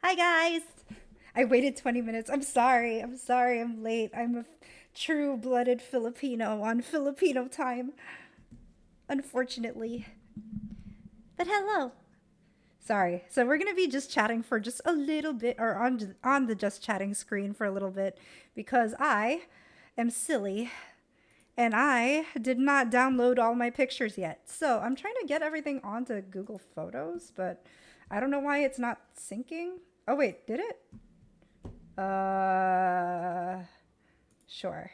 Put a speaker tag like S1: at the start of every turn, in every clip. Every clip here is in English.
S1: Hi guys! I waited 20 minutes. I'm sorry. I'm sorry I'm late. I'm a true-blooded Filipino on Filipino time, unfortunately. But hello. Sorry. So we're going to be just chatting for just a little bit or on the just chatting screen for a little bit because I am silly and I did not download all my pictures yet. So I'm trying to get everything onto Google Photos, but I don't know why it's not syncing. Oh wait, did it? Uh, sure.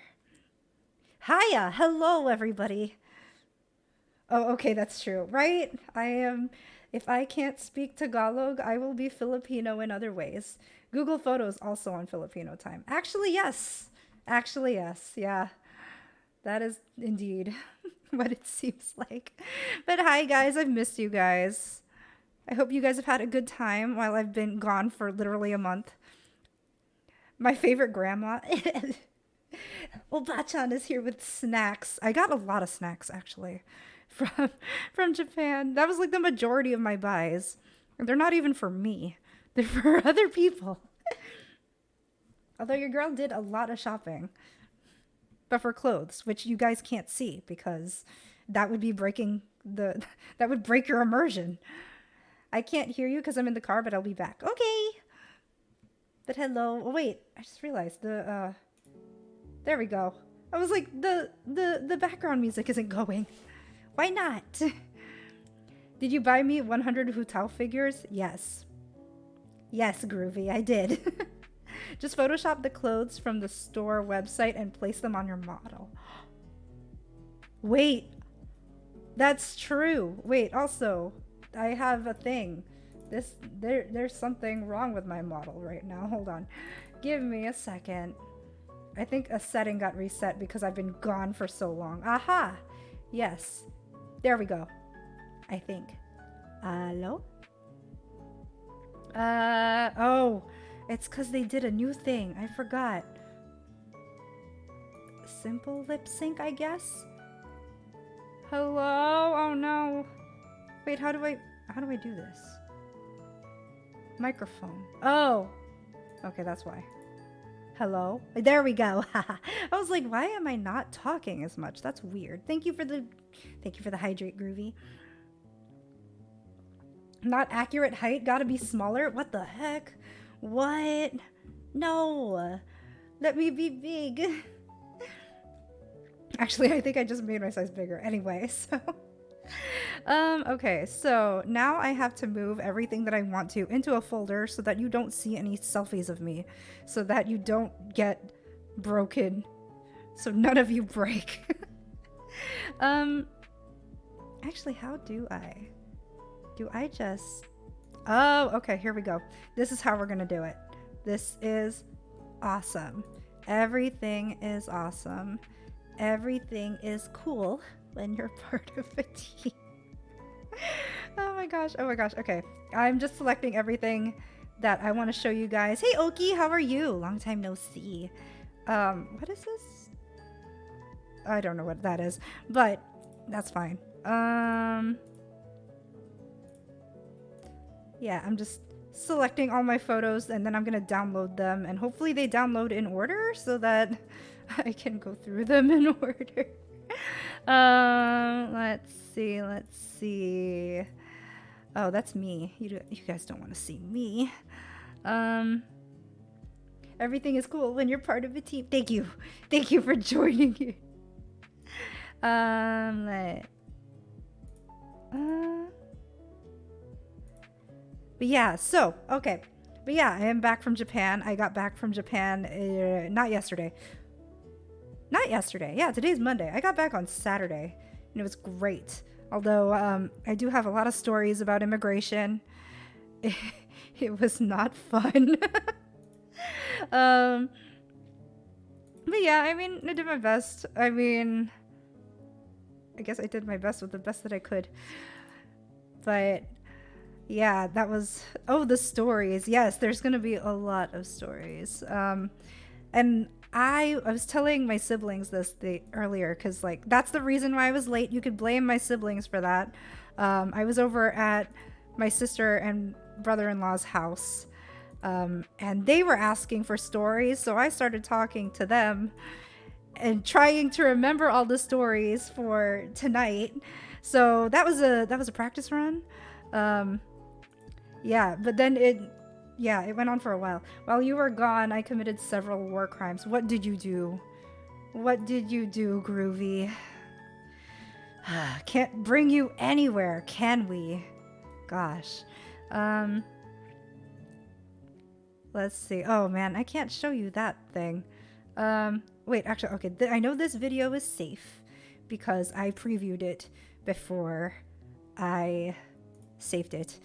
S1: Hiya, hello everybody. Oh, okay, that's true, right? I am. If I can't speak Tagalog, I will be Filipino in other ways. Google Photos also on Filipino time. Actually, yes. Actually, yes. Yeah, that is indeed what it seems like. But hi, guys. I've missed you guys. I hope you guys have had a good time while I've been gone for literally a month. My favorite grandma. Obachan is here with snacks. I got a lot of snacks actually from from Japan. That was like the majority of my buys. They're not even for me. They're for other people. Although your girl did a lot of shopping, but for clothes, which you guys can't see because that would be breaking the that would break your immersion. I can't hear you because I'm in the car, but I'll be back. Okay. But hello. Oh, wait, I just realized there we go. I was like, the background music isn't going. Why not? Did you buy me 100 Hu figures? Yes. Yes, Groovy, I did. Just Photoshop the clothes from the store website and place them on your model. Wait, that's true. Wait, also, I have a thing. There's something wrong with my model right now. Hold on. Give me a second. I think a setting got reset because I've been gone for so long. Aha! Yes. There we go. I think. Hello? Oh. It's because they did a new thing. I forgot. Simple lip sync, I guess? Hello? Oh no. Wait, how do I do this? Microphone. Oh. Okay, that's why. Hello? There we go. I was like, why am I not talking as much? That's weird. Thank you for the hydrate, Groovy. Not accurate height, gotta be smaller? What the heck? What? No. Let me be big. Actually, I think I just made my size bigger anyway, so. Okay, so now I have to move everything that I want to into a folder so that you don't see any selfies of me, so that you don't get broken, so none of you break. Actually, how do I just, oh, okay, here we go. This is how we're gonna do it. This is awesome. Everything is awesome. Everything is cool when you're part of a team. Oh my gosh. Oh my gosh. Okay. I'm just selecting everything that I want to show you guys. Hey Oki, how are you? Long time no see. What is this? I don't know what that is, but that's fine. Yeah, I'm just selecting all my photos and then I'm gonna download them and hopefully they download in order so that I can go through them in order. Let's see. Oh, that's me. You guys don't want to see me. Everything is cool when you're part of a team. Thank you for joining you. But yeah, so okay. But yeah, I am back from Japan. I got back from Japan not yesterday. Not yesterday. Yeah, today's Monday. I got back on Saturday, and it was great. Although I do have a lot of stories about immigration. It was not fun. But yeah, I mean, I did my best. I mean, I guess I did my best with the best that I could. But yeah, that was, oh, the stories. Yes, there's gonna be a lot of stories. And I was telling my siblings this earlier because like that's the reason why I was late. You could blame my siblings for that. I was over at my sister and brother-in-law's house And they were asking for stories, so I started talking to them and trying to remember all the stories for tonight. So that was a practice run. Yeah, but then it went on for a while. While you were gone, I committed several war crimes. What did you do? What did you do, Groovy? Can't bring you anywhere, can we? Gosh. Let's see. Oh man, I can't show you that thing. Wait, actually, okay. I know this video is safe because I previewed it before I saved it.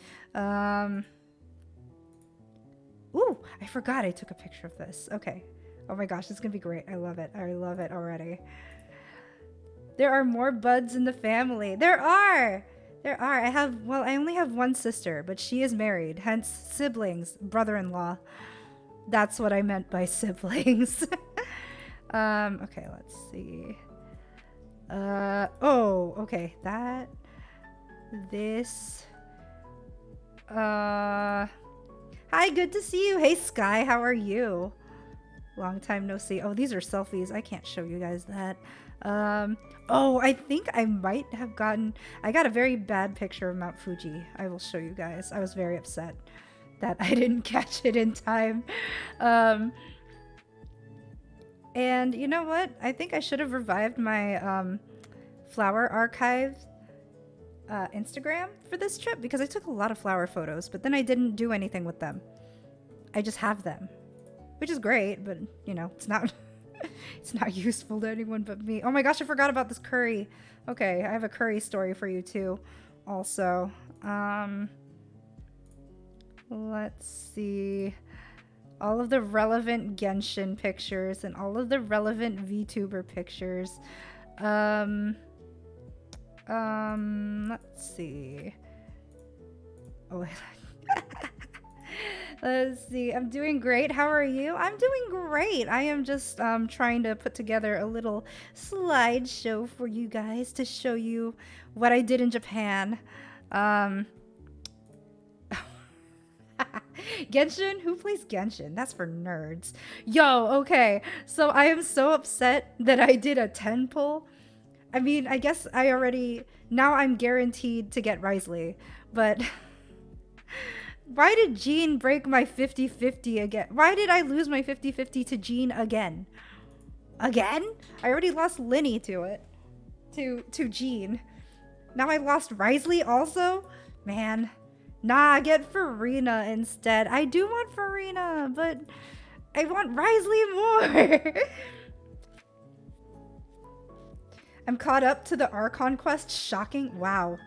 S1: Ooh, I forgot I took a picture of this. Okay. Oh my gosh, this is gonna be great. I love it. I love it already. There are more buds in the family. There are! There are. I only have one sister, but she is married, hence siblings, brother-in-law. That's what I meant by siblings. Okay, let's see. Oh, okay. Hi, good to see you. Hey, Sky, how are you? Long time no see. Oh, these are selfies. I can't show you guys that. Oh, I think I might have I got a very bad picture of Mount Fuji. I will show you guys. I was very upset that I didn't catch it in time. And you know what? I think I should have revived my flower archive Instagram for this trip because I took a lot of flower photos, but then I didn't do anything with them. I just have them, which is great, but you know, it's not it's not useful to anyone but me. Oh my gosh, I forgot about this curry. Okay, I have a curry story for you too. Also, let's see. All of the relevant Genshin pictures and all of the relevant VTuber pictures. Let's see. Oh, let's see. I'm doing great. How are you? I'm doing great. I am just trying to put together a little slideshow for you guys to show you what I did in Japan. Genshin? Who plays Genshin? That's for nerds. Yo, okay. So I am so upset that I did a 10 pull. I mean, I guess now I'm guaranteed to get Risley, but why did Jean break my 50-50 again? Why did I lose my 50-50 to Jean again? Again? I already lost Linny to it. To Jean. Now I lost Risley also? Man. Nah, get Farina instead. I do want Farina, but I want Risley more. I'm caught up to the Archon quest. Shocking. Wow.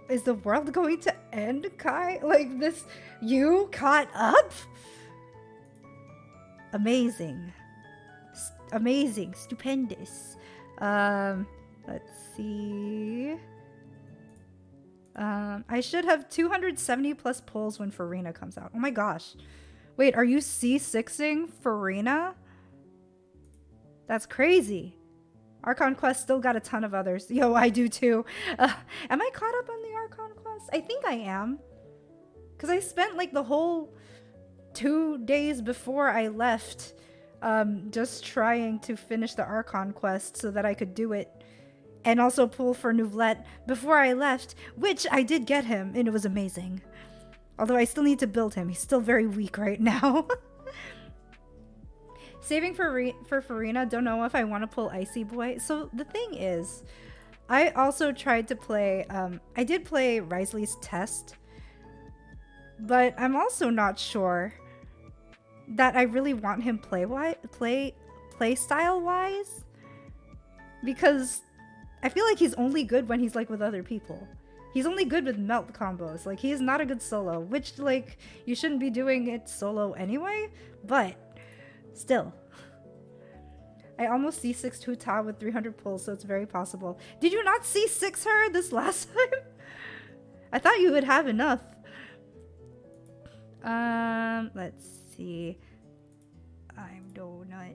S1: Is the world going to end, Kai? Like this, you caught up? Amazing. Amazing. Stupendous. Let's see. I should have 270 plus pulls when Farina comes out. Oh my gosh. Wait, are you C6ing Farina? That's crazy. Archon Quest still got a ton of others. Yo, I do too. Am I caught up on the Archon Quest? I think I am. Because I spent like the whole 2 days before I left just trying to finish the Archon Quest so that I could do it. And also pull for Nouvlet before I left, which I did get him, and it was amazing. Although I still need to build him. He's still very weak right now. Saving for Farina, don't know if I want to pull Icy Boy. So the thing is, I also tried to play, I did play Risley's Test, but I'm also not sure that I really want him play style wise, because I feel like he's only good when he's like with other people. He's only good with melt combos. Like, he is not a good solo, which like you shouldn't be doing it solo anyway, but still. I almost C6 Huta with 300 pulls, so it's very possible. Did you not C6 her this last time? I thought you would have enough. Let's see. I'm donut.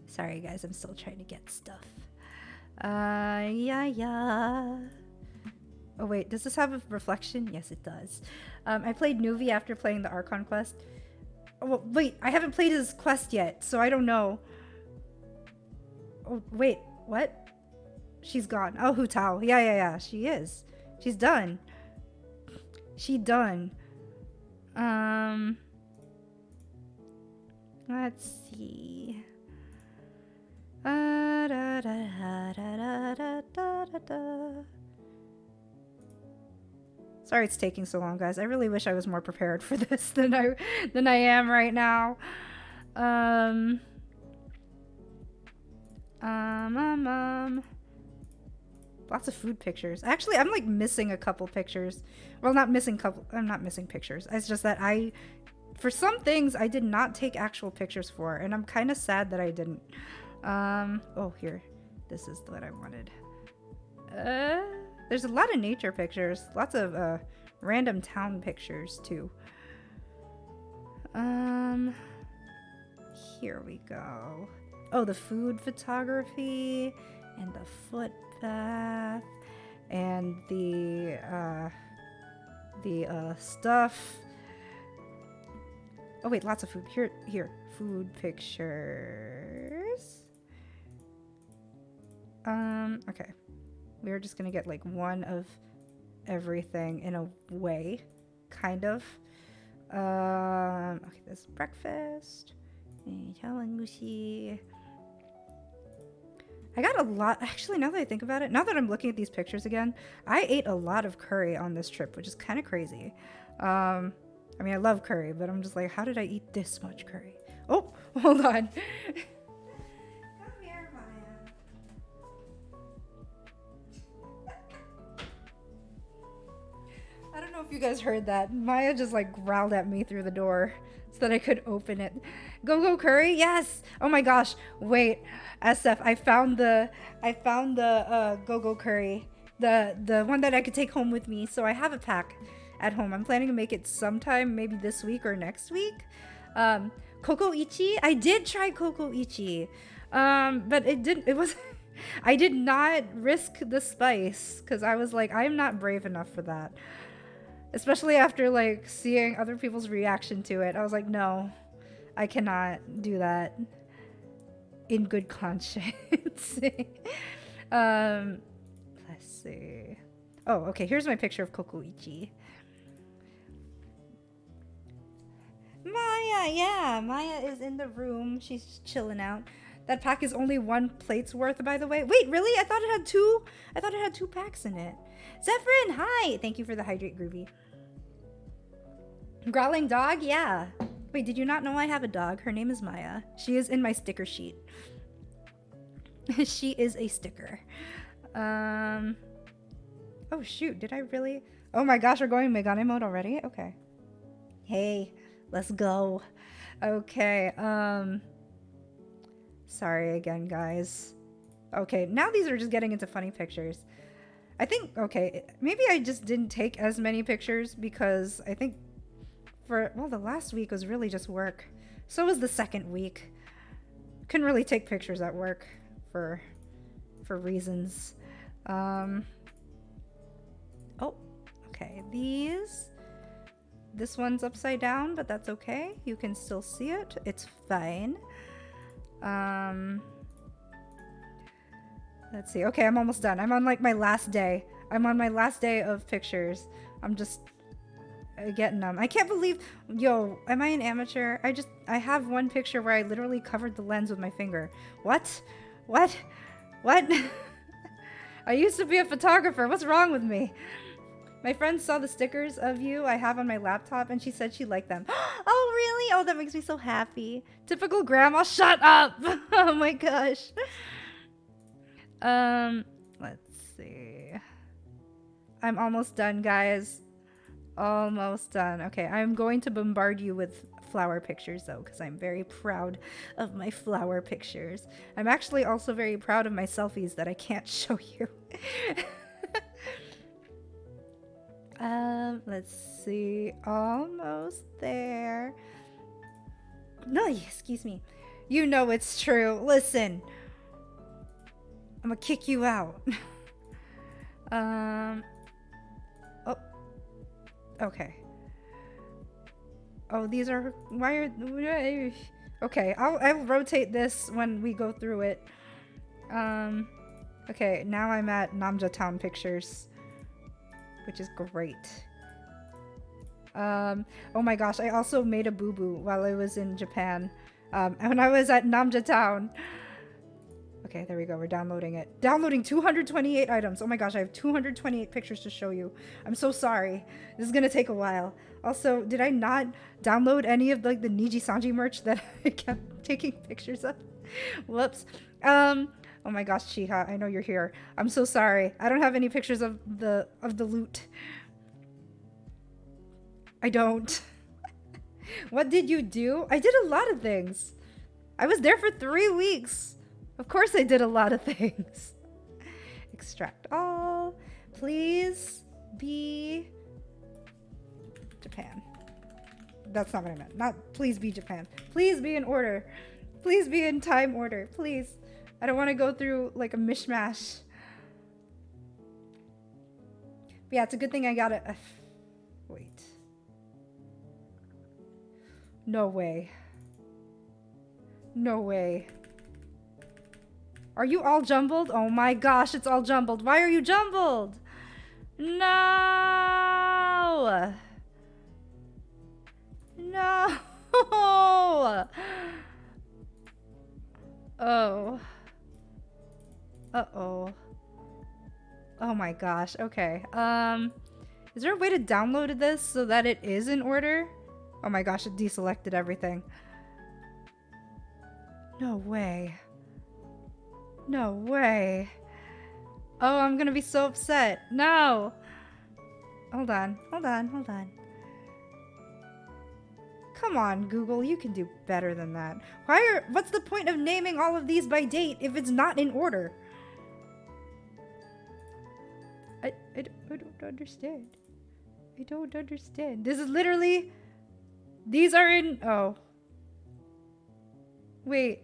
S1: Sorry guys, I'm still trying to get stuff. Yeah. Oh wait, does this have a reflection? Yes, it does. I played Nuvi after playing the Archon quest. Oh, wait, I haven't played his quest yet, so I don't know. Oh, wait, what? She's gone. Oh, Hu Tao. Yeah, she is. She's done. She done. Let's see. Sorry it's taking so long, guys. I really wish I was more prepared for this than I am right now. Lots of food pictures. Actually, I'm like missing a couple pictures. Well, I'm not missing pictures. It's just that for some things, I did not take actual pictures for, and I'm kind of sad that I didn't. Oh, here. This is what I wanted. There's a lot of nature pictures. Lots of, random town pictures, too. Here we go. Oh, the food photography, and the foot bath, and the stuff. Oh wait, lots of food. Here, food pictures. Okay. We're just gonna get like one of everything in a way, kind of. Okay, this is breakfast. I got a lot, actually, now that I think about it, now that I'm looking at these pictures again, I ate a lot of curry on this trip, which is kind of crazy. I mean, I love curry, but I'm just like, how did I eat this much curry? Oh, hold on. Come here, Maya. I don't know if you guys heard that. Maya just like growled at me through the door so that I could open it. Go curry? Yes. Oh my gosh. Wait, SF, I found the go curry. The one that I could take home with me. So I have a pack at home. I'm planning to make it sometime, maybe this week or next week. Coco Ichi? I did try Coco Ichi. But I did not risk the spice because I was like, I'm not brave enough for that. Especially after like seeing other people's reaction to it. I was like, no, I cannot do that in good conscience. Let's see. Oh, okay, here's my picture of Kokoichi. Maya, yeah, Maya is in the room. She's chilling out. That pack is only 1 plate's worth, by the way. Wait, really? I thought it had 2. I thought it had 2 packs in it. Zephyrin, hi! Thank you for the hydrate, Groovy. Growling dog? Yeah. Wait, did you not know I have a dog? Her name is Maya. She is in my sticker sheet. She is a sticker. Oh, shoot. Did I really? Oh my gosh, we're going Megane mode already? Okay. Hey, let's go. Okay, sorry again, guys. Okay, now these are just getting into funny pictures. I think, okay, maybe I just didn't take as many pictures because I think well, the last week was really just work. So was the second week. Couldn't really take pictures at work for reasons. Oh, okay, this one's upside down, but that's okay. You can still see it. It's fine. Let's see. Okay, I'm almost done. I'm on like my last day. I'm on my last day of pictures. I'm just getting them. I can't believe, yo, am I an amateur? I have one picture where I literally covered the lens with my finger. What? I used to be a photographer. What's wrong with me? My friend saw the stickers of you I have on my laptop and she said she liked them. Oh, really? Oh, that makes me so happy. Typical grandma. Shut up. Oh my gosh. Let's see. I'm almost done, guys. Almost done. Okay, I'm going to bombard you with flower pictures though, because I'm very proud of my flower pictures. I'm actually also very proud of my selfies that I can't show you. Let's see. Almost there. No, excuse me. You know it's true. Listen. I'm gonna kick you out. Okay. Oh, these are, why are, okay, I'll rotate this when we go through it. Okay, now I'm at Namja Town Pictures, which is great. Oh my gosh, I also made a boo-boo while I was in Japan. When I was at Namja Town. Okay, there we go. We're downloading it. Downloading 228 items. Oh my gosh, I have 228 pictures to show you. I'm so sorry. This is gonna take a while. Also, did I not download any of like the Niji Sanji merch that I kept taking pictures of? Whoops. Oh my gosh, Chiha, I know you're here. I'm so sorry. I don't have any pictures of the loot. I don't. What did you do? I did a lot of things. I was there for 3 weeks. Of course I did a lot of things. Extract all. Please be Japan. That's not what I meant. Not please be Japan. Please be in order. Please be in time order. Please. I don't want to go through like a mishmash. But yeah, it's a good thing I got it. Wait. No way. No way. Are you all jumbled? Oh my gosh, it's all jumbled. Why are you jumbled? No! No! Oh. Uh-oh. Oh my gosh, okay. Is there a way to download this so that it is in order? Oh my gosh, it deselected everything. No way. No way. Oh, I'm gonna be so upset. No! Hold on, hold on, hold on. Come on, Google, you can do better than that. What's the point of naming all of these by date if it's not in order? I don't understand. I don't understand. This is literally... These are in... Oh. Wait.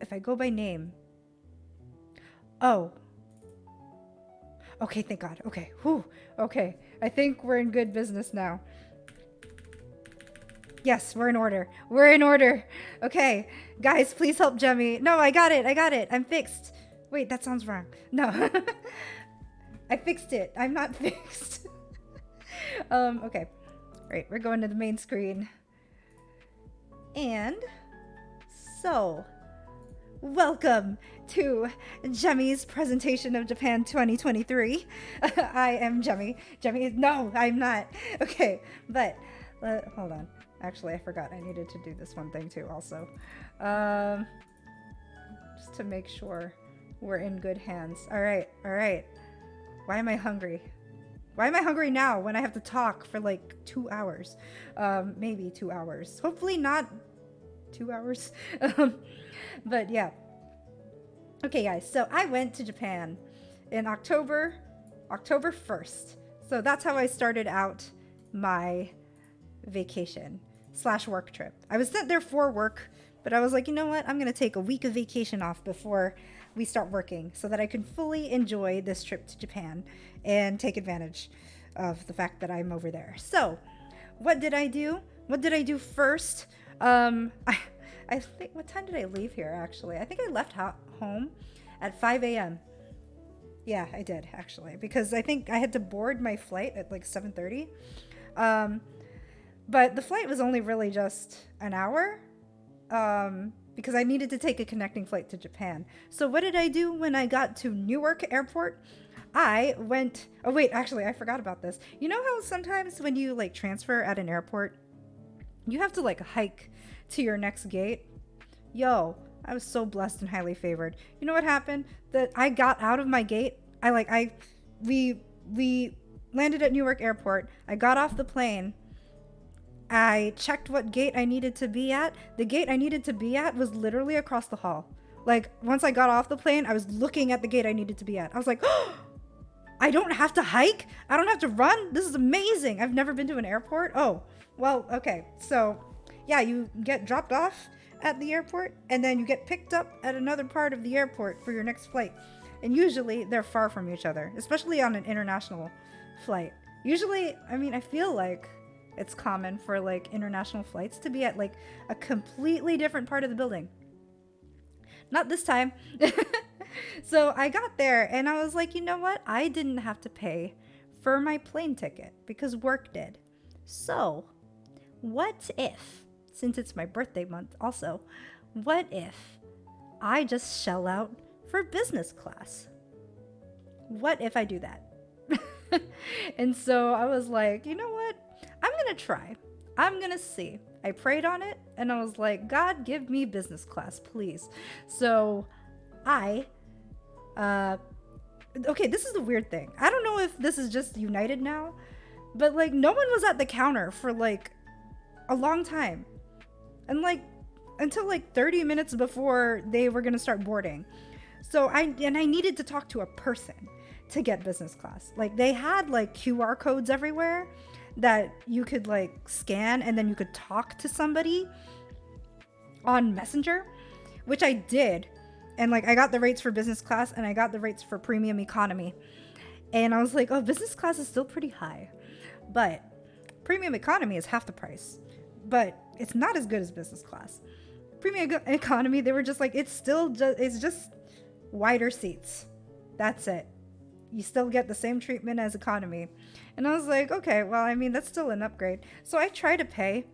S1: If I go by name. Oh. Okay, thank God. Okay. Whew. Okay. I think we're in good business now. Yes, we're in order. We're in order. Okay. Guys, please help Jemi. No, I got it. I got it. I'm fixed. Wait, that sounds wrong. No. I fixed it. I'm not fixed. Okay. Right, we're going to the main screen. And so, welcome to Jemi's presentation of Japan 2023. I am Jemi. No, I'm not. Okay, but hold on. Actually, I forgot I needed to do this one thing too also. Just to make sure we're in good hands. All right. Why am I hungry? Why am I hungry now when I have to talk for like 2 hours? Maybe 2 hours. Hopefully not 2 hours. But yeah. Okay, guys. So I went to Japan in October 1st. So that's how I started out my vacation / work trip. I was sent there for work, but I was like, you know what? I'm going to take a week of vacation off before we start working so that I can fully enjoy this trip to Japan and take advantage of the fact that I'm over there. So what did I do? What did I do first? I think, what time did I leave here actually? I think I left home at 5 a.m. Yeah, I did actually, because I think I had to board my flight at like 7:30. But the flight was only really just an hour. Because I needed to take a connecting flight to Japan. So what did I do when I got to Newark Airport? I went... Oh, wait, actually, I forgot about this. You know how sometimes when you, like, transfer at an airport, you have to, like, hike to your next gate? Yo, I was so blessed and highly favored. You know what happened? That I got out of my gate. We landed at Newark Airport. I got off the plane. I checked what gate I needed to be at. The gate I needed to be at was literally across the hall. Like, once I got off the plane, I was looking at the gate I needed to be at. I was like, oh, I don't have to hike? I don't have to run? This is amazing. I've never been to an airport. Oh, well, okay. So, yeah, you get dropped off at the airport, and then you get picked up at another part of the airport for your next flight. And usually they're far from each other, especially on an international flight. Usually, I mean, I feel like it's common for like international flights to be at like a completely different part of the building. Not this time. So I got there and I was like, you know what? I didn't have to pay for my plane ticket because work did. So, what if, since it's my birthday month also, what if I just shell out for business class? What if I do that? And so I was like, you know what? I'm going to try. I'm going to see. I prayed on it and I was like, God, give me business class, please. So I, okay, this is the weird thing. I don't know if this is just United now, but like no one was at the counter for like a long time. And like until like 30 minutes before they were going to start boarding. So I needed to talk to a person to get business class. Like they had like QR codes everywhere that you could like scan and then you could talk to somebody on Messenger, which I did. And like I got the rates for business class and I got the rates for premium economy. And I was like, oh, business class is still pretty high. But premium economy is half the price. But it's not as good as business class. Premium economy, they were just like, it's just wider seats. That's it. You still get the same treatment as economy. And I was like, okay, well, I mean, that's still an upgrade. So I try to pay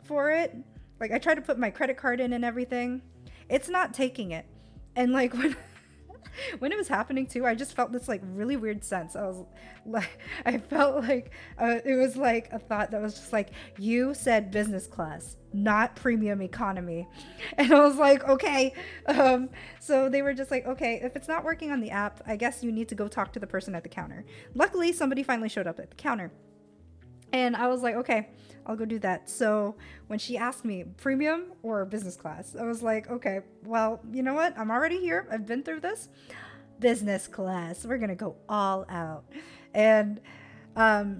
S1: for it. Like I try to put my credit card in and everything. It's not taking it. And like when it was happening too, I just felt this like really weird sense. I felt like it was like a thought that was just like, you said business class, not premium economy. And I was like, okay. So they were just like, okay, if it's not working on the app, I guess you need to go talk to the person at the counter. Luckily, somebody finally showed up at the counter. And I was like, okay, I'll go do that. So when she asked me premium or business class, I was like, okay, well, you know what? I'm already here. I've been through this. Business class. We're going to go all out. And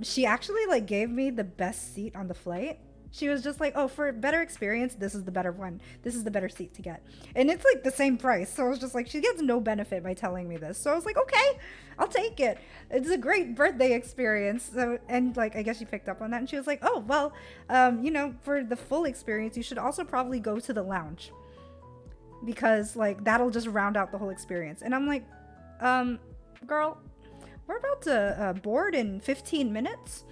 S1: she actually like gave me the best seat on the flight. She was just like, oh, for a better experience, this is the better one. This is the better seat to get. And it's like the same price. So I was just like, she gets no benefit by telling me this. So I was like, okay, I'll take it. It's a great birthday experience. So, and like, I guess she picked up on that. And she was like, oh, well, you know, for the full experience, you should also probably go to the lounge. Because like, that'll just round out the whole experience. And I'm like, girl, we're about to board in 15 minutes.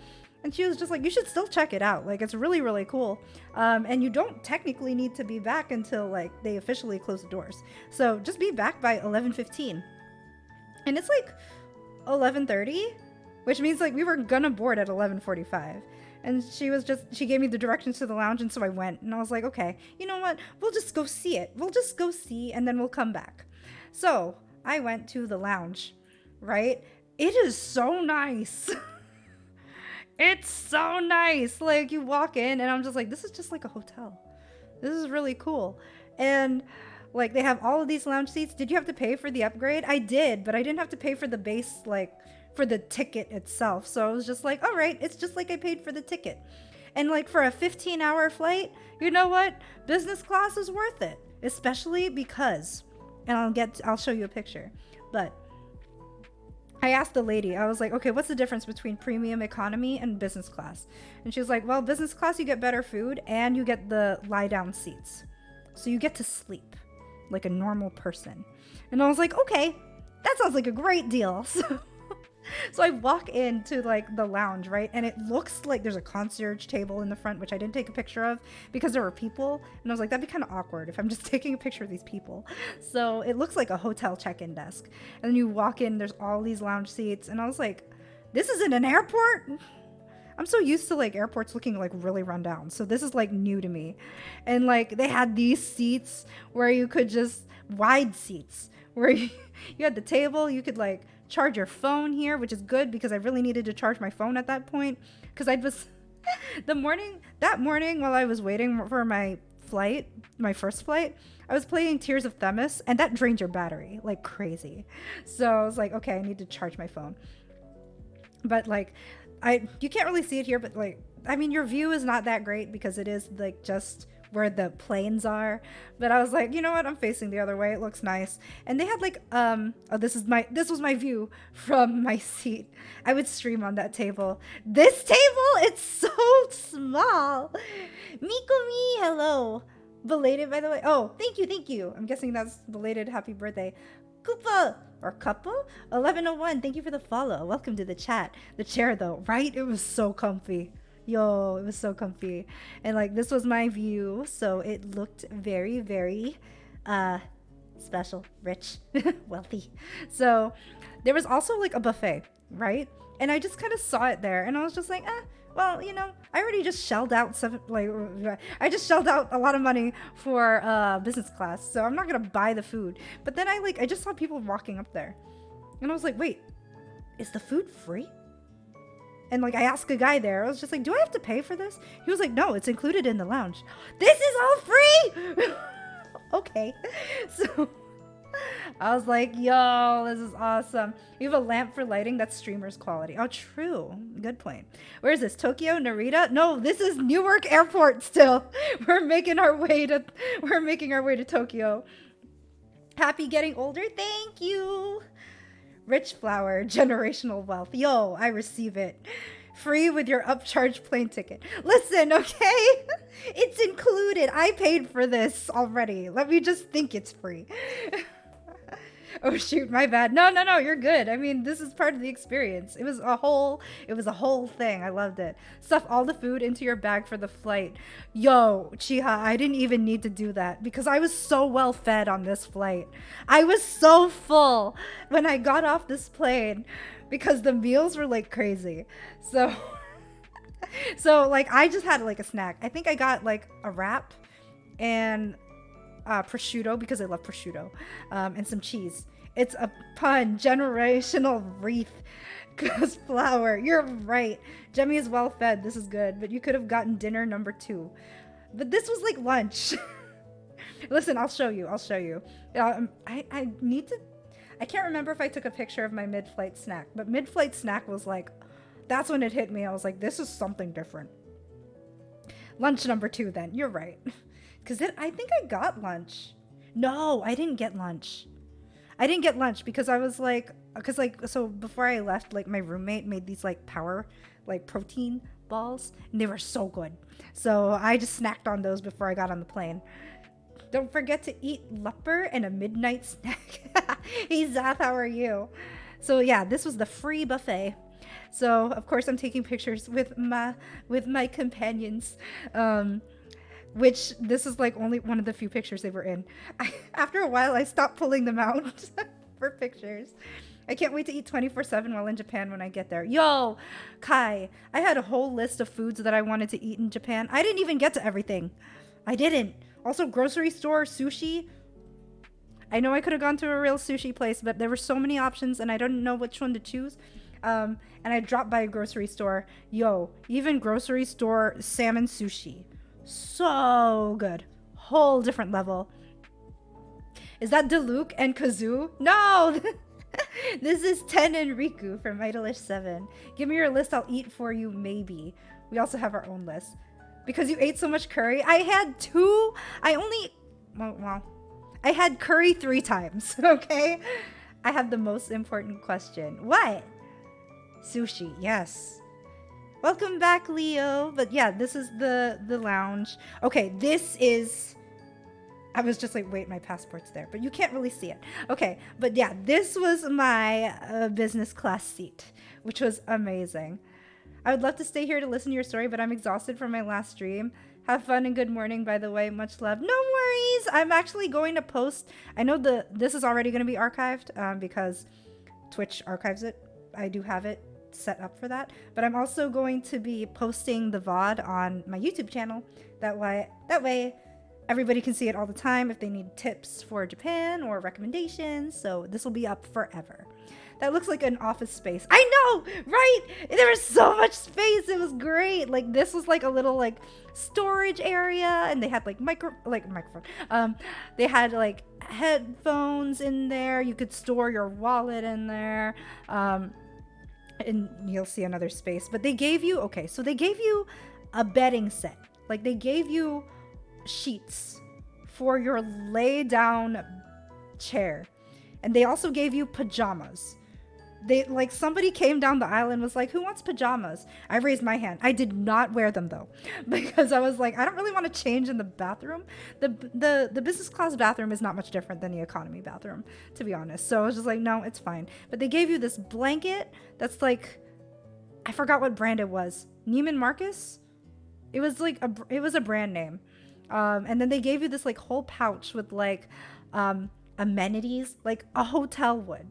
S1: And she was just like, you should still check it out. Like, it's really, really cool. And you don't technically need to be back until, like, they officially close the doors. So just be back by 11:15. And it's, like, 11:30, which means, like, we were gonna board at 11:45. And she gave me the directions to the lounge, and so I went. And I was like, okay, you know what? We'll just go see it. We'll just go see, and then we'll come back. So I went to the lounge, right? It is so nice. It's so nice. Like you walk in and I'm just like, this is just like a hotel. This is really cool. And like they have all of these lounge seats. Did you have to pay for the upgrade? I did, but I didn't have to pay for the base, like for the ticket itself. So I was just like, all right, it's just like I paid for the ticket. And like for a 15-hour flight, you know what? Business class is worth it, especially because, and I'll show you a picture, but I asked the lady, I was like, okay, what's the difference between premium economy and business class? And she was like, well, business class, you get better food and you get the lie down seats. So you get to sleep like a normal person. And I was like, okay, that sounds like a great deal. So I walk into like the lounge, right? And it looks like there's a concierge table in the front, which I didn't take a picture of because there were people. And I was like, that'd be kind of awkward if I'm just taking a picture of these people. So it looks like a hotel check-in desk. And then you walk in, there's all these lounge seats. And I was like, this isn't an airport? I'm so used to like airports looking like really run down. So this is like new to me. And like they had these seats where you could just, wide seats, where you had the table, you could like charge your phone here, which is good because I really needed to charge my phone at that point because I was that morning while I was waiting for my first flight, I was playing Tears of Themis and that drains your battery like crazy. So I was like, okay, I need to charge my phone. But like you can't really see it here, but like I mean your view is not that great because it is like just where the planes are. But I was like, you know what? I'm facing the other way. It looks nice. And they had like oh, this was my view from my seat. I would stream on that table. This table, it's so small. Mikumi, hello. Belated, by the way. Oh, thank you, thank you. I'm guessing that's belated happy birthday. Koopa or couple 1101, thank you for the follow. Welcome to the chat. The chair though, right? It was so comfy. Yo, it was so comfy. And like this was my view, so it looked very, very special, rich, wealthy. So there was also like a buffet, right? And I just kind of saw it there and I was just like, well, you know, I already just shelled out I just shelled out a lot of money for business class, so I'm not gonna buy the food. But then I just saw people walking up there and I was like, wait, is the food free? And like I asked a guy there, I was just like, do I have to pay for this? He was like, no, it's included in the lounge. This is all free. Okay. So I was like, yo, this is awesome. You have a lamp for lighting. That's streamer's quality. Oh, true. Good point. Where is this? Tokyo, Narita? No, this is Newark Airport still. We're making our way to Tokyo. Happy getting older. Thank you. Rich flower, generational wealth. Yo, I receive it. Free with your upcharge plane ticket. Listen, okay? It's included. I paid for this already. Let me just think it's free. Oh shoot, my bad. No, you're good. I mean, this is part of the experience. It was a whole thing. I loved it. Stuff all the food into your bag for the flight. Yo, Chiha, I didn't even need to do that because I was so well fed on this flight. I was so full when I got off this plane because the meals were like crazy. So like I just had like a snack. I think I got like a wrap and prosciutto because I love prosciutto, and some cheese. It's a pun. Generational wreath. Cause flour. You're right. Jemi is well fed. This is good. But you could have gotten dinner number 2. But this was like lunch. Listen, I'll show you. I need to. I can't remember if I took a picture of my mid-flight snack. But mid-flight snack was like, that's when it hit me. I was like, this is something different. Lunch number 2 then. You're right. Because I think I got lunch. No, I didn't get lunch. Because I was like, so before I left, like my roommate made these like power, like protein balls, and they were so good. So I just snacked on those before I got on the plane. Don't forget to eat leper and a midnight snack. Hey Zath, how are you? So yeah, this was the free buffet. So of course I'm taking pictures with my companions. Which this is like only one of the few pictures they were in. After a while, I stopped pulling them out for pictures. I can't wait to eat 24/7 while in Japan when I get there. Yo, Kai, I had a whole list of foods that I wanted to eat in Japan. I didn't even get to everything. I didn't. Also, grocery store, sushi. I know I could have gone to a real sushi place, but there were so many options and I don't know which one to choose. And I dropped by a grocery store. Yo, even grocery store salmon sushi. So good. Whole different level. Is that Diluc and Kazoo? No! This is Ten and Riku from Idolish 7. Give me your list, I'll eat for you, maybe. We also have our own list. Because you ate so much curry? I had 2. I had curry 3 times, okay? I have the most important question. What? Sushi, yes. Welcome back, Leo. But yeah, this is the lounge. Okay, this is... I was just like, wait, my passport's there. But you can't really see it. Okay, but yeah, this was my business class seat, which was amazing. I would love to stay here to listen to your story, but I'm exhausted from my last stream. Have fun and good morning, by the way. Much love. No worries. I'm actually going to post... I know this is already going to be archived because Twitch archives it. I do have it set up for that, but I'm also going to be posting the VOD on my YouTube channel. That way everybody can see it all the time if they need tips for Japan or recommendations. So this will be up forever. That looks like an office space. I know, right? There was so much space. It was great. Like this was like a little like storage area, and they had like microphone. They had like headphones in there. You could store your wallet in there. And you'll see another space, but they gave you, okay, so they gave you a bedding set. Like they gave you sheets for your lay down chair. And they also gave you pajamas. They like somebody came down the aisle and was like, who wants pajamas? I raised my hand. I did not wear them though, because I was like, I don't really want to change in the bathroom. The business class bathroom is not much different than the economy bathroom, to be honest. So I was just like, no, it's fine. But they gave you this blanket that's like, I forgot what brand it was. Neiman Marcus? It was like it was a brand name. And then they gave you this like whole pouch with like amenities like a hotel would.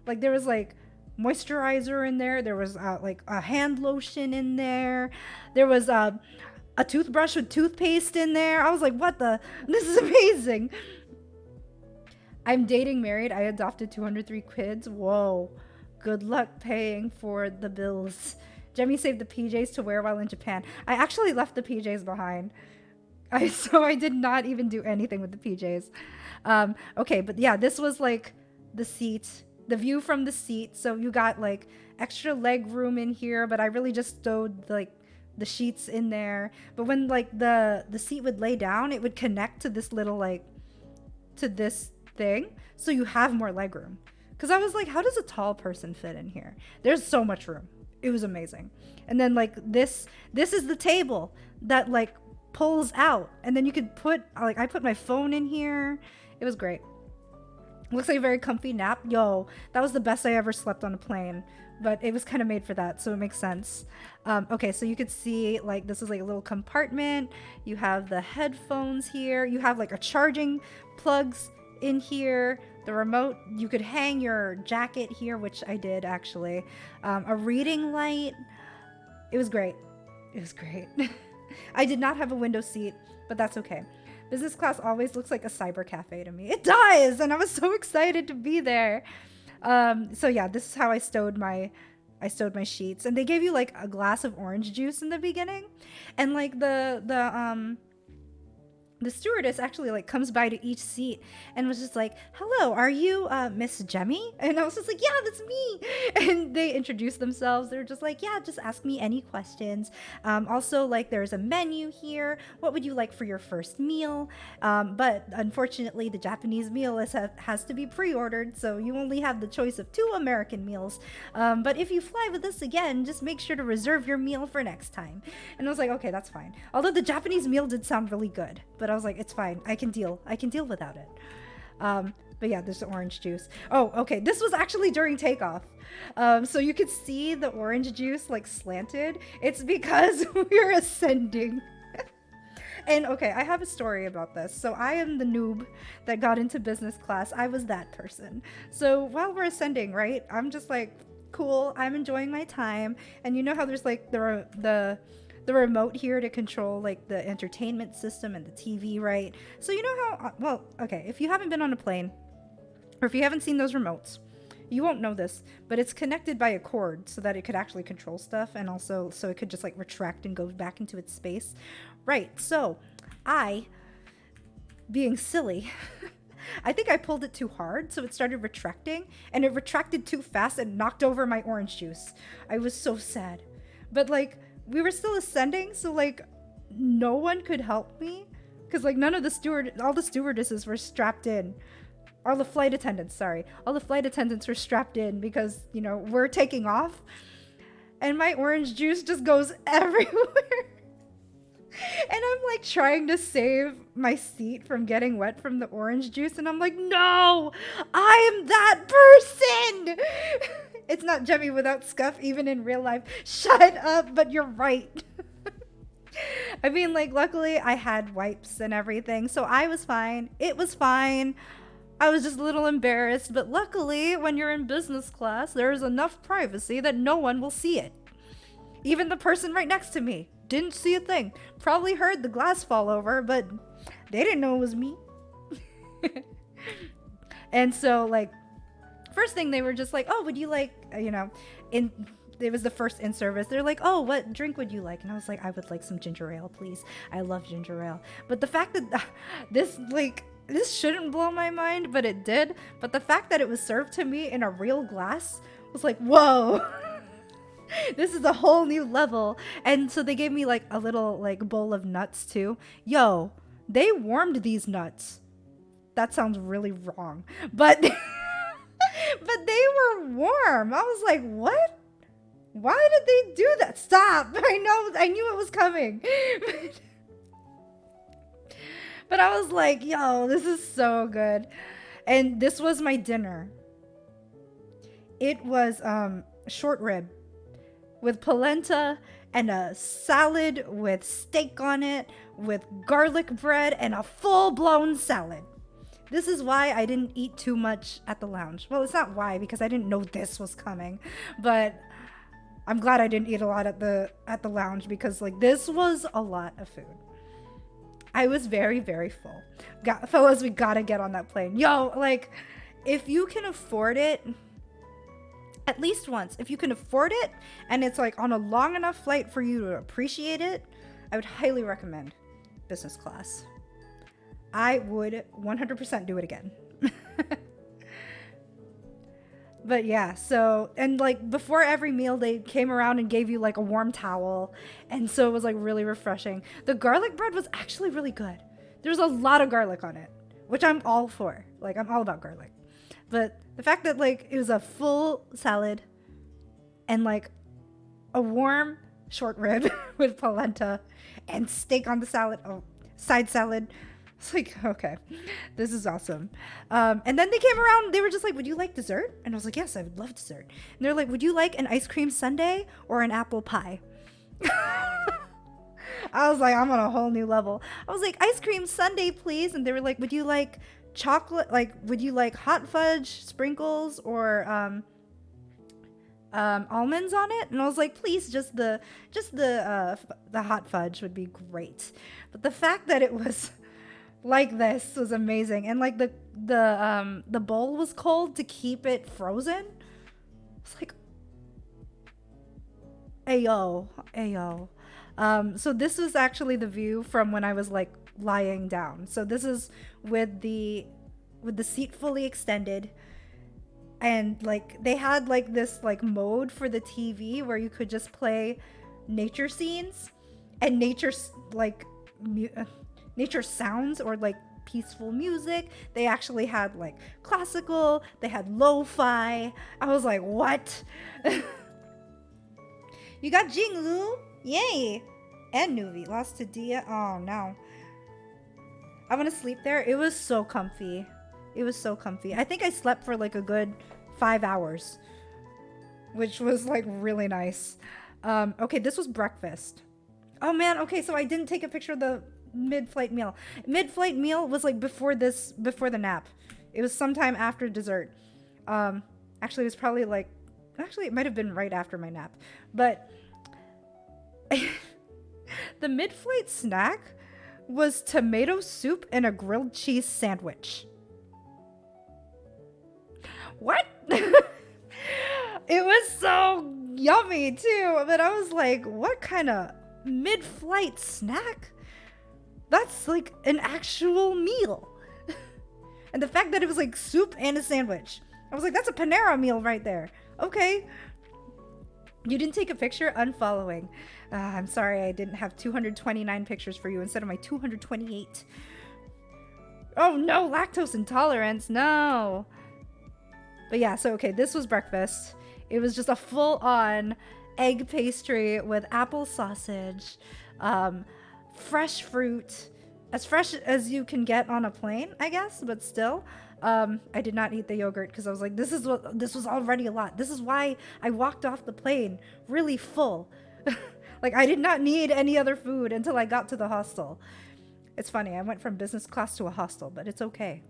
S1: Like there was like moisturizer in there. There was like a hand lotion in there. There was a toothbrush with toothpaste in there. I was like, what the? This is amazing. I'm dating, married. I adopted 203 kids. Whoa. Good luck paying for the bills. Jemi saved the PJs to wear while in Japan. I actually left the PJs behind. So I did not even do anything with the PJs. Okay, but yeah, this was like the seat, the view from the seat. So you got like extra leg room in here, but I really just stowed like the sheets in there. But when like the seat would lay down, it would connect to this little like to this thing, so you have more leg room. Because I was like, how does a tall person fit in here? There's so much room. It was amazing. And then like this is the table that like pulls out, and then you could put like, I put my phone in here. It was great. Looks like a very comfy nap. Yo, that was the best I ever slept on a plane, but it was kind of made for that, so it makes sense. Okay, so you could see like this is like a little compartment. You have the headphones here. You have like a charging plugs in here. The remote, you could hang your jacket here, which I did actually. A reading light. It was great. It was great. I did not have a window seat, but that's okay. Business class always looks like a cyber cafe to me. It does, and I was so excited to be there. So yeah, this is how I stowed my sheets, and they gave you like a glass of orange juice in the beginning, and like the stewardess actually like comes by to each seat and was just like, hello, are you Miss Jemi? And I was just like, yeah, that's me. And they introduced themselves. They were just like, yeah, just ask me any questions. Also, like, there's a menu here. What would you like for your first meal? But unfortunately, the Japanese meal has to be pre-ordered, so you only have the choice of 2 American meals. But if you fly with us again, just make sure to reserve your meal for next time. And I was like, okay, that's fine. Although the Japanese meal did sound really good, but I was like, it's fine. I can deal without it. But yeah, there's the orange juice. Oh, okay. This was actually during takeoff. So you could see the orange juice like slanted. It's because we're ascending. And okay, I have a story about this. So I am the noob that got into business class. I was that person. So while we're ascending, right, I'm just like, cool, I'm enjoying my time. And you know how there's like the remote here to control like the entertainment system and the TV, right? So you know how, well, okay, if you haven't been on a plane or if you haven't seen those remotes, you won't know this, but it's connected by a cord so that it could actually control stuff, and also so it could just like retract and go back into its space. Right, so I, being silly, I think I pulled it too hard, so it started retracting, and it retracted too fast and knocked over my orange juice. I was so sad. But like, we were still ascending, so like no one could help me because like all the stewardesses were strapped in. All the flight attendants were strapped in because, you know, we're taking off, and my orange juice just goes everywhere. And I'm like trying to save my seat from getting wet from the orange juice, and I'm like, no, I am that person. It's not Jemi without scuff, even in real life. Shut up, but you're right. I mean, like, luckily I had wipes and everything, so I was fine. It was fine. I was just a little embarrassed, but luckily, when you're in business class, there is enough privacy that no one will see it. Even the person right next to me didn't see a thing. Probably heard the glass fall over, but they didn't know it was me. And so, like, first thing they were just like, oh, would you like, it was the first in service. They're like, oh, what drink would you like? And I was like, I would like some ginger ale, please. I love ginger ale. But the fact that this shouldn't blow my mind, but it did. But the fact that it was served to me in a real glass was like, whoa. This is a whole new level. And so they gave me like a little like bowl of nuts too. Yo, They warmed these nuts. That sounds really wrong, but but they were warm. I was like, what? Why did they do that? Stop. I knew it was coming. But I was like, yo, this is so good. And this was my dinner. It was short rib with polenta and a salad with steak on it, with garlic bread and a full-blown salad. This is why I didn't eat too much at the lounge. Well, it's not why, because I didn't know this was coming. But I'm glad I didn't eat a lot at the lounge, because like this was a lot of food. I was very, very full. Fellas, we gotta get on that plane. Yo, like, if you can afford it, at least once, if you can afford it, and it's like on a long enough flight for you to appreciate it, I would highly recommend business class. I would 100% do it again. But yeah, so, and like before every meal, they came around and gave you like a warm towel. And so it was like really refreshing. The garlic bread was actually really good. There's a lot of garlic on it, which I'm all for. Like, I'm all about garlic. But the fact that like it was a full salad and like a warm short rib with polenta and steak on the salad, side salad. It's like, okay, this is awesome. And then they came around, they were just like, would you like dessert? And I was like, yes, I would love dessert. And they're like, would you like an ice cream sundae or an apple pie? I was like, I'm on a whole new level. I was like, ice cream sundae, please. And they were like, would you like chocolate? Like, would you like hot fudge sprinkles or almonds on it? And I was like, please, just the hot fudge would be great. But the fact that it was like this was amazing. And like the bowl was cold to keep it frozen. It's like, ayo. So this was actually the view from when I was like lying down. So this is with the seat fully extended. And like they had like this like mode for the TV where you could just play nature scenes and nature sounds or like peaceful music. They actually had like classical, they had lo-fi. I was like, what? You got Jinglu, yay, and Nuvi. Lost to Dia. Oh no, I want to sleep there. It was so comfy. I think I slept for like a good 5 hours, which was like really nice. Okay, this was breakfast. Oh man, okay, so I didn't take a picture of the mid-flight meal. Mid-flight meal was like before the nap. It was sometime after dessert. Actually, it was probably like, actually it might have been right after my nap. But the mid-flight snack was tomato soup and a grilled cheese sandwich. What? It was so yummy too, but I was like, what kind of mid-flight snack? That's like an actual meal. And the fact that it was like soup and a sandwich, I was like, that's a Panera meal right there. Okay. You didn't take a picture? Unfollowing. I'm sorry I didn't have 229 pictures for you instead of my 228. Oh no, lactose intolerance, no. But yeah, so okay, this was breakfast. It was just a full-on egg pastry with apple sausage, fresh fruit, as fresh as you can get on a plane, I guess, but still. I did not eat the yogurt because I was like, this was already a lot. This is why I walked off the plane really full. Like, I did not need any other food until I got to the hostel. It's funny, I went from business class to a hostel, but it's okay.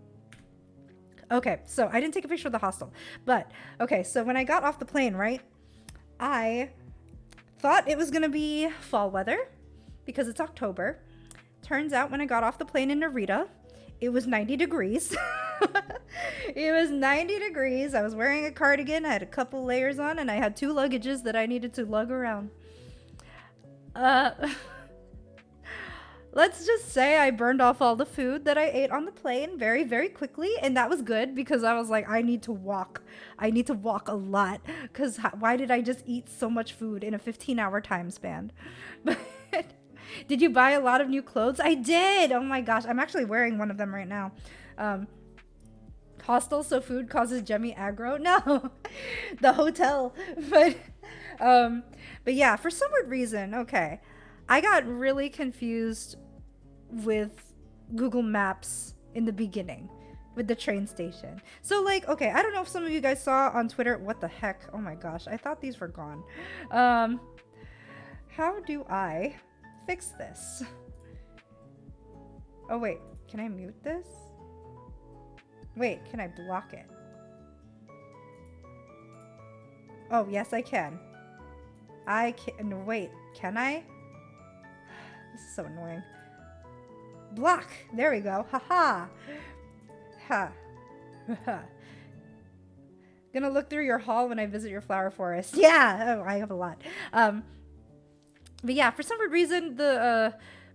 S1: Okay, so I didn't take a picture of the hostel. But, okay, so when I got off the plane, right, I thought it was going to be fall weather because it's October. Turns out when I got off the plane in Narita, it was 90 degrees. It was 90 degrees. I was wearing a cardigan. I had a couple layers on, and I had 2 luggages that I needed to lug around. Let's just say I burned off all the food that I ate on the plane very, very quickly. And that was good because I was like, I need to walk. I need to walk a lot because why did I just eat so much food in a 15-hour time span? But Did you buy a lot of new clothes? I did. Oh my gosh. I'm actually wearing one of them right now. Hostel, so food causes Jemi aggro. No, the hotel. But, but yeah, for some weird reason, okay. I got really confused with Google Maps in the beginning with the train station. So like, okay, I don't know if some of you guys saw on Twitter, what the heck? Oh my gosh, I thought these were gone. How do I fix this? Oh wait, can I mute this? Wait, can I block it? Oh, yes, I can. I can. Wait, can I? This is so annoying. Block. There we go. Haha. Ha. Ha. Gonna look through your haul when I visit your flower forest. Yeah, oh, I have a lot. But yeah, for some weird reason,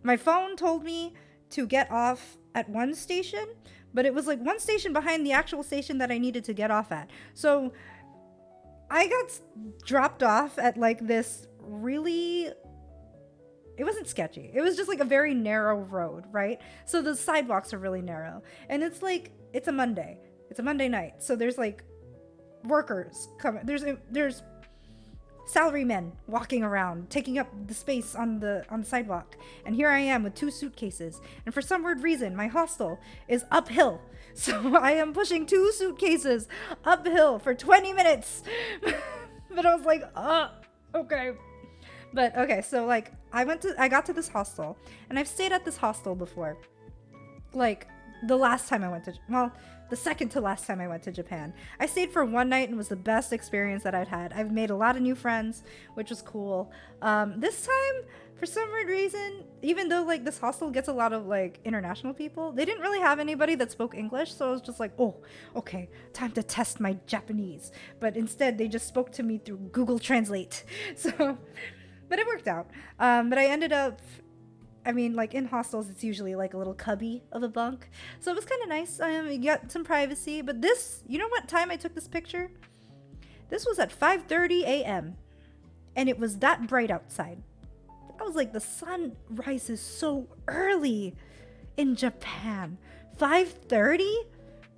S1: my phone told me to get off at one station, but it was like one station behind the actual station that I needed to get off at. So I got dropped off at like this really, it wasn't sketchy. It was just like a very narrow road, right? So the sidewalks are really narrow. And it's like, it's a Monday. It's a Monday night. So there's like workers coming. There's salarymen walking around, taking up the space on the sidewalk. And here I am with 2 suitcases. And for some weird reason, my hostel is uphill. So I am pushing 2 suitcases uphill for 20 minutes. But I was like, okay. But okay, so like I got to this hostel, and I've stayed at this hostel before. Like the last time I went to, well, the second to last time I went to Japan. I stayed for one night and it was the best experience that I'd had. I've made a lot of new friends, which was cool. This time, for some weird reason, even though like this hostel gets a lot of like international people, they didn't really have anybody that spoke English. So I was just like, oh, okay, time to test my Japanese. But instead, they just spoke to me through Google Translate. So, but it worked out. But I ended up, I mean, like in hostels, it's usually like a little cubby of a bunk. So it was kind of nice. You got some privacy. But this, you know what time I took this picture? This was at 5:30 a.m. And it was that bright outside. I was like, the sun rises so early in Japan. 5:30?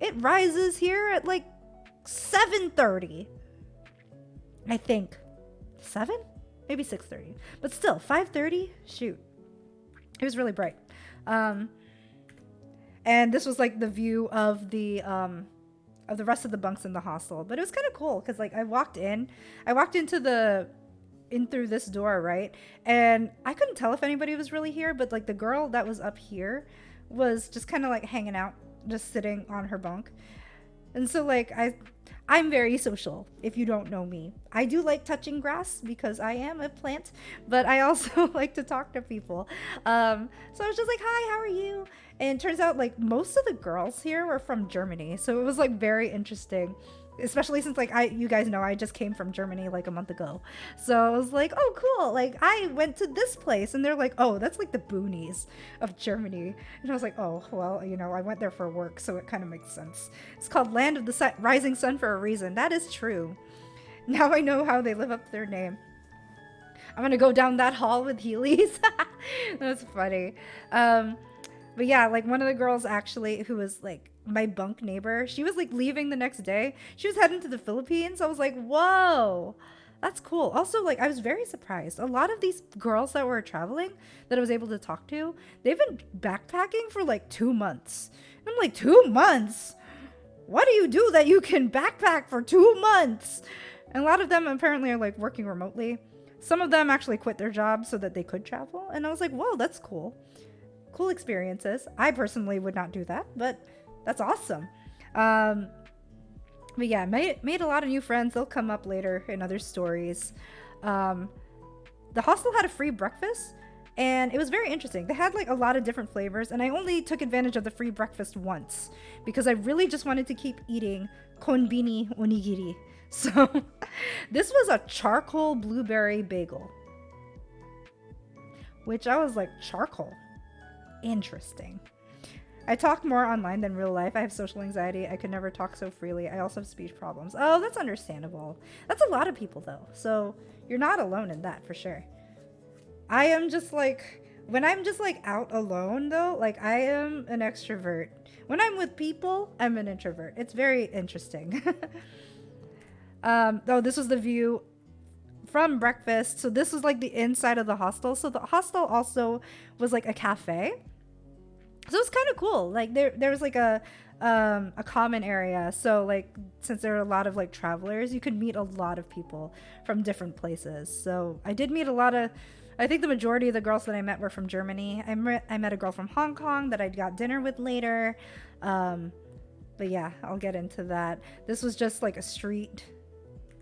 S1: It rises here at like 7:30. I think. 7? Maybe 6:30. But still, 5:30? Shoot. It was really bright. And this was like the view of the rest of the bunks in the hostel. But it was kind of cool because like I walked in through this door, right? And I couldn't tell if anybody was really here, but like the girl that was up here was just kind of like hanging out, just sitting on her bunk. And so like I'm very social, if you don't know me. I do like touching grass because I am a plant, but I also like to talk to people. So I was just like, hi, how are you? And it turns out like most of the girls here were from Germany. So it was like very interesting, especially since like you guys know I just came from Germany like a month ago. So I was like, oh cool, like I went to this place, and they're like, oh, that's like the boonies of Germany. And I was like, oh well, you know, I went there for work, so it kind of makes sense. It's called Land of the Rising Sun for a reason. That is true. Now I know how they live up to their name. I'm gonna go down that hall with Heelys. That's funny. But yeah, like one of the girls actually who was like my bunk neighbor, she was like leaving the next day. She was heading to the Philippines. I was like, whoa, that's cool. Also, like I was very surprised. A lot of these girls that were traveling that I was able to talk to, they've been backpacking for like 2 months. And I'm like, 2 months? What do you do that you can backpack for 2 months? And a lot of them apparently are like working remotely. Some of them actually quit their jobs so that they could travel. And I was like, whoa, that's cool. Cool experiences. I personally would not do that, but that's awesome. But yeah, made a lot of new friends. They'll come up later in other stories. The hostel had a free breakfast, and it was very interesting. They had like a lot of different flavors, and I only took advantage of the free breakfast once because I really just wanted to keep eating konbini onigiri. So this was a charcoal blueberry bagel, which I was like, charcoal? Interesting. I talk more online than real life. I have social anxiety. I could never talk so freely. I also have speech problems. Oh, that's understandable. That's a lot of people though. So you're not alone in that for sure. I am just like, When I'm just like out alone though, like I am an extrovert. When I'm with people, I'm an introvert. It's very interesting. Oh, this was the view from breakfast. So this was like the inside of the hostel. So the hostel also was like a cafe. So it was kind of cool. Like there was like a common area. So like since there are a lot of like travelers, you could meet a lot of people from different places. So I did meet a lot of, I think the majority of the girls that I met were from Germany. I met a girl from Hong Kong that I got dinner with later. But yeah, I'll get into that. This was just like a street.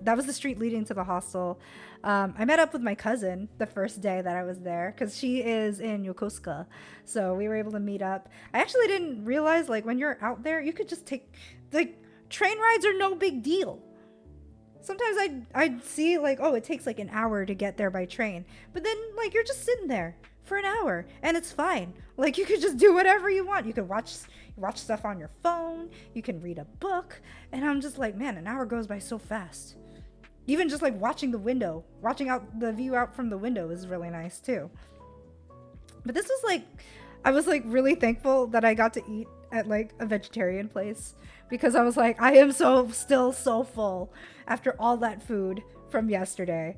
S1: That was the street leading to the hostel. I met up with my cousin the first day that I was there because she is in Yokosuka. So we were able to meet up. I actually didn't realize, like, when you're out there, you could just take, like, train rides are no big deal. Sometimes I'd see, like, oh, it takes, like, an hour to get there by train. But then, like, you're just sitting there for an hour and it's fine. Like, you could just do whatever you want. You could watch stuff on your phone. You can read a book. And I'm just like, man, an hour goes by so fast. Even just like watching out the view out from the window is really nice too. But this was like, I was like really thankful that I got to eat at like a vegetarian place because I was like, I am still so full after all that food from yesterday.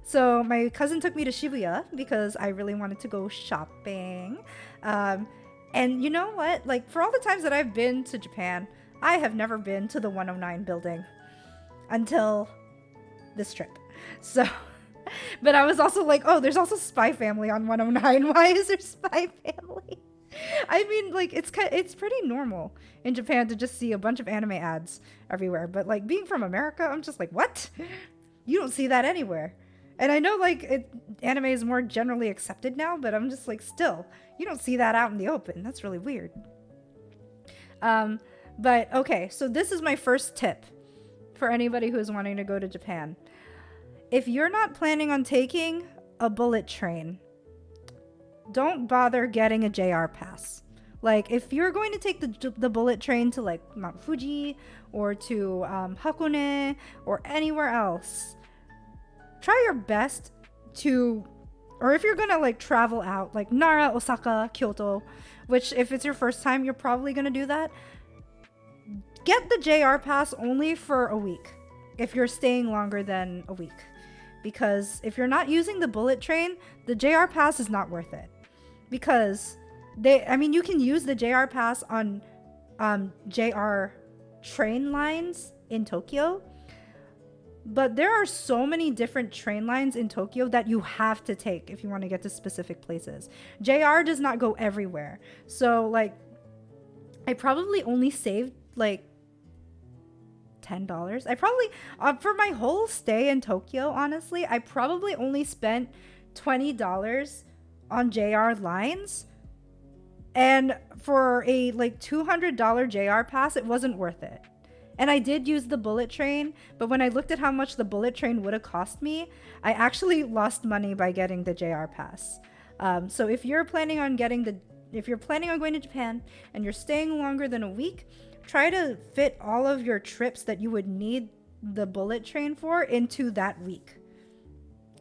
S1: So my cousin took me to Shibuya because I really wanted to go shopping. And you know what? Like for all the times that I've been to Japan, I have never been to the 109 building until this trip. So, but I was also like, oh, there's also Spy Family on 109. Why is there Spy Family? I mean, like it's pretty normal in Japan to just see a bunch of anime ads everywhere. But like being from America, I'm just like, what? You don't see that anywhere. And I know like anime is more generally accepted now, but I'm just like, still, you don't see that out in the open. That's really weird. But okay, so this is my first tip for anybody who's wanting to go to Japan. If you're not planning on taking a bullet train, don't bother getting a JR pass. Like if you're going to take the bullet train to like Mount Fuji or to Hakone or anywhere else, try your best to, or if you're gonna like travel out like Nara, Osaka, Kyoto, which if it's your first time, you're probably gonna do that. Get the JR pass only for a week if you're staying longer than a week. Because if you're not using the bullet train, the JR pass is not worth it. Because you can use the JR pass on JR train lines in Tokyo. But there are so many different train lines in Tokyo that you have to take if you want to get to specific places. JR does not go everywhere. So like, I probably only saved like $10. I probably for my whole stay in Tokyo, honestly, I probably only spent $20 on JR lines, and for a like $200 JR pass, it wasn't worth it. And I did use the bullet train, but when I looked at how much the bullet train would have cost me, I actually lost money by getting the JR pass. So if you're planning on going to Japan and you're staying longer than a week, try to fit all of your trips that you would need the bullet train for into that week.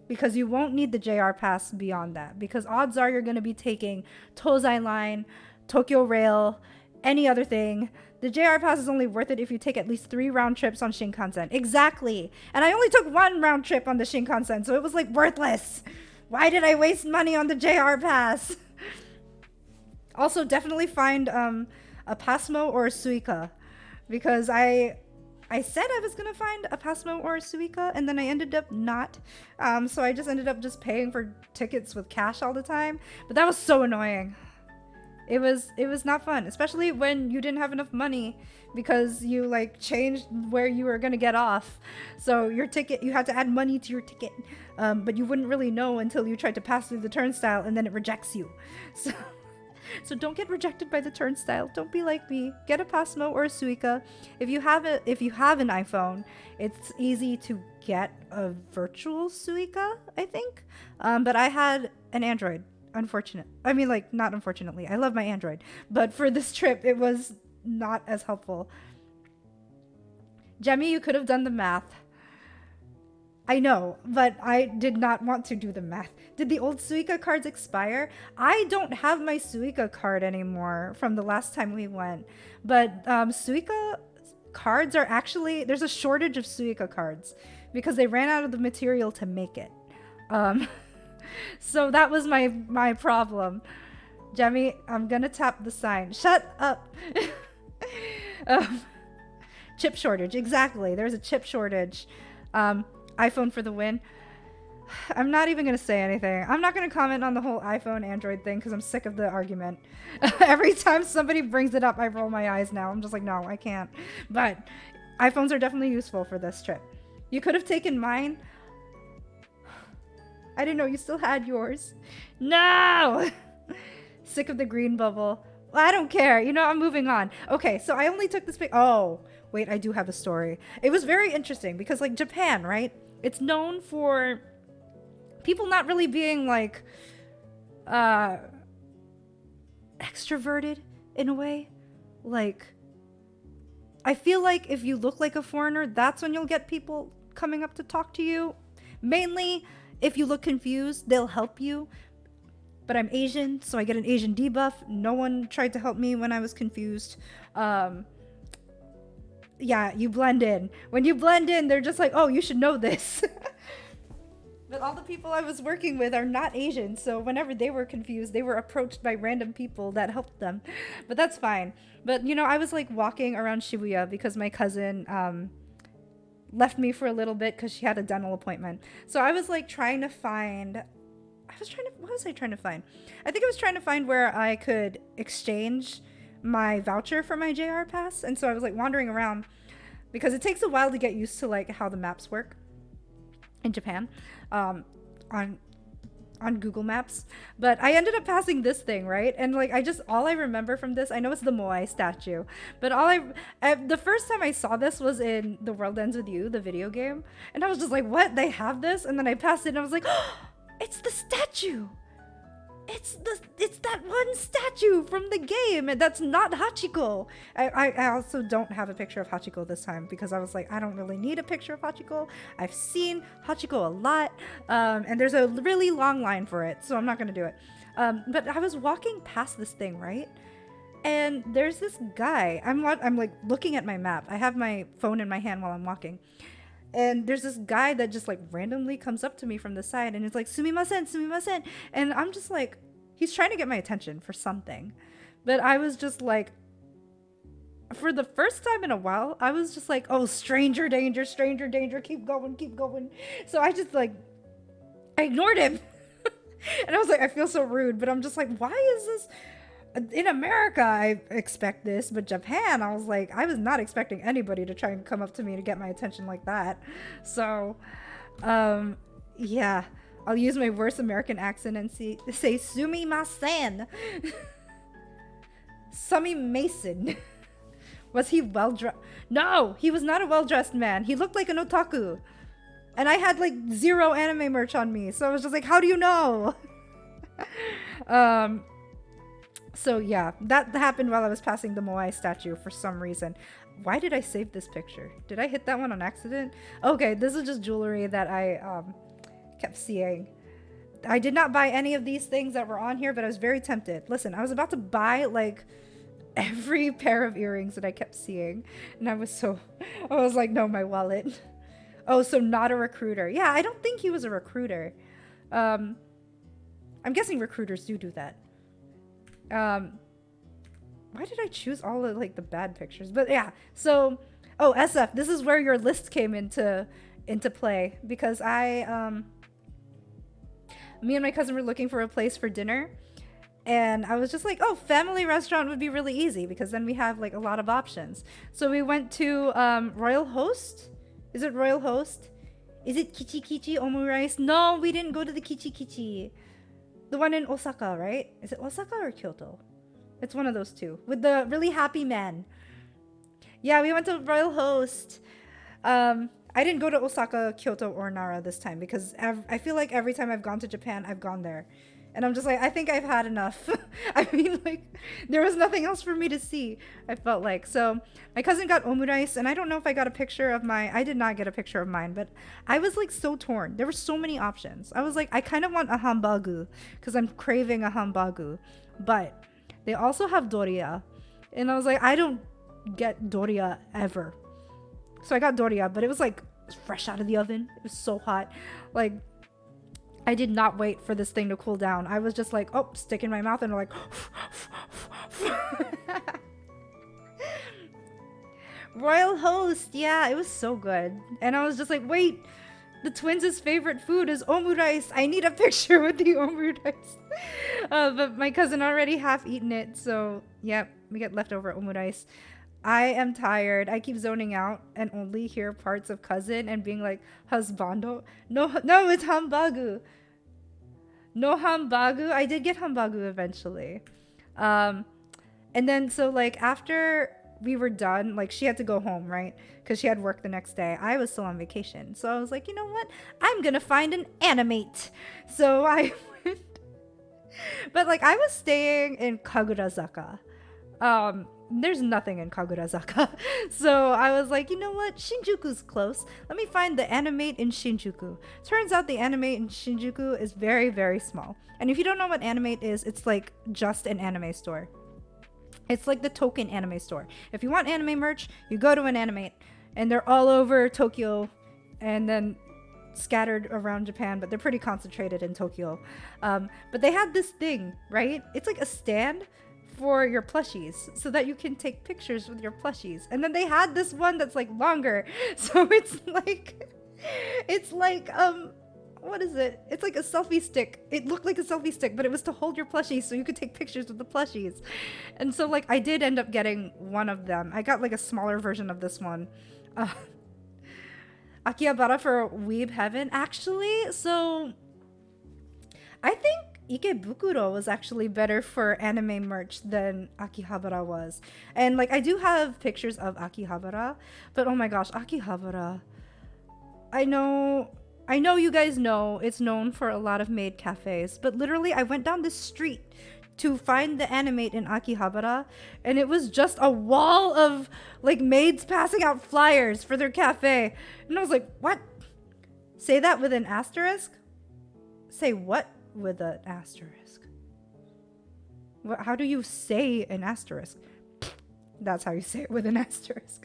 S1: Because you won't need the JR pass beyond that. Because odds are you're going to be taking Tozai Line, Tokyo Rail, any other thing. The JR pass is only worth it if you take at least 3 round trips on Shinkansen. Exactly. And I only took 1 round trip on the Shinkansen, so it was like worthless. Why did I waste money on the JR pass? Also, definitely find a Pasmo or a Suica, because I said I was gonna find a Pasmo or a Suica, and then I ended up not. So I just ended up just paying for tickets with cash all the time. But that was so annoying. It was not fun, especially when you didn't have enough money because you like changed where you were gonna get off. So your ticket, you had to add money to your ticket, but you wouldn't really know until you tried to pass through the turnstile, and then it rejects you. So don't get rejected by the turnstile. Don't be like me. Get a Pasmo or a Suica. If you have an iPhone, it's easy to get a virtual Suica, I think. But I had an Android. Not unfortunately. I love my Android. But for this trip, it was not as helpful. Jemi, you could have done the math. I know, but I did not want to do the math. Did the old Suica cards expire? I don't have my Suica card anymore from the last time we went. But Suica cards are actually, there's a shortage of Suica cards because they ran out of the material to make it. Um, so that was my problem. Jemi, I'm gonna tap the sign. Shut up. um, chip shortage, exactly. There's a chip shortage. iPhone for the win. I'm not even gonna say anything. I'm not gonna comment on the whole iPhone Android thing because I'm sick of the argument. Every time somebody brings it up, I roll my eyes now. I'm just like, no, I can't. But iPhones are definitely useful for this trip. You could have taken mine. I didn't know you still had yours. No! Sick of the green bubble. Well, I don't care. You know, I'm moving on. Okay, so I only took this pic. Oh, wait, I do have a story. It was very interesting because, like, Japan, right? It's known for people not really being, like, extroverted in a way. Like, I feel like if you look like a foreigner, that's when you'll get people coming up to talk to you. Mainly, if you look confused, they'll help you. But I'm Asian, so I get an Asian debuff. No one tried to help me when I was confused. Yeah, you blend in. When you blend in, they're just like, oh, you should know this. But all the people I was working with are not Asian, so whenever they were confused, they were approached by random people that helped them. But that's fine. But, you know, I was like walking around Shibuya because my cousin left me for a little bit because she had a dental appointment. So I was like trying to find... what was I trying to find? I think I was trying to find where I could exchange my voucher for my JR pass. And so I was like wandering around because it takes a while to get used to like how the maps work in Japan on Google Maps. But I ended up passing this thing, right? And like all I remember from this, I know it's the Moai statue, but the first time I saw this was in The World Ends With You, the video game. And I was just like, what? They have this? And then I passed it and I was like, oh, it's the statue. It's that one statue from the game, and that's not Hachiko. I also don't have a picture of Hachiko this time because I was like, I don't really need a picture of Hachiko. I've seen Hachiko a lot, and there's a really long line for it, so I'm not gonna do it. But I was walking past this thing, right? And there's this guy. I'm like looking at my map. I have my phone in my hand while I'm walking. And there's this guy that just like randomly comes up to me from the side and it's like, sumimasen, sumimasen. And I'm just like, he's trying to get my attention for something. But I was just like, for the first time in a while, I was just like, oh, stranger danger, keep going, keep going. So I just like, I ignored him. And I was like, I feel so rude, but I'm just like, why is this? In America, I expect this, but Japan, I was like, I was not expecting anybody to try and come up to me to get my attention like that. So, yeah, I'll use my worst American accent and say sumimasen. Sumi Mason. Was he well-dressed? No, he was not a well-dressed man. He looked like an otaku. And I had like 0 anime merch on me. So I was just like, how do you know? So yeah, that happened while I was passing the Moai statue for some reason. Why did I save this picture? Did I hit that one on accident? Okay, this is just jewelry that I kept seeing. I did not buy any of these things that were on here, but I was very tempted. Listen, I was about to buy like every pair of earrings that I kept seeing. And I was like, no, my wallet. Oh, so not a recruiter. Yeah, I don't think he was a recruiter. I'm guessing recruiters do that. Why did I choose all of like the bad pictures? But yeah, so SF, this is where your list came into play because me and my cousin were looking for a place for dinner, and I was just like, oh, family restaurant would be really easy because then we have like a lot of options. So we went to Royal Host. Is it Royal Host? Is it Kichi Kichi Omurice? No, we didn't go to the Kichi Kichi. The one in Osaka, right? Is it Osaka or Kyoto? It's one of those two. With the really happy man. Yeah, we went to Royal Host. I didn't go to Osaka, Kyoto, or Nara this time because I feel like every time I've gone to Japan, I've gone there. And I'm just like, I think I've had enough. I mean, like, there was nothing else for me to see, I felt like. So my cousin got omurice, and I don't know if I got a picture of I did not get a picture of mine, but I was like so torn. There were so many options. I was like, I kind of want a hambagu because I'm craving a hambagu. But they also have doria. And I was like, I don't get doria ever. So I got doria, but it was like fresh out of the oven. It was so hot. Like, I did not wait for this thing to cool down. I was just like, oh, stick in my mouth, and like, Royal Host. Yeah, it was so good. And I was just like, wait, the twins' favorite food is omurice. I need a picture with the omurice. But my cousin already half eaten it. So, yeah, we get leftover omurice. I am tired. I keep zoning out and only hear parts of cousin and being like, husbando. No, it's hambagu. No hambagu. I did get hambagu eventually. And then, so like after we were done, like she had to go home, right? Because she had work the next day. I was still on vacation. So I was like, you know what? I'm going to find an animate. So I went. But like I was staying in Kagurazaka. There's nothing in Kagurazaka. So I was like, you know what? Shinjuku's close. Let me find the animate in Shinjuku. Turns out the animate in Shinjuku is very, very small. And if you don't know what animate is, it's like just an anime store. It's like the token anime store. If you want anime merch, you go to an animate. And they're all over Tokyo and then scattered around Japan, but they're pretty concentrated in Tokyo. But they had this thing, right? It's like a stand for your plushies so that you can take pictures with your plushies. And then they had this one that's like longer. So it's like what is it? It's like a selfie stick. It looked like a selfie stick, but it was to hold your plushies so you could take pictures with the plushies. And so like I did end up getting one of them. I got like a smaller version of this one. Akihabara for Weeb Heaven. Actually, so I think Ikebukuro was actually better for anime merch than Akihabara was. And like I do have pictures of Akihabara, but oh my gosh, Akihabara. I know you guys know it's known for a lot of maid cafes, but literally I went down this street to find the animate in Akihabara, and it was just a wall of like maids passing out flyers for their cafe. And I was like, what? Say that with an asterisk? Say what with an asterisk? How do you say an asterisk? That's how you say it, with an asterisk.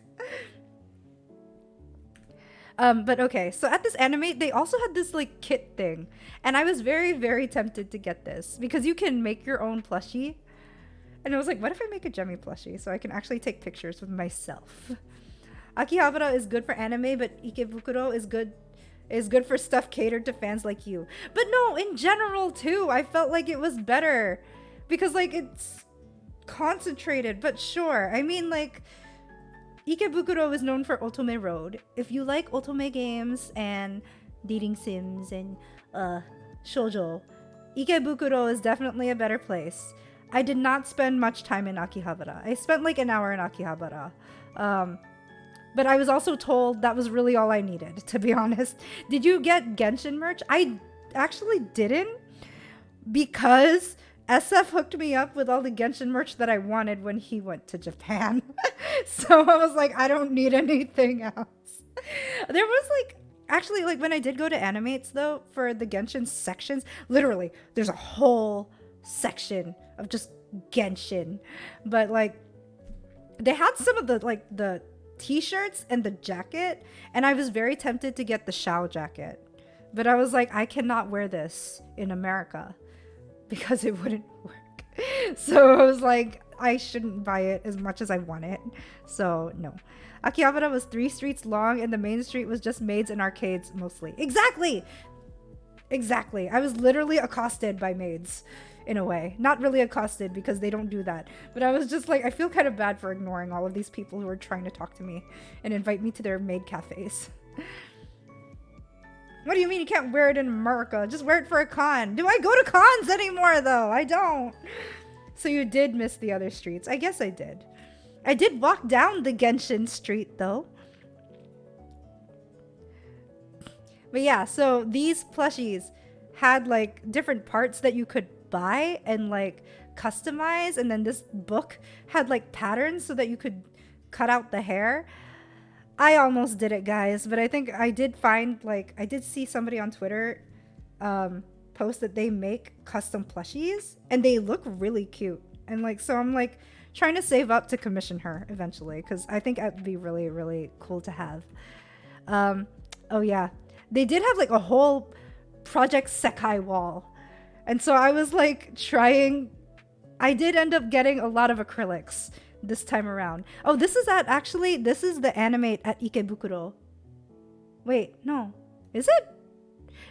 S1: But okay, so at this animate, they also had this like kit thing, and I was very, very tempted to get this because you can make your own plushie. And I was like, what if I make a Jemi plushie so I can actually take pictures with myself? Akihabara is good for anime, but Ikebukuro is good for stuff catered to fans like you. But no, in general too, I felt like it was better because like it's concentrated. But sure, I mean like Ikebukuro is known for Otome Road. If you like Otome games and dating sims and shoujo, Ikebukuro is definitely a better place. I did not spend much time in Akihabara. I spent like an hour in Akihabara. But I was also told that was really all I needed, to be honest. Did you get Genshin merch? I actually didn't, because SF hooked me up with all the Genshin merch that I wanted when he went to Japan. So I was like, I don't need anything else. There was like, actually, like when I did go to Animates though, for the Genshin sections, literally, there's a whole section of just Genshin. But like, they had some of the t-shirts and the jacket, and I was very tempted to get the Shao jacket. But I was like, I cannot wear this in America because it wouldn't work. So I was like, I shouldn't buy it as much as I want it. So no. Akihabara was 3 streets long, and the main street was just maids and arcades mostly. Exactly! I was literally accosted by maids in a way. Not really accosted because they don't do that. But I was just like, I feel kind of bad for ignoring all of these people who are trying to talk to me and invite me to their maid cafes. What do you mean you can't wear it in America? Just wear it for a con. Do I go to cons anymore though? I don't. So you did miss the other streets. I guess I did. I did walk down the Genshin street though. But yeah, so these plushies, had like different parts that you could buy and like customize, and then this book had like patterns so that you could cut out the hair. I almost did it, guys, but I think I did find, like, I did see somebody on Twitter post that they make custom plushies and they look really cute. And like, so I'm like trying to save up to commission her eventually, because I think it'd be really, really cool to have. Oh yeah, they did have like a whole Project Sekai wall. And so I was like trying, I did end up getting a lot of acrylics this time around. Oh, this is this is the animate at Ikebukuro. Wait, no. Is it?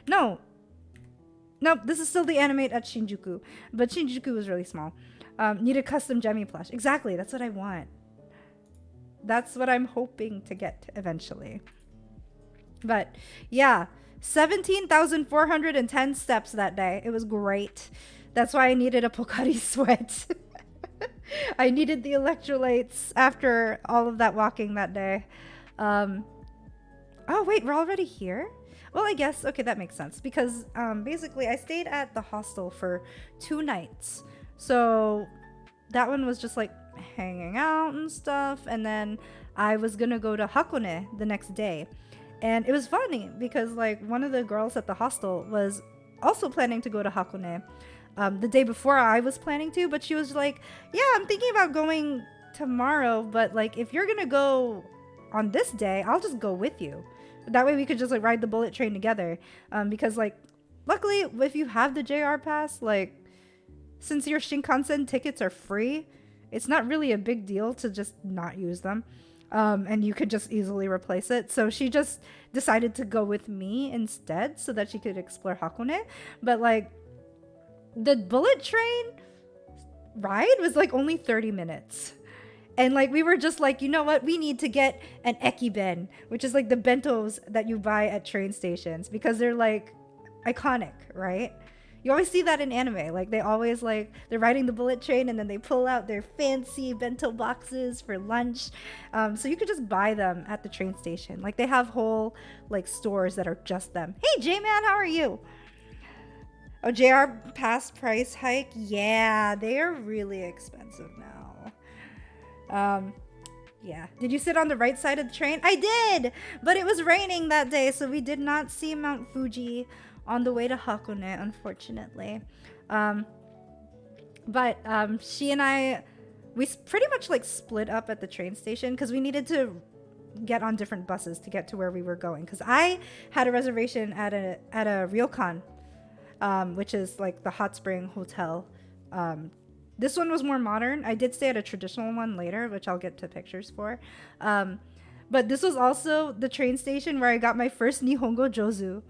S1: No. Nope, this is still the animate at Shinjuku. But Shinjuku was really small. Need a custom Jemi plush. Exactly, that's what I want. That's what I'm hoping to get eventually. But yeah, 17,410 steps that day. It was great. That's why I needed a Pocari sweat. I needed the electrolytes after all of that walking that day. Oh, wait, we're already here? Well, I guess, okay, that makes sense. Because basically, I stayed at the hostel for 2 nights. So that one was just like hanging out and stuff. And then I was going to go to Hakone the next day. And it was funny because like one of the girls at the hostel was also planning to go to Hakone the day before I was planning to, but she was like, yeah, I'm thinking about going tomorrow, but like if you're gonna go on this day, I'll just go with you. That way we could just like ride the bullet train together. Because like luckily if you have the JR pass, like since your Shinkansen tickets are free, it's not really a big deal to just not use them. And you could just easily replace it. So she just decided to go with me instead so that she could explore Hakone. But like the bullet train ride was like only 30 minutes. And like we were just like, you know what? We need to get an ekiben, which is like the bentos that you buy at train stations because they're like iconic, right? You always see that in anime. Like they always like they're riding the bullet train and then they pull out their fancy bento boxes for lunch. So you could just buy them at the train station. Like they have whole like stores that are just them. Hey J-Man, how are you? Oh, JR Pass price hike? Yeah, they are really expensive now. Yeah. Did you sit on the right side of the train? I did! But it was raining that day, so we did not see Mount Fuji on the way to Hakone, unfortunately. But she and I, we pretty much like split up at the train station because we needed to get on different buses to get to where we were going. Because I had a reservation at a ryokan, which is like the hot spring hotel. This one was more modern. I did stay at a traditional one later, which I'll get to pictures for. But this was also the train station where I got my first Nihongo Jozu.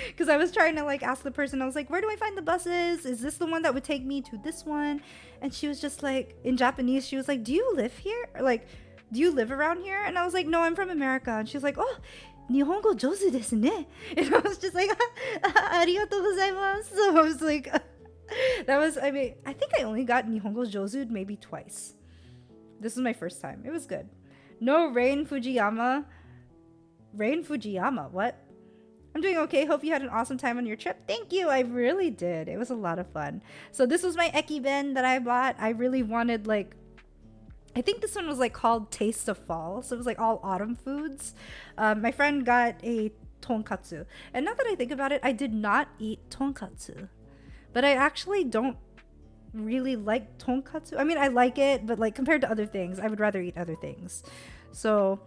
S1: Because I was trying to like ask the person, I was like, where do I find the buses? Is this the one that would take me to this one? And she was just like, in Japanese, she was like, do you live here? Or like, do you live around here? And I was like, no, I'm from America. And she was like, oh, Nihongo jozu desu ne. And I was just like, arigatou gozaimasu. So I was like, that was, I mean, I think I only got Nihongo jozu maybe twice. This was my first time. It was good. No rain Fujiyama. Rain Fujiyama, what? I'm doing okay. Hope you had an awesome time on your trip. Thank you. I really did. It was a lot of fun. So this was my ekiben that I bought. I really wanted like, I think this one was like called Taste of Fall. So it was like all autumn foods. My friend got a tonkatsu. And now that I think about it, I did not eat tonkatsu. But I actually don't really like tonkatsu. I mean, I like it, but like compared to other things, I would rather eat other things. So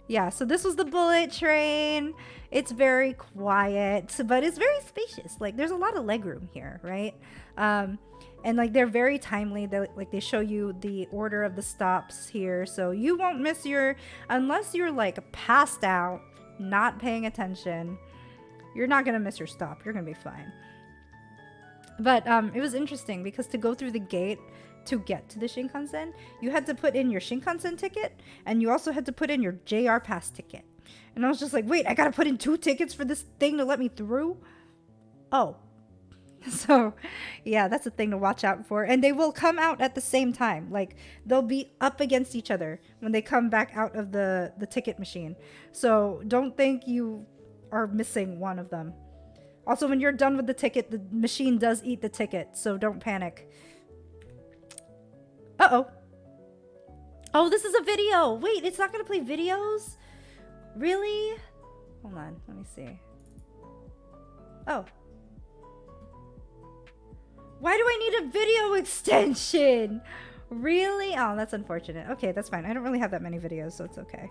S1: yeah, so this was the bullet train. It's very quiet, but it's very spacious. Like there's a lot of legroom here, right? And like they're very timely. They show you the order of the stops here, so you won't miss your, unless you're like passed out, not paying attention, you're not gonna miss your stop. You're gonna be fine. But it was interesting because to go through the gate to get to the Shinkansen, you had to put in your Shinkansen ticket and you also had to put in your JR Pass ticket. And I was just like, wait, I gotta put in 2 tickets for this thing to let me through? Oh. So, yeah, that's a thing to watch out for. And they will come out at the same time. Like, they'll be up against each other when they come back out of the ticket machine. So, don't think you are missing one of them. Also, when you're done with the ticket, the machine does eat the ticket, so don't panic. Uh-oh. Oh, this is a video. Wait, it's not gonna play videos? Really? Hold on, let me see. Oh. Why do I need a video extension? Really? Oh, that's unfortunate. Okay, that's fine. I don't really have that many videos, so it's okay.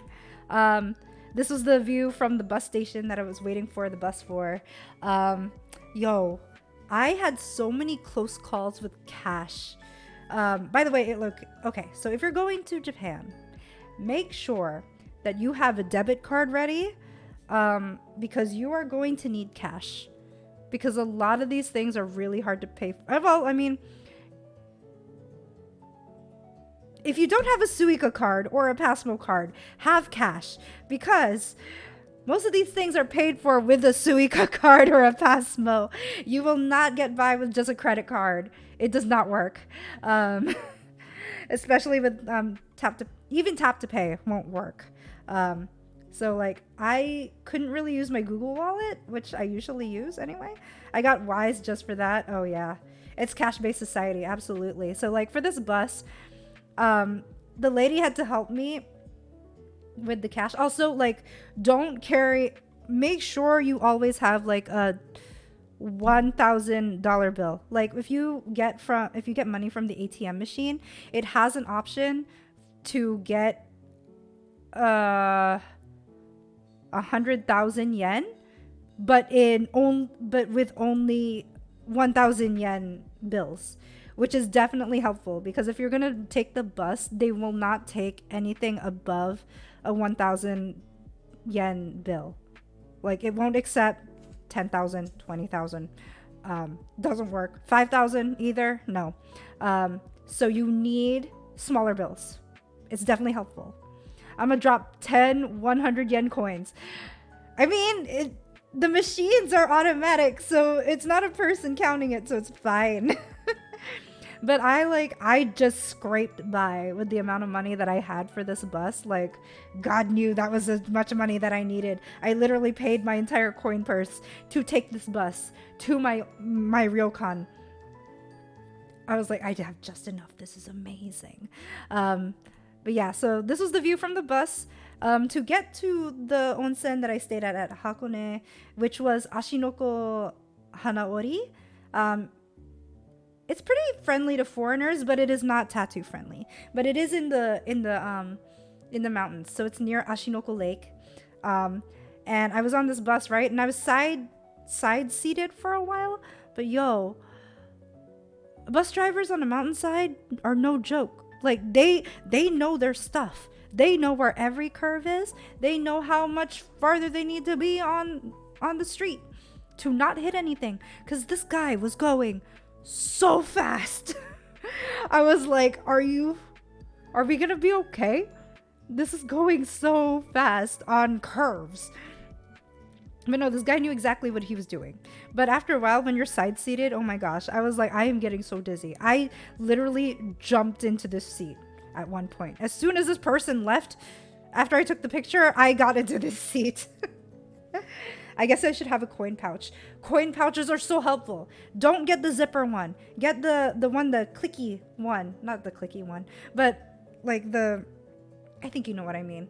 S1: This was the view from the bus station that I was waiting for the bus for. Yo, I had so many close calls with cash. By the way, okay, so if you're going to Japan, make sure that you have a debit card ready, because you are going to need cash. Because a lot of these things are really hard to pay for. Well, I mean, if you don't have a Suica card or a Passmo card, have cash. Because most of these things are paid for with a Suica card or a Passmo. You will not get by with just a credit card. It does not work. Especially with tap to pay won't work. So like I couldn't really use my Google Wallet, which I usually use anyway. I got Wise just for that. Oh yeah, it's cash-based society, absolutely. So like for this bus, the lady had to help me with the cash. Also, like, make sure you always have like a $1,000 bill. Like if you get money from the ATM machine, it has an option to get 100,000 yen, but with only 1,000 yen bills, which is definitely helpful, because if you're gonna take the bus, they will not take anything above a 1,000 yen bill. Like it won't accept 10,000, 20,000. Doesn't work. 5,000 either. No. So you need smaller bills. It's definitely helpful. I'm gonna drop 10 100 yen coins. I mean, the machines are automatic, so it's not a person counting it, so it's fine. But I just scraped by with the amount of money that I had for this bus. Like, God knew that was as much money that I needed. I literally paid my entire coin purse to take this bus to my ryokan. I was like, I have just enough. This is amazing. But yeah, so this was the view from the bus. To get to the onsen that I stayed at Hakone, which was Ashinoko Hanaori. It's pretty friendly to foreigners, but it is not tattoo friendly. But it is in the mountains, so it's near Ashinoko Lake. And I was on this bus, right? And I was side seated for a while. But yo, bus drivers on the mountainside are no joke. Like they know their stuff. They know where every curve is. They know how much farther they need to be on the street to not hit anything. Because this guy was going so fast. I was like, are we gonna be okay? This is going so fast on curves. But no, this guy knew exactly what he was doing. But after a while, when you're side seated, oh my gosh, I was like, I am getting so dizzy. I literally jumped into this seat at one point. As soon as this person left, after I took the picture, I got into this seat. I guess I should have a coin pouch. Coin pouches are so helpful. Don't get the zipper one. Get the clicky one. Not the clicky one, but like I think you know what I mean.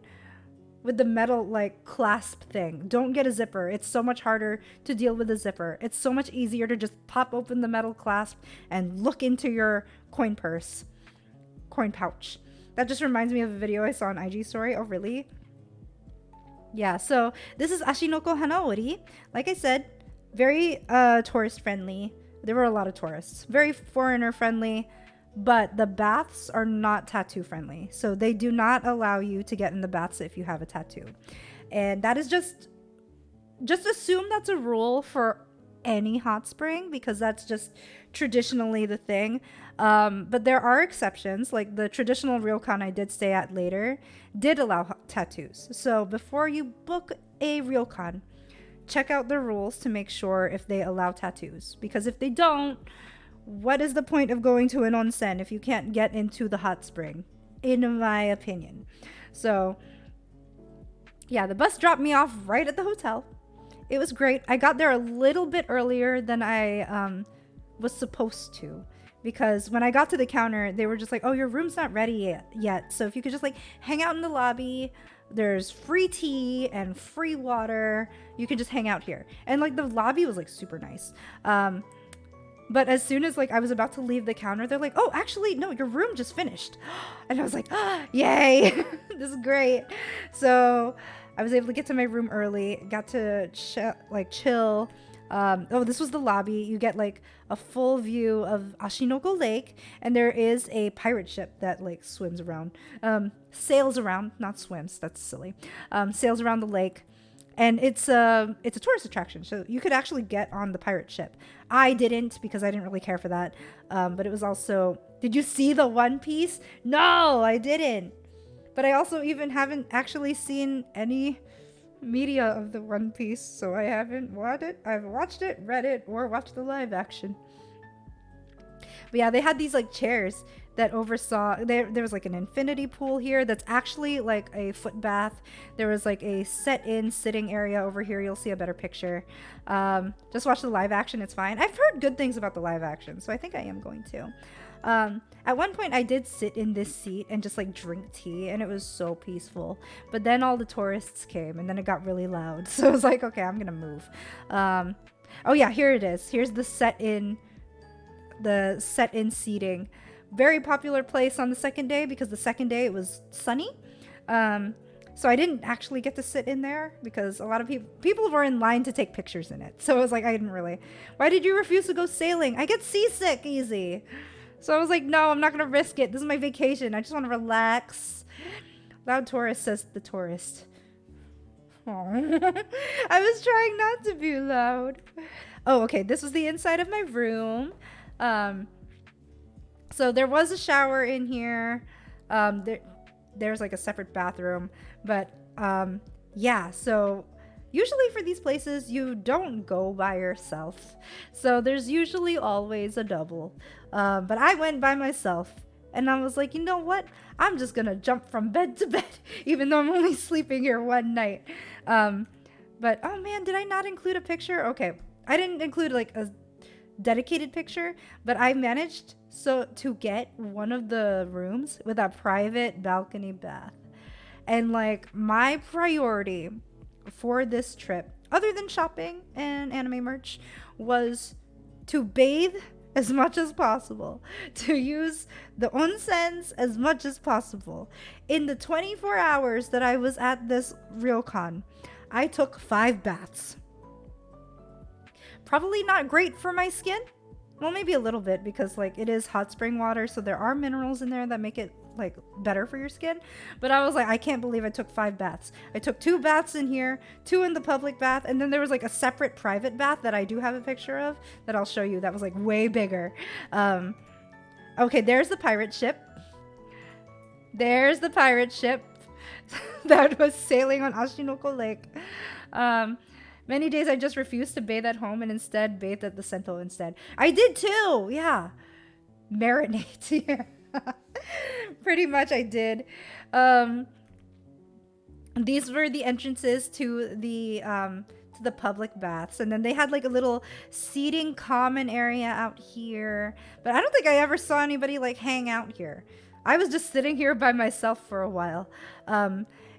S1: With the metal like clasp thing. Don't get a zipper. It's so much harder to deal with a zipper. It's so much easier to just pop open the metal clasp and look into your coin pouch. That just reminds me of a video I saw on IG story. Oh, really? Yeah, so this is Ashinoko Hanaori. Like I said, very tourist friendly. There were a lot of tourists. Very foreigner friendly. But the baths are not tattoo friendly. So they do not allow you to get in the baths if you have a tattoo. And that is just assume that's a rule for any hot spring, because that's just traditionally the thing. But there are exceptions. Like the traditional ryokan I did stay at later did allow tattoos. So before you book a ryokan, check out the rules to make sure if they allow tattoos. Because if they don't, what is the point of going to an onsen if you can't get into the hot spring, in my opinion? So yeah, the bus dropped me off right at the hotel. It was great. I got there a little bit earlier than I was supposed to, because when I got to the counter, they were just like, oh, your room's not ready yet. So if you could just like hang out in the lobby, there's free tea and free water. You can just hang out here. And like the lobby was like super nice. But as soon as like I was about to leave the counter, they're like, oh, actually, no, your room just finished. And I was like, oh, yay, this is great. So I was able to get to my room early, got to chill. Oh, this was the lobby. You get like a full view of Ashinoko Lake, and there is a pirate ship that like swims around, sails around, not swims. That's silly. Sails around the lake. And it's a tourist attraction, so you could actually get on the pirate ship. I didn't, because I didn't really care for that. But it was also... Did you see the One Piece? No, I didn't. But I also even haven't actually seen any media of the One Piece, so I haven't watched it. I've watched it, read it, or watched the live action. But yeah, they had these like chairs that oversaw, there was like an infinity pool here that's actually like a foot bath. There was like a set-in sitting area over here. You'll see a better picture. Just watch the live action, it's fine. I've heard good things about the live action, so I think I am going to. At one point I did sit in this seat and just like drink tea, and it was so peaceful. But then all the tourists came, and then it got really loud. So I was like, okay, I'm gonna move. Oh yeah, here it is. Here's the set-in seating. Very popular place on the second day, because the second day it was sunny. So I didn't actually get to sit in there because a lot of people were in line to take pictures in it. So I was like, I didn't really. Why did you refuse to go sailing? I get seasick easy. So I was like, no, I'm not going to risk it. This is my vacation. I just want to relax. Loud tourist, says the tourist. Aww. I was trying not to be loud. Oh, okay. This was the inside of my room. So there was a shower in here. There's like a separate bathroom, but yeah, so usually for these places you don't go by yourself, so there's usually always a double, but I went by myself, and I was like, you know what, I'm just gonna jump from bed to bed even though I'm only sleeping here one night. But oh man, did I not include a picture? Okay, I didn't include like a dedicated picture, but I managed to get one of the rooms with a private balcony bath. And like my priority for this trip, other than shopping and anime merch, was to bathe as much as possible, to use the onsens as much as possible. In the 24 hours that I was at this ryokan, I took 5 baths. Probably not great for my skin. Well, maybe a little bit, because like it is hot spring water, so there are minerals in there that make it like better for your skin. But I was like, I can't believe I took 5 baths. I took 2 baths in here, 2 in the public bath, and then there was like a separate private bath that I do have a picture of that I'll show you, that was like way bigger. Okay, there's the pirate ship. There's the pirate ship that was sailing on Ashinoko Lake. Many days I just refused to bathe at home and instead bathed at the Sento instead. I did too, yeah. Marinate, yeah. Pretty much I did. These were the entrances to the public baths, and then they had like a little seating common area out here. But I don't think I ever saw anybody like hang out here. I was just sitting here by myself for a while.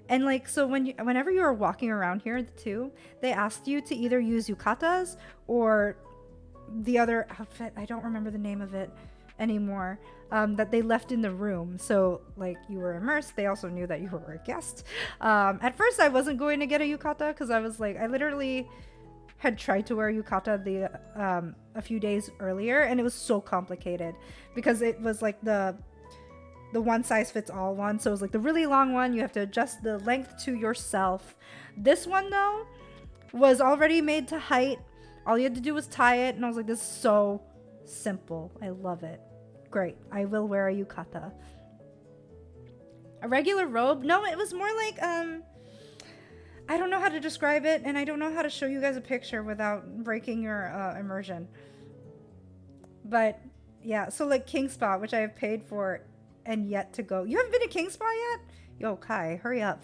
S1: And like, so whenever you were walking around here too, they asked you to either use yukatas or the other outfit, I don't remember the name of it anymore, that they left in the room. So like you were immersed, they also knew that you were a guest. At first I wasn't going to get a yukata because I was like, I literally had tried to wear yukata a few days earlier, and it was so complicated because it was like the one size fits all one. So it was like the really long one, you have to adjust the length to yourself. This one though was already made to height. All you had to do was tie it, and I was like, this is so simple. I love it. Great. I will wear a yukata. A regular robe? No, it was more like I don't know how to describe it, and I don't know how to show you guys a picture without breaking your immersion. But yeah, so like King Spa, which I have paid for and yet to go. You haven't been to King Spa yet? Yo, Kai, hurry up.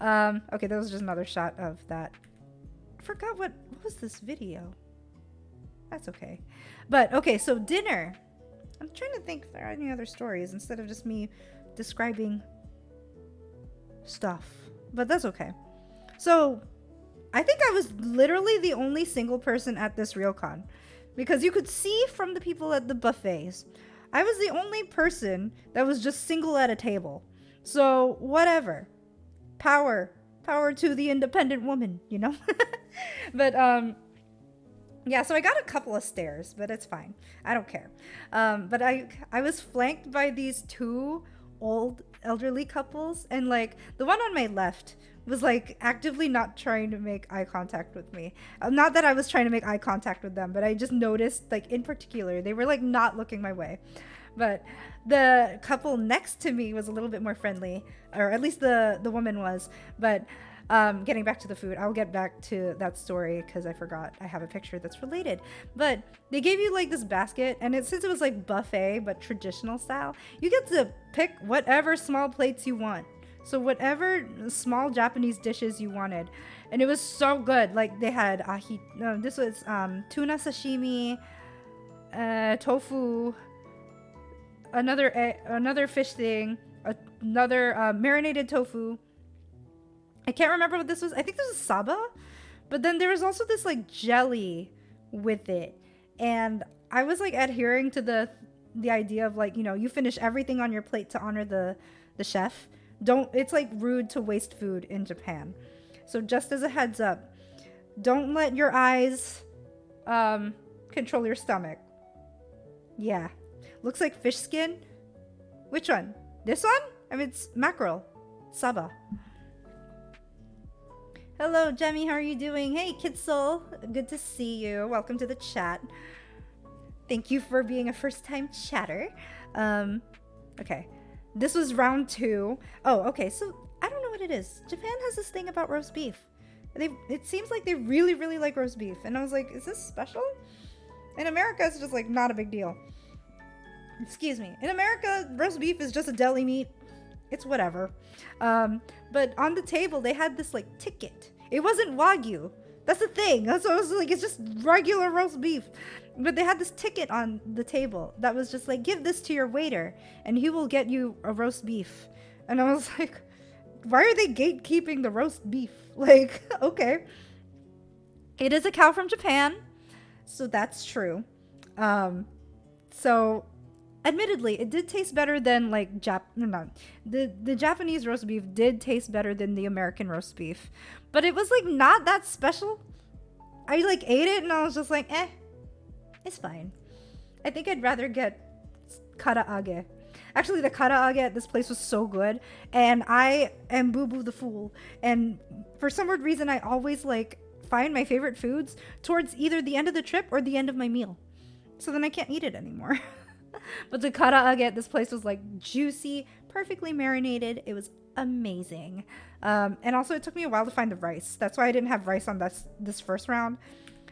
S1: Okay, that was just another shot of that I forgot what was this video. That's okay. But okay, so dinner. I'm trying to think if there are any other stories instead of just me describing stuff. But that's okay. So I think I was literally the only single person at this RealCon, because you could see from the people at the buffets, I was the only person that was just single at a table. So whatever. Power to the independent woman, you know? But yeah, so I got a couple of stares, but it's fine. I don't care. But I was flanked by these two old elderly couples, and like the one on my left was like actively not trying to make eye contact with me. Not that I was trying to make eye contact with them, but I just noticed, like, in particular, they were like not looking my way. But the couple next to me was a little bit more friendly, or at least the woman was. But getting back to the food, I'll get back to that story because I forgot I have a picture that's related. But they gave you like this basket, and since it was like buffet but traditional style, you get to pick whatever small plates you want. So whatever small Japanese dishes you wanted, and it was so good. Like they had this was tuna sashimi, tofu, another fish thing, another marinated tofu. I can't remember what this was. I think this was saba, but then there was also this like jelly with it, and I was like adhering to the idea of like, you know, you finish everything on your plate to honor the chef. It's like rude to waste food in Japan. So just as a heads up, don't let your eyes control your stomach. Yeah. Looks like fish skin. Which one? This one? I mean, it's mackerel. Saba. Hello, Jemi. How are you doing? Hey, Kitsel. Good to see you. Welcome to the chat. Thank you for being a first-time chatter. Okay. This was round 2. Oh, okay. So, I don't know what it is. Japan has this thing about roast beef. It seems like they really, really like roast beef. And I was like, is this special? In America, it's just like not a big deal. Excuse me. In America, roast beef is just a deli meat. It's whatever. But on the table, they had this like ticket. It wasn't Wagyu. That's the thing. That's what I was like, it's just regular roast beef. But they had this ticket on the table that was just like, give this to your waiter and he will get you a roast beef. And I was like, why are they gatekeeping the roast beef? Like, okay. It is a cow from Japan, so that's true. So admittedly, it did taste better than like the Japanese roast beef did taste better than the American roast beef, but it was like not that special. I like ate it and I was just like, it's fine. I think I'd rather get karaage. Actually, the karaage at this place was so good, and I am Boo Boo the Fool, and for some weird reason, I always like find my favorite foods towards either the end of the trip or the end of my meal, so then I can't eat it anymore. But the karaage at this place was like juicy, perfectly marinated. It was amazing. And also it took me a while to find the rice. That's why I didn't have rice on this first round,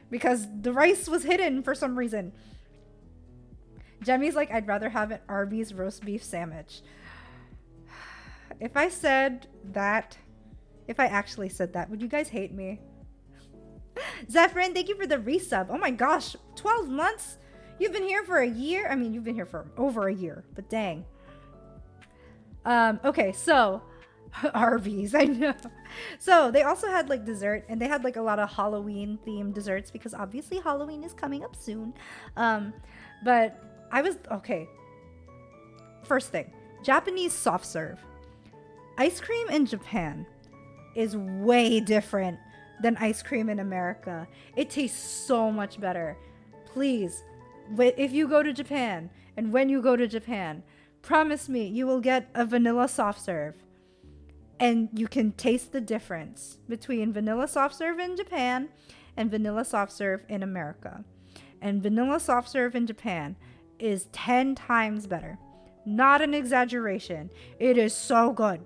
S1: because the rice was hidden for some reason. Jemi's like, I'd rather have an Arby's roast beef sandwich. If I actually said that, would you guys hate me? Zephyrin, thank you for the resub. Oh my gosh, 12 months? You've been here for a year? I mean, you've been here for over a year, but dang. Okay, so Arby's, I know. So they also had like dessert, and they had like a lot of Halloween themed desserts because obviously Halloween is coming up soon. But I was, okay. First thing, Japanese soft serve. Ice cream in Japan is way different than ice cream in America. It tastes so much better. Please, if you go to Japan, and when you go to Japan, promise me you will get a vanilla soft serve. And you can taste the difference between vanilla soft serve in Japan and vanilla soft serve in America. And vanilla soft serve in Japan is 10 times better. Not an exaggeration. It is so good.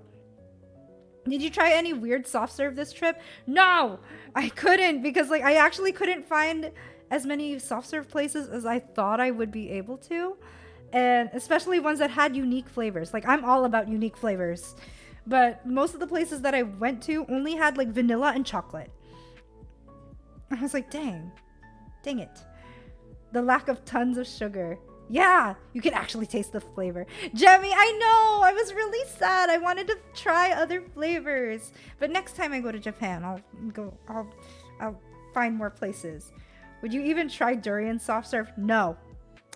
S1: Did you try any weird soft serve this trip? No, I couldn't, because like I actually couldn't find as many soft serve places as I thought I would be able to. And especially ones that had unique flavors. Like I'm all about unique flavors. But most of the places that I went to only had like vanilla and chocolate. I was like, dang it. The lack of tons of sugar. Yeah, you can actually taste the flavor. Jemi, I know. I was really sad. I wanted to try other flavors. But next time I go to Japan, I'll find more places. Would you even try durian soft serve? No.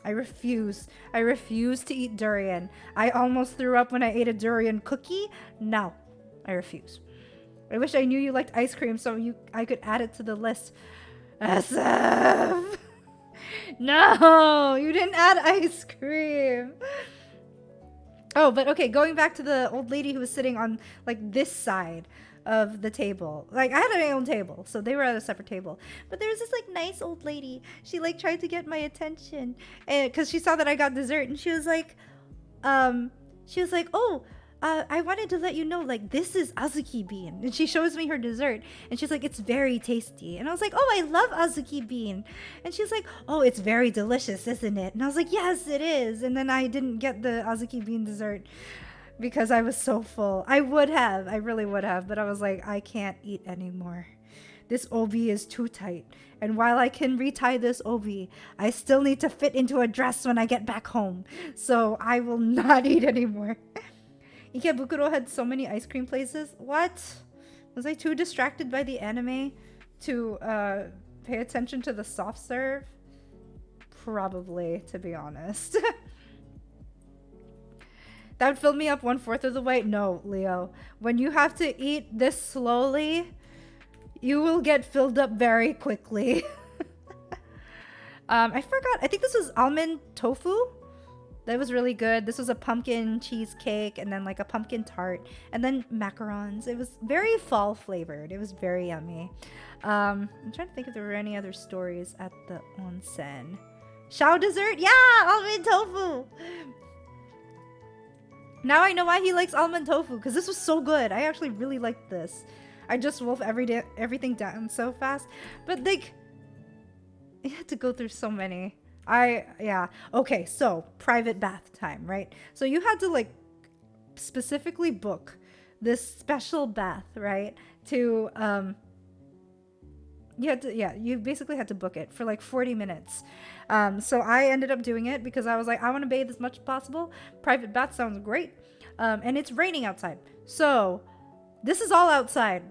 S1: I refuse. I refuse to eat durian. I almost threw up when I ate a durian cookie. No. I refuse. I wish I knew you liked ice cream so I could add it to the list. SF. No, you didn't add ice cream. Oh, but okay, going back to the old lady who was sitting on like this side of the table. Like I had my own table, so they were at a separate table. But there was this like nice old lady. She like tried to get my attention, and because she saw that I got dessert, and she was like, oh. I wanted to let you know, like, this is azuki bean. And she shows me her dessert. And she's like, it's very tasty. And I was like, oh, I love azuki bean. And she's like, oh, it's very delicious, isn't it? And I was like, yes, it is. And then I didn't get the azuki bean dessert because I was so full. I really would have. But I was like, I can't eat anymore. This obi is too tight. And while I can retie this obi, I still need to fit into a dress when I get back home. So I will not eat anymore. Ikebukuro had so many ice cream places. What? Was I too distracted by the anime to pay attention to the soft serve? Probably, to be honest. That would fill me up 1/4 of the way. No, Leo. When you have to eat this slowly, you will get filled up very quickly. I forgot. I think this was almond tofu. That was really good. This was a pumpkin cheesecake and then like a pumpkin tart and then macarons. It was very fall flavored. It was very yummy. I'm trying to think if there were any other stories at the onsen. Shao dessert? Yeah, almond tofu. Now I know why he likes almond tofu because this was so good. I actually really liked this. I just wolf everything down so fast. But like, I had to go through so many. Yeah. Okay, so private bath time, right? So you had to like specifically book this special bath, right? You basically had to book it for like 40 minutes. So I ended up doing it because I was like, I want to bathe as much as possible. Private bath sounds great. And it's raining outside. So this is all outside.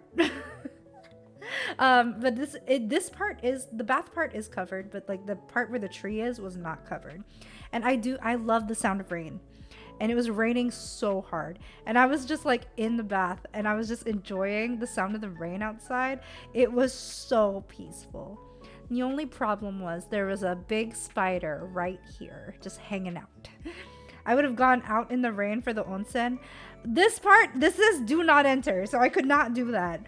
S1: But the bath part is covered, but like the part where the tree was not covered. And I love the sound of rain. And it was raining so hard. And I was just like in the bath and I was just enjoying the sound of the rain outside. It was so peaceful. The only problem was there was a big spider right here, just hanging out. I would have gone out in the rain for the onsen. This is do not enter, so I could not do that.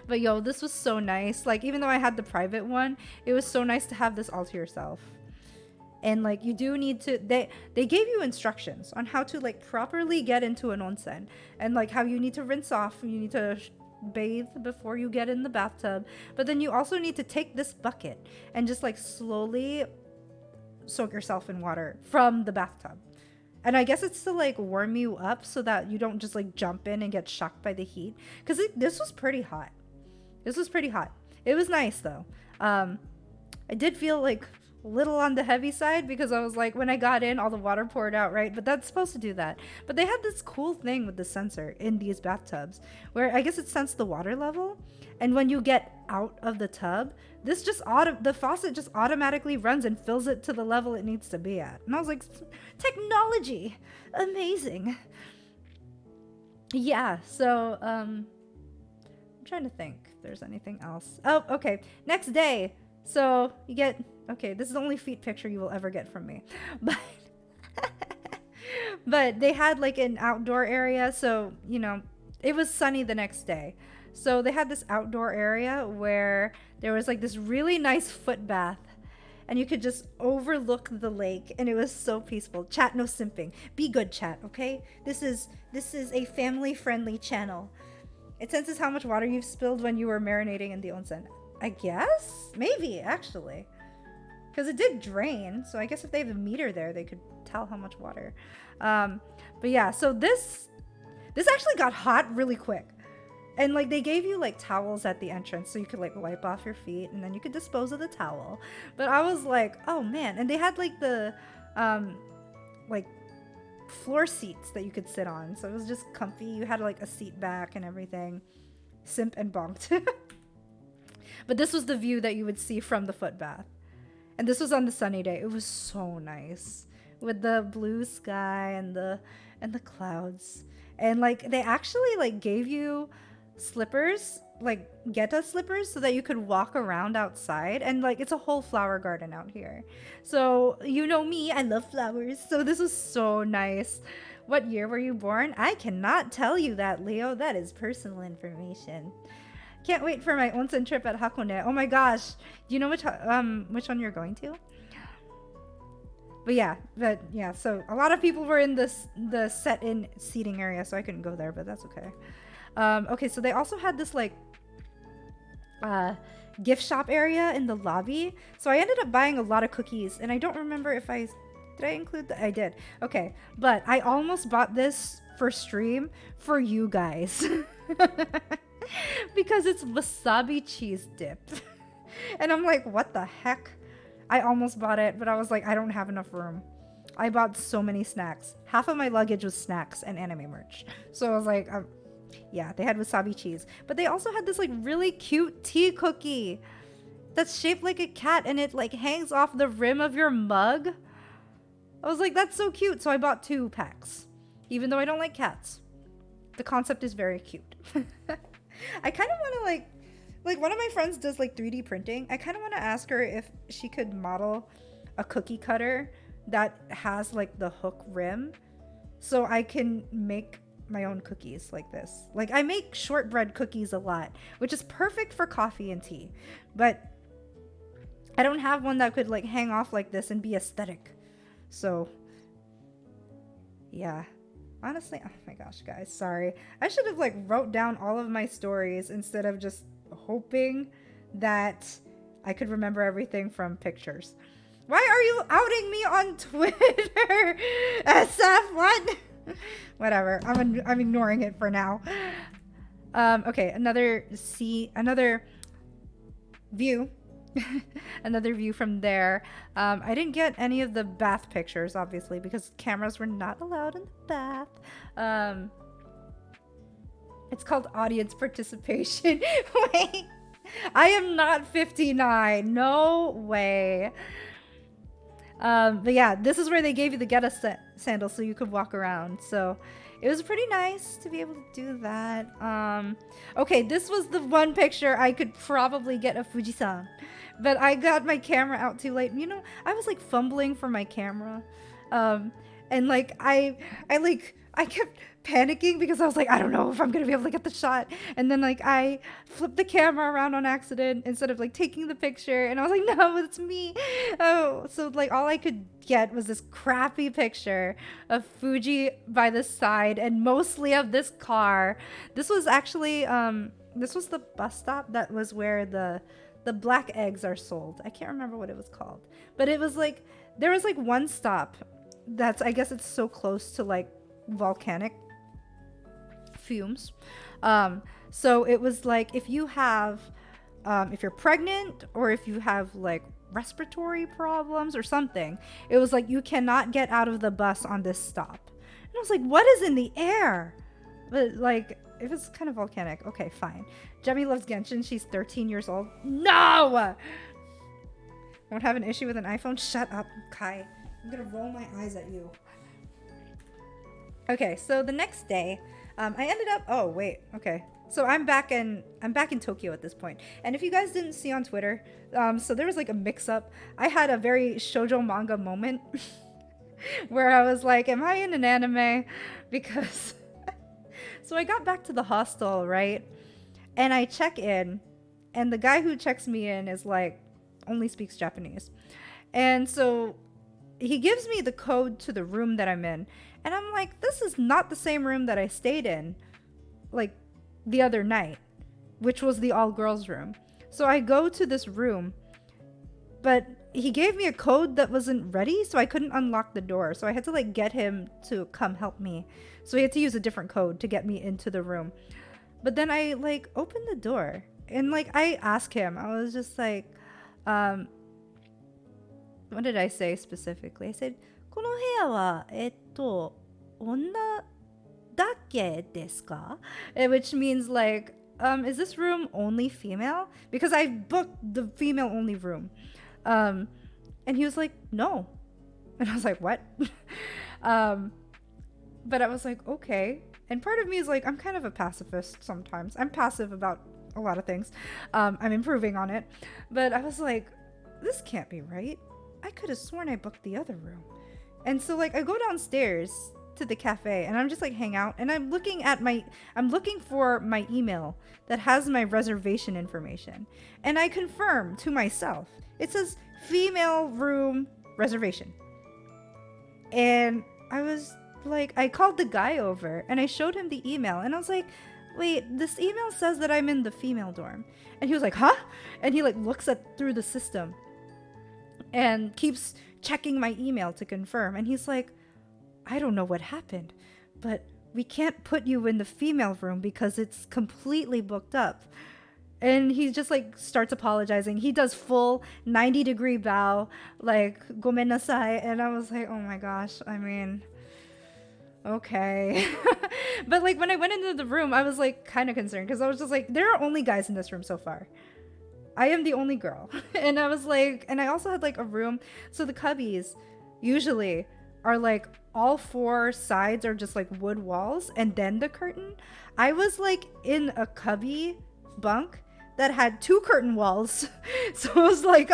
S1: But yo, this was so nice. Like, even though I had the private one, it was so nice to have this all to yourself. And like, you do need to, they gave you instructions on how to like properly get into an onsen. And like how you need to rinse off, you need to bathe before you get in the bathtub. But then you also need to take this bucket and just like slowly soak yourself in water from the bathtub. And I guess it's to like warm you up so that you don't just like jump in and get shocked by the heat. Because this was pretty hot. It was nice though. I did feel like a little on the heavy side because I was like, when I got in, all the water poured out, right? But that's supposed to do that. But they had this cool thing with the sensor in these bathtubs where I guess it sensed the water level. And when you get out of the tub, the faucet just automatically runs and fills it to the level it needs to be at. And I was like, technology, amazing. Yeah, so I'm trying to think if there's anything else. Oh, okay. Next day. So you get, okay, this is the only feet picture you will ever get from me. But they had like an outdoor area. So, you know, it was sunny the next day. So they had this outdoor area where there was like this really nice foot bath and you could just overlook the lake and it was so peaceful. Chat, no simping. Be good, chat, okay? This is a family-friendly channel. It senses how much water you've spilled when you were marinating in the onsen. I guess? Maybe, actually. Because it did drain, so I guess if they have a meter there, they could tell how much water. But yeah, so this actually got hot really quick. And like they gave you like towels at the entrance so you could like wipe off your feet and then you could dispose of the towel. But I was like, oh man. And they had like the like floor seats that you could sit on. So it was just comfy. You had like a seat back and everything. Simp and bonked. But this was the view that you would see from the foot bath. And this was on the sunny day. It was so nice with the blue sky and the clouds. And like they actually like gave you slippers, like Geta slippers, so that you could walk around outside. And like it's a whole flower garden out here. So you know me, I love flowers. So this was so nice. What year were you born? I cannot tell you that, Leo. That is personal information. Can't wait for my onsen trip at Hakone. Oh my gosh. Do you know which one you're going to? But yeah, so a lot of people were in the set-in seating area, so I couldn't go there, but that's okay. Okay, so they also had this like gift shop area in the lobby. So I ended up buying a lot of cookies, and I don't remember if did I include that? I did. Okay, but I almost bought this for stream for you guys. Because it's wasabi cheese dip. And I'm like, what the heck? I almost bought it, but I was like, I don't have enough room. I bought so many snacks. Half of my luggage was snacks and anime merch. So I was like, yeah, they had wasabi cheese. But they also had this like really cute tea cookie that's shaped like a cat and it like hangs off the rim of your mug. I was like, that's so cute. So I bought 2 packs, even though I don't like cats. The concept is very cute. I kind of want to like one of my friends does like 3D printing. I kind of want to ask her if she could model a cookie cutter that has like the hook rim so I can make my own cookies like this. Like I make shortbread cookies a lot, which is perfect for coffee and tea, but I don't have one that could like hang off like this and be aesthetic. So yeah. Honestly, oh my gosh, guys, sorry. I should have like wrote down all of my stories instead of just hoping that I could remember everything from pictures. Why are you outing me on Twitter? SF, what? Whatever, I'm ignoring it for now. Okay, another view. Another view from there. I didn't get any of the bath pictures, obviously, because cameras were not allowed in the bath. It's called audience participation. Wait, I am not 59. No way. But yeah, this is where they gave you the Geta sandals so you could walk around. So it was pretty nice to be able to do that. Okay, this was the one picture I could probably get of Fujisan. But I got my camera out too late. You know, I was like fumbling for my camera. And like I kept panicking because I was like, I don't know if I'm gonna be able to get the shot. And then like I flipped the camera around on accident instead of like taking the picture. And I was like, no, it's me. Oh, so like all I could get was this crappy picture of Fuji by the side and mostly of this car. This was actually this was the bus stop that was where the black eggs are sold. I can't remember what it was called, but it was like there was like one stop that's, I guess it's so close to like volcanic fumes. So it was like if you have if you're pregnant or if you have like respiratory problems or something, it was like you cannot get out of the bus on this stop. And I was like, what is in the air? But like it was kind of volcanic. Okay, fine. Jemi loves Genshin. She's 13 years old. No! Won't have an issue with an iPhone? Shut up, Kai. I'm gonna roll my eyes at you. Okay, so the next day, I ended up. Oh wait, okay. So I'm back in Tokyo at this point. And if you guys didn't see on Twitter, so there was like a mix-up. I had a very shoujo manga moment where I was like, "Am I in an anime?" Because so I got back to the hostel, right? And I check in, and the guy who checks me in is like only speaks Japanese, and so he gives me the code to the room that I'm in. And I'm like, this is not the same room that I stayed in, like, the other night, which was the all-girls room. So I go to this room, but he gave me a code that wasn't ready, so I couldn't unlock the door. So I had to, like, get him to come help me. So he had to use a different code to get me into the room. But then I like opened the door and like I asked him, I was just like, um, what did I say specifically? I said, この部屋は、女だけですか? Which means like, is this room only female? Because I booked the female only room. And he was like, no. And I was like, what? But I was like, okay. And part of me is like, I'm kind of a pacifist sometimes. I'm passive about a lot of things. I'm improving on it. But I was like, this can't be right. I could have sworn I booked the other room. And so like I go downstairs to the cafe and I'm just like hang out and I'm looking for my email that has my reservation information. And I confirm to myself. It says female room reservation. And I was like, I called the guy over and I showed him the email and I was like, wait, this email says that I'm in the female dorm. And he was like, huh? And he like looks through the system and keeps checking my email to confirm. And he's like, I don't know what happened, but we can't put you in the female room because it's completely booked up. And he just like starts apologizing. He does full 90-degree bow, like, gomen nasai. And I was like, oh my gosh, I mean, okay. But like when I went into the room, I was like kind of concerned because I was just like, there are only guys in this room so far. I am the only girl. And I was like, and I also had like a room. So the cubbies usually are like all four sides are just like wood walls and then the curtain. I was like in a cubby bunk that had 2 curtain walls. So I was like,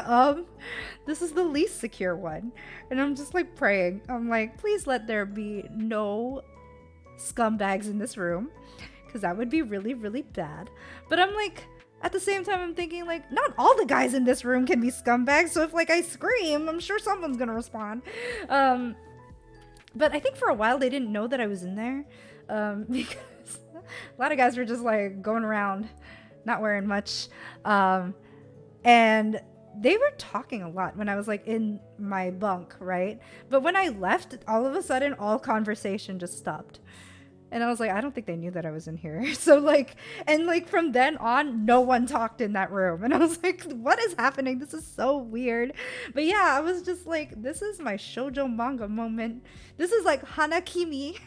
S1: this is the least secure one. And I'm just like praying. I'm like, please let there be no scumbags in this room, because that would be really, really bad. But I'm like, at the same time, I'm thinking like, not all the guys in this room can be scumbags. So if like I scream, I'm sure someone's gonna respond. But I think for a while they didn't know that I was in there, because a lot of guys were just like going around not wearing much. And they were talking a lot when I was like in my bunk, right? But when I left, all of a sudden, all conversation just stopped. And I was like, I don't think they knew that I was in here. So like, and like from then on, no one talked in that room. And I was like, what is happening? This is so weird. But yeah, I was just like, this is my shoujo manga moment. This is like Hanakimi.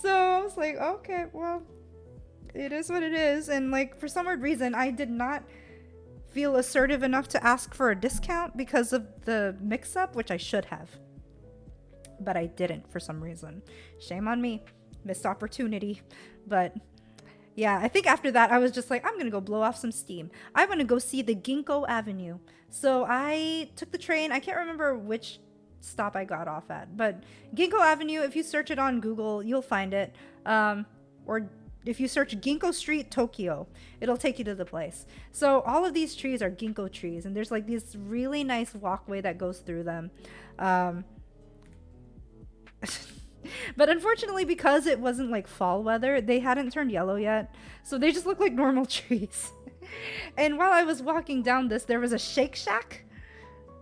S1: So I was like, okay, well, it is what it is. And like, for some weird reason, I did not feel assertive enough to ask for a discount because of the mix-up, which I should have. But I didn't for some reason. Shame on me. Missed opportunity. But yeah, I think after that, I was just like, I'm going to go blow off some steam. I want to go see the Ginkgo Avenue. So I took the train. I can't remember which stop I got off at. But Ginkgo Avenue, if you search it on Google, you'll find it. Or if you search Ginkgo Street, Tokyo, it'll take you to the place. So all of these trees are ginkgo trees. And there's like this really nice walkway that goes through them. But unfortunately, because it wasn't like fall weather, they hadn't turned yellow yet. So they just look like normal trees. And while I was walking down this, there was a Shake Shack,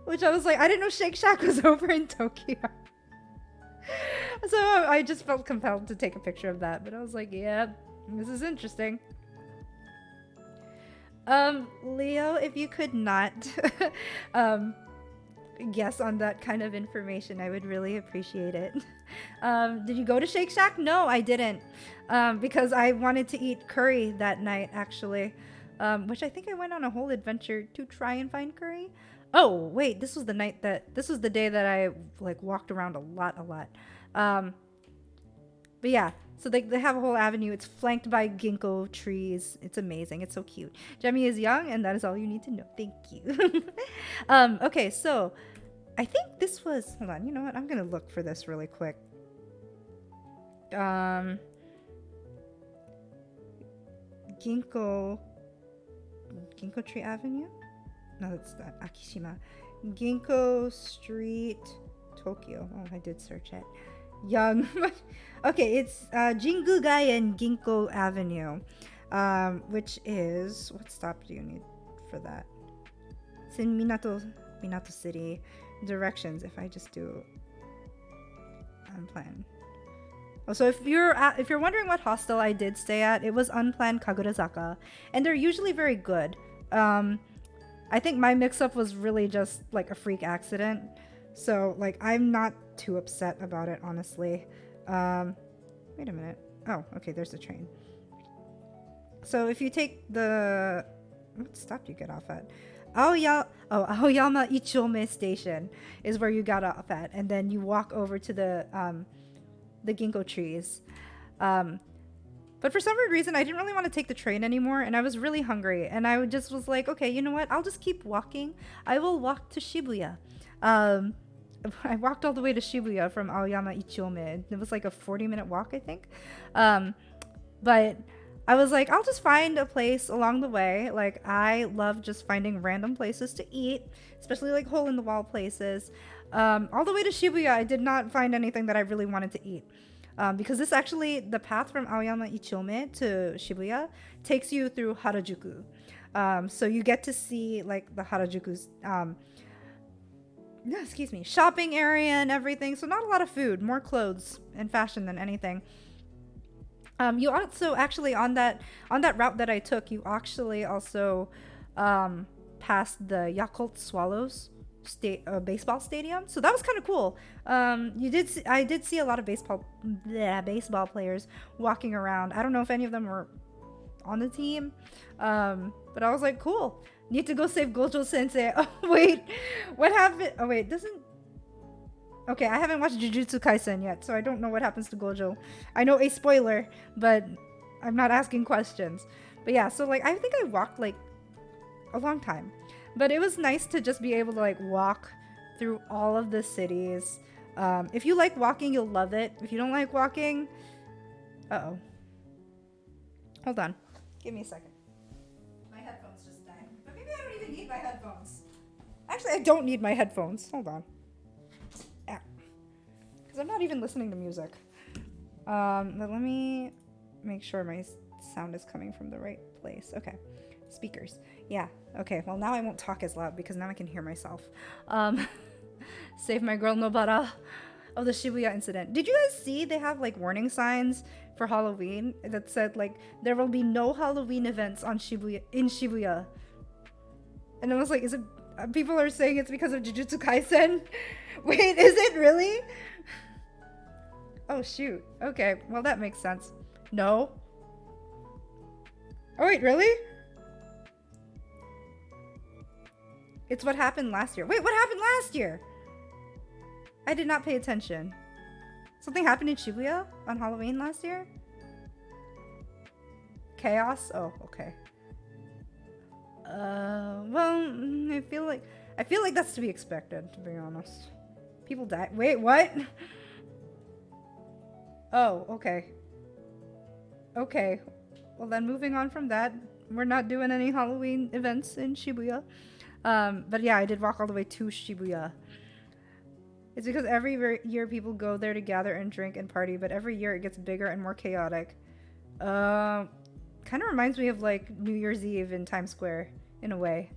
S1: which I was like, I didn't know Shake Shack was over in Tokyo. So I just felt compelled to take a picture of that. But I was like, yeah, this is interesting. Leo, if you could not guess on that kind of information, I would really appreciate it. Did you go to Shake Shack? No, I didn't, because I wanted to eat curry that night, actually, which I think I went on a whole adventure to try and find curry. Oh wait, this was the day that I like walked around a lot. But yeah, so they have a whole avenue. It's flanked by ginkgo trees. It's amazing. It's so cute. Jemi is young, and that is all you need to know. Thank you. Okay, so I think this was, hold on, you know what? I'm going to look for this really quick. Ginkgo Tree Avenue? No, that's not Akishima. Ginkgo Street, Tokyo. Oh, I did search it. Young. Okay, it's Jingugai and Ginkgo Avenue, which is, what stop do you need for that? It's in Minato City. Directions, if I just do plan. So if you're wondering what hostel I did stay at, it was Unplanned Kagurazaka, and they're usually very good. I think my mix-up was really just like a freak accident, so like I'm not too upset about it, honestly. Wait a minute. Oh, okay, there's the train. So if you take the... What stop do you get off at? Aoyama Ichome Station is where you got off at, and then you walk over to the ginkgo trees. But for some weird reason, I didn't really want to take the train anymore, and I was really hungry, and I just was like, okay, you know what? I'll just keep walking. I will walk to Shibuya. I walked all the way to Shibuya from Aoyama Ichome. It was like a 40-minute walk, I think. But I was like, I'll just find a place along the way. Like, I love just finding random places to eat, especially like hole-in-the-wall places. All the way to Shibuya, I did not find anything that I really wanted to eat. Because this actually, the path from Aoyama Ichome to Shibuya takes you through Harajuku. So you get to see like the Harajuku's, shopping area and everything. So not a lot of food, more clothes and fashion than anything. You also actually on that route that I took, you actually also passed the Yakult Swallows baseball stadium, so that was kind of cool. I did see a lot of baseball players walking around. I don't know if any of them were on the team, but I was like, cool. Need to go save Gojo Sensei. Oh wait, what happened? Oh wait, okay, I haven't watched Jujutsu Kaisen yet, so I don't know what happens to Gojo. I know a spoiler, but I'm not asking questions. But yeah, so like I think I walked like a long time. But it was nice to just be able to like walk through all of the cities. If you like walking, you'll love it. If you don't like walking, uh-oh. Hold on. Give me a second. My headphones just died. But maybe I don't even need my headphones. Actually, I don't need my headphones. Hold on. Because I'm not even listening to music. But let me make sure my sound is coming from the right place. Okay. Speakers. Yeah. Okay. Well, now I won't talk as loud because now I can hear myself. Save my girl Nobara. Oh, the Shibuya incident. Did you guys see they have like warning signs for Halloween that said like there will be no Halloween events on Shibuya? And I was like, is it? People are saying it's because of Jujutsu Kaisen. Wait, is it really? Oh shoot. Okay. Well, that makes sense. No. Oh wait, really? It's what happened last year. Wait, what happened last year? I did not pay attention. Something happened in Shibuya on Halloween last year? Chaos? Oh, okay. Well, I feel like that's to be expected, to be honest. People die. Wait, what? Oh, okay. Okay. Well, then moving on from that, we're not doing any Halloween events in Shibuya. But yeah, I did walk all the way to Shibuya. It's because every year people go there to gather and drink and party, but every year it gets bigger and more chaotic. Kind of reminds me of like New Year's Eve in Times Square, in a way.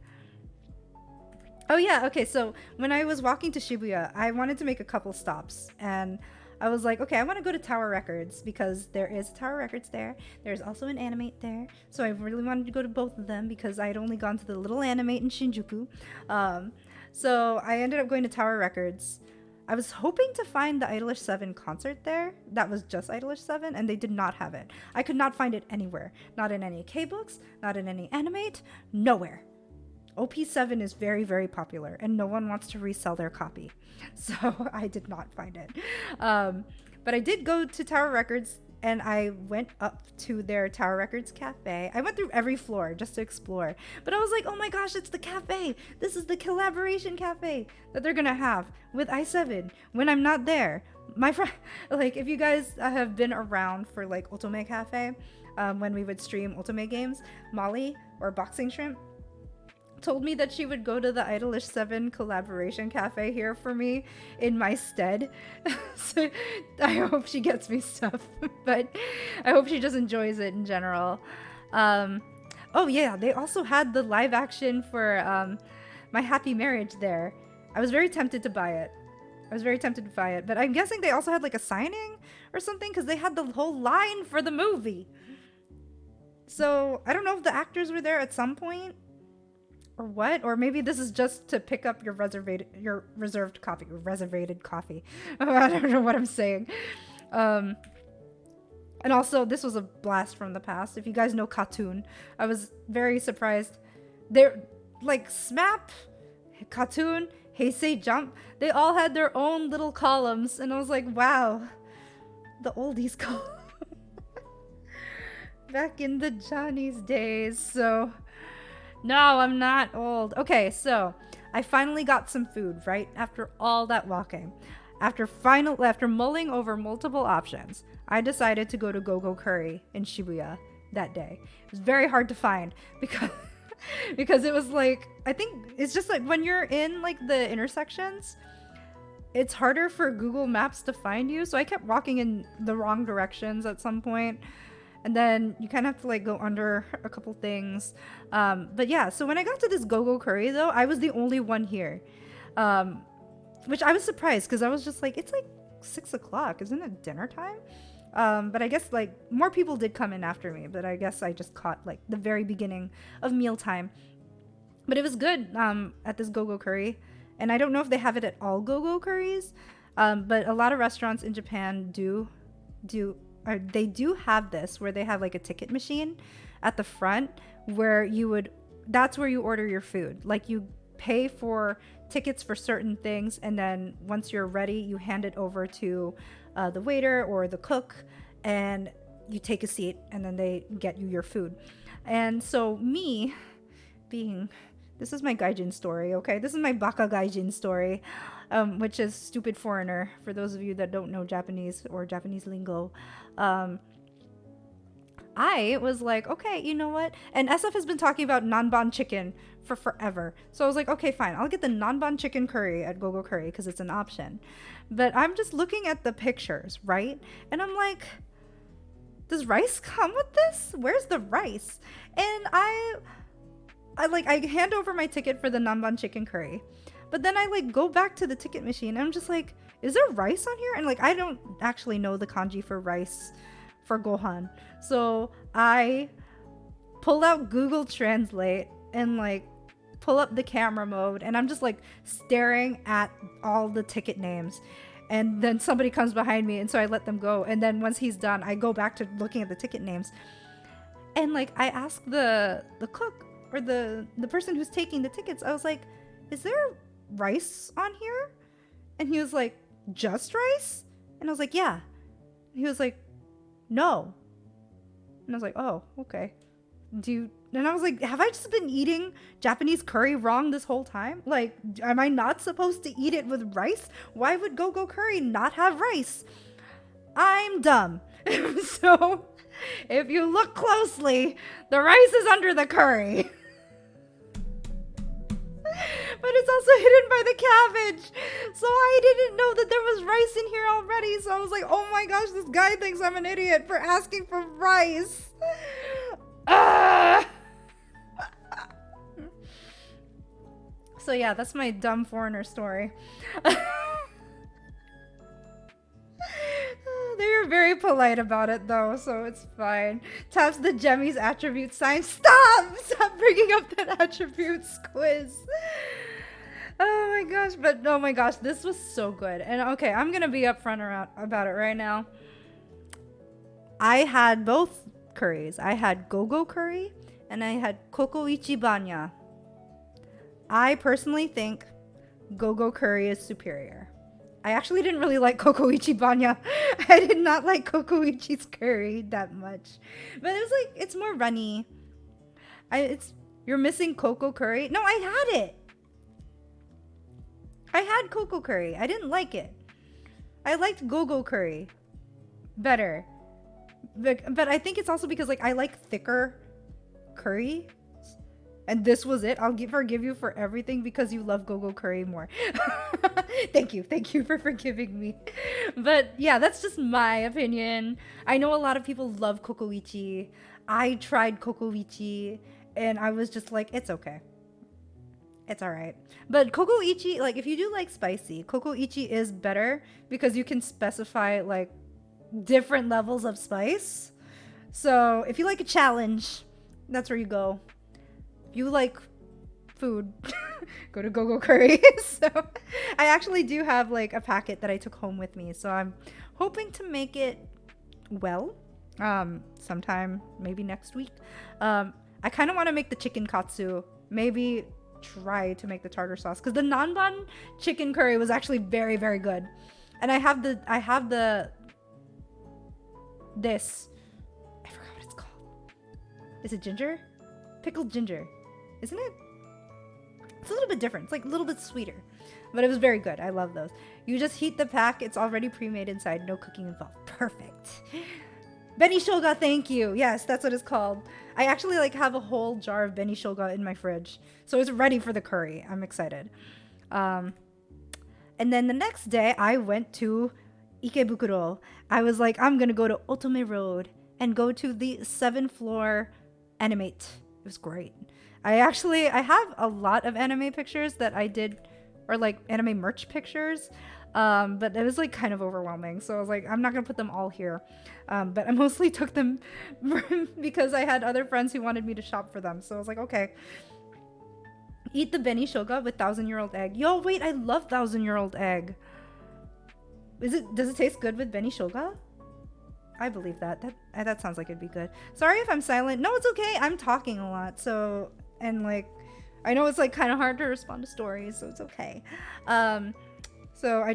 S1: Oh yeah, okay, so when I was walking to Shibuya, I wanted to make a couple stops, and I was like, okay, I want to go to Tower Records because there is Tower Records there. There's also an Animate there. So I really wanted to go to both of them because I had only gone to the little Animate in Shinjuku. So I ended up going to Tower Records. I was hoping to find the Idolish 7 concert there. That was just Idolish 7, and they did not have it. I could not find it anywhere. Not in any K-books, not in any Animate, nowhere. OP7 is very, very popular, and no one wants to resell their copy. So I did not find it. But I did go to Tower Records, and I went up to their Tower Records cafe. I went through every floor just to explore. But I was like, oh my gosh, it's the cafe. This is the collaboration cafe that they're going to have with i7 when I'm not there. My friend, like, if you guys have been around for, like, Otome Cafe, when we would stream Otome games, Molly, or Boxing Shrimp, told me that she would go to the Idolish 7 collaboration cafe here for me in my stead. So I hope she gets me stuff, but I hope she just enjoys it in general. Oh yeah, they also had the live action for My Happy Marriage there. I was very tempted to buy it. I was very tempted to buy it, but I'm guessing they also had like a signing or something because they had the whole line for the movie. So I don't know if the actors were there at some point or what, or maybe this is just to pick up your reserved coffee, reservated coffee. I don't know what I'm saying. And also, this was a blast from the past. If you guys know Cartoon, I was very surprised. They're like SMAP, Cartoon, Heisei Jump. They all had their own little columns, and I was like, wow, the oldies column. Back in the Johnny's days. So no, I'm not old. Okay, so I finally got some food, right? After all that walking. After mulling over multiple options, I decided to go to Go-Go Curry in Shibuya that day. It was very hard to find because because it was like, I think it's just like when you're in like the intersections, it's harder for Google Maps to find you. So I kept walking in the wrong directions at some point. And then you kind of have to like go under a couple things. But yeah, so when I got to this Go-Go Curry though, I was the only one here. Which I was surprised because I was just like, it's like 6 o'clock. Isn't it dinner time? But I guess like more people did come in after me, but I guess I just caught like the very beginning of mealtime. But it was good at this Go-Go Curry. And I don't know if they have it at all Go-Go Curries, but a lot of restaurants in Japan they do have this where they have like a ticket machine at the front where that's where you order your food. Like you pay for tickets for certain things, and then once you're ready, you hand it over to the waiter or the cook, and you take a seat, and then they get you your food. And so this is my gaijin story, okay? This is my baka gaijin story, which is stupid foreigner, for those of you that don't know Japanese or Japanese lingo. I was like, okay, you know what? And SF has been talking about nanban chicken for forever. So I was like, okay, fine. I'll get the nanban chicken curry at Go-Go Curry because it's an option. But I'm just looking at the pictures, right? And I'm like, does rice come with this? Where's the rice? And I hand over my ticket for the nanban chicken curry. But then I like go back to the ticket machine and I'm just like, is there rice on here? And like, I don't actually know the kanji for rice for gohan. So I pull out Google Translate and like pull up the camera mode, and I'm just like staring at all the ticket names. And then somebody comes behind me, and so I let them go. And then once he's done, I go back to looking at the ticket names. And like I asked the cook or the person who's taking the tickets, I was like, is there rice on here? And he was like, just rice? And I was like, yeah. And he was like, no. And I was like, oh, okay. And I was like, have I just been eating Japanese curry wrong this whole time? Like, am I not supposed to eat it with rice? Why would Go-Go Curry not have rice? I'm dumb. So, if you look closely, the rice is under the curry. But it's also hidden by the cabbage. So I didn't know that there was rice in here already. So I was like, oh my gosh, this guy thinks I'm an idiot for asking for rice. So yeah, that's my dumb foreigner story. They were very polite about it though, so it's fine. Taps the Jemi's attribute sign. Stop bringing up that attributes quiz. Oh my gosh, but oh my gosh, this was so good. And okay, I'm gonna be upfront about it right now. I had both curries. I had Go-Go Curry and I had Koko Ichibanya. I personally think Go-Go Curry is superior. I actually didn't really like Koko Ichibanya. I did not like Koko Ichi's curry that much. But it was like, it's more runny. You're missing Koko Curry. No, I had it. I had Koko Curry. I didn't like it. I liked Go-Go Curry better. But I think it's also because like I like thicker curry. And this was it. I'll forgive you for everything because you love Go-Go Curry more. Thank you for forgiving me. But yeah, that's just my opinion. I know a lot of people love Kokoichi. I tried Kokoichi and I was just like, it's okay. It's all right. But Koko Ichi, like if you do like spicy, Koko Ichi is better because you can specify like different levels of spice. So if you like a challenge, that's where you go. If you like food, go to Gogo Curry. So I actually do have like a packet that I took home with me. So I'm hoping to make it well sometime maybe next week. I kind of want to make the chicken katsu, maybe try to make the tartar sauce, because the nanban chicken curry was actually very, very good. And I have the this, I forgot what it's called. Is it ginger? Pickled ginger, isn't it? It's a little bit different. It's like a little bit sweeter, but it was very good. I love those. You just heat the pack. It's already pre-made inside. No cooking involved. Perfect. Beni shoga, thank you. Yes, that's what it's called. I actually like have a whole jar of beni shoga in my fridge, so it's ready for the curry. I'm excited. And then the next day, I went to Ikebukuro. I was like, I'm gonna go to Otome Road and go to the 7th floor Animate. It was great. I have a lot of anime pictures that I did, or like anime merch pictures, but it was like kind of overwhelming. So I was like, I'm not gonna put them all here. But I mostly took them because I had other friends who wanted me to shop for them. So I was like, okay. Eat the beni shoga with 1,000-year-old egg. Yo, wait, I love 1,000-year-old egg. Does it taste good with beni shoga? I believe that. That sounds like it'd be good. Sorry if I'm silent. No, it's okay. I'm talking a lot. So, and like, I know it's like kind of hard to respond to stories, so it's okay. So I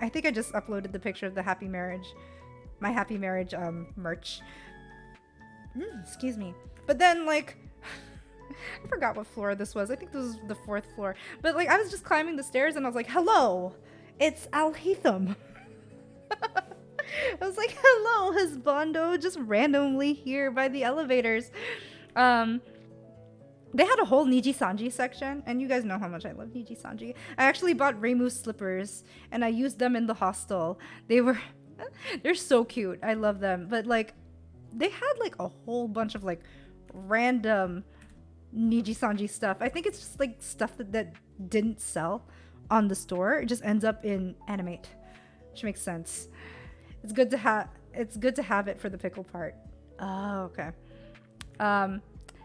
S1: think I just uploaded the picture of the my happy marriage merch. Excuse me. But then like, I forgot what floor this was. I think this was the 4th floor. But like, I was just climbing the stairs and I was like, hello, it's Al Haitham. I was like, hello, husbando, just randomly here by the elevators. They had a whole Niji Sanji section, and you guys know how much I love Niji Sanji. I actually bought Reimu slippers, and I used them in the hostel. They're so cute. I love them. But like, they had like a whole bunch of like random Niji Sanji stuff. I think it's just like stuff that didn't sell on the store. It just ends up in Animate, which makes sense. It's good to have it for the pickle part. Oh, okay.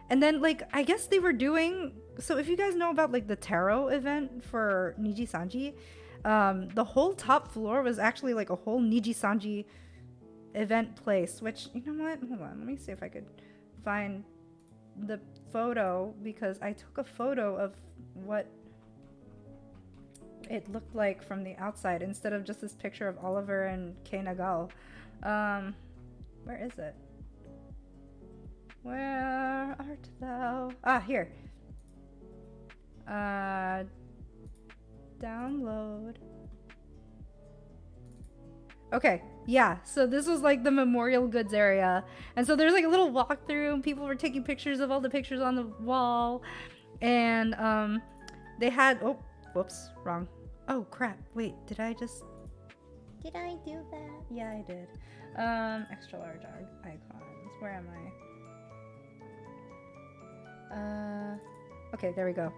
S1: And then like, I guess they were doing, so if you guys know about like the tarot event for Niji Sanji, the whole top floor was actually like a whole Niji Sanji event place, which, you know what? Hold on, let me see if I could find the photo, because I took a photo of what it looked like from the outside instead of just this picture of Oliver and Kei Nagal. Where is it? Where art thou? Ah, here. Download. Okay, yeah, so this was like the memorial goods area. And so there's like a little walkthrough and people were taking pictures of all the pictures on the wall. And they had, oh, whoops, wrong. Oh crap, wait, did I do that? Yeah, I did. Extra large icons, where am I? Okay, there we go.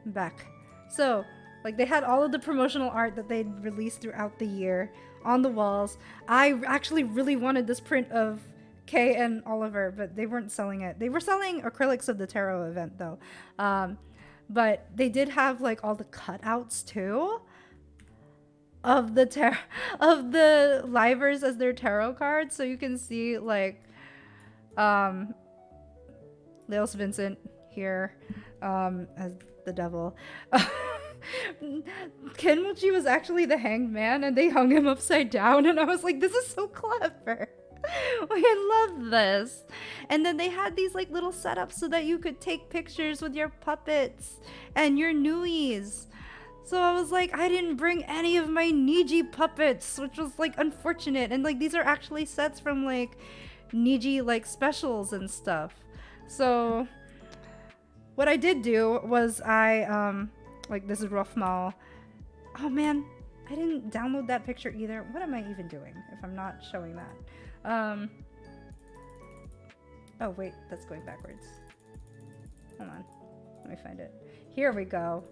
S1: I'm back. So, like, they had all of the promotional art that they'd released throughout the year on the walls. I actually really wanted this print of Kay and Oliver, but they weren't selling it. They were selling acrylics of the tarot event, though. But they did have, like, all the cutouts, too, of the livers as their tarot cards. So you can see, like, Leos Vincent here as the devil. Kenmochi was actually the hanged man, and they hung him upside down, and I was like, this is so clever. I love this. And then they had these like little setups so that you could take pictures with your puppets and your nuis. So I was like, I didn't bring any of my Niji puppets, which was like unfortunate. And like, these are actually sets from like Niji like specials and stuff. So what I did do was like, this is Rough Mall. Oh man, I didn't download that picture either. What am I even doing if I'm not showing that? Oh wait, that's going backwards. Hold on, let me find it. Here we go.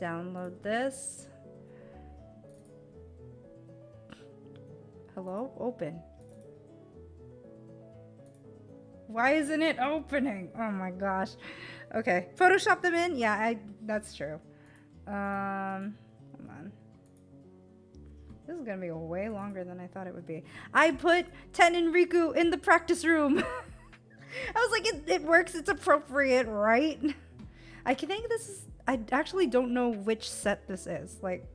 S1: download this. Hello? Open. Why isn't it opening? Oh my gosh. Okay. Photoshop them in? Yeah, that's true. Hold on. This is gonna be way longer than I thought it would be. I put Ten and Riku in the practice room. I was like, it works, it's appropriate, right? I think this is, I actually don't know which set this is, like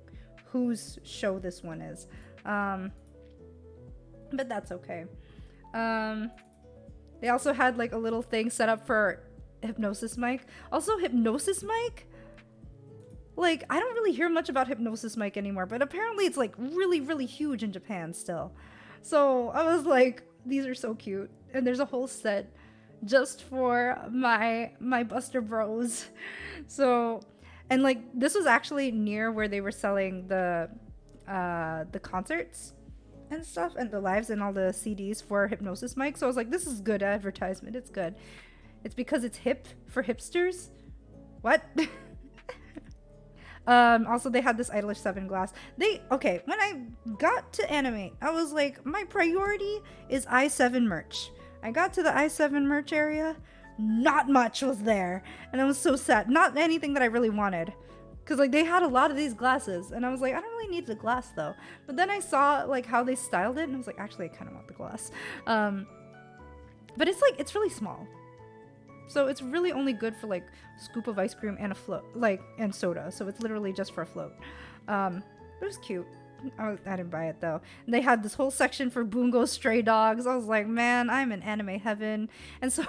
S1: whose show this one is. But that's okay. They also had like a little thing set up for Hypnosis Mic. Also, Hypnosis Mic, like I don't really hear much about Hypnosis Mic anymore, but apparently it's like really, really huge in Japan still. So I was like, these are so cute. And there's a whole set just for my Buster Bros. So, and like this was actually near where they were selling the concerts and stuff and the lives and all the CDs for Hypnosis Mic. So I was like, this is good advertisement. It's good. It's because it's hip for hipsters. What? Also they had this Idolish 7 glass. Okay, when I got to animate, I was like, my priority is i7 merch. I got to the i7 merch area, not much was there, and I was so sad. Not anything that I really wanted, because like they had a lot of these glasses, and I was like, I don't really need the glass though. But then I saw like how they styled it, and I was like, actually I kind of want the glass. But it's like, it's really small, so it's really only good for like scoop of ice cream and a float, like, and soda. So it's literally just for a float. It was cute. I didn't buy it though. And they had this whole section for Bungo stray dogs. I was like, man, I'm in anime heaven. And so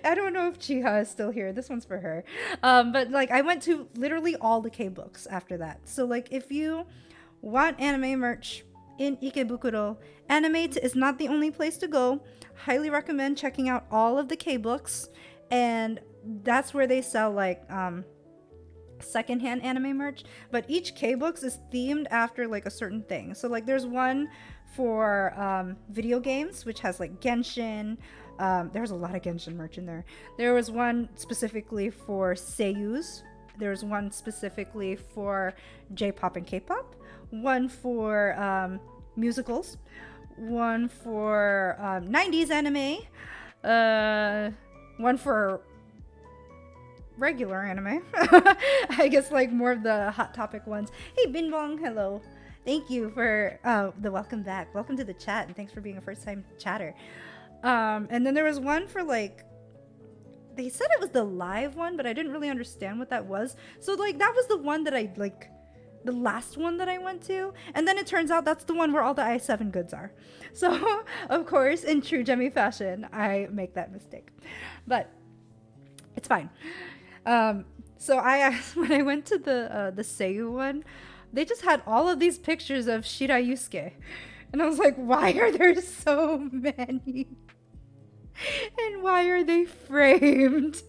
S1: I don't know if Chiha is still here. This one's for her. But like I went to literally all the K-books after that. So like if you want anime merch in Ikebukuro, Animate is not the only place to go. Highly recommend checking out all of the K-books. And that's where they sell like secondhand anime merch, but each K-books is themed after like a certain thing. So like there's one for video games, which has like Genshin. There's a lot of Genshin merch in there. There was one specifically for seiyus. There's one specifically for J-pop and K-pop. One for musicals. One for 90s anime. One for regular anime. I guess like more of the hot topic ones. Hey Binbong, hello. Thank you for the welcome back. Welcome to the chat, and thanks for being a first time chatter. And then there was one for like, they said it was the live one, but I didn't really understand what that was. So like that was the one that I like, the last one that I went to, and then it turns out that's the one where all the i7 goods are. So of course, in true Jemi fashion, I make that mistake, but it's fine. So I asked, when I went to the Seiyu one, they just had all of these pictures of Shirayusuke, and I was like, why are there so many? And why are they framed?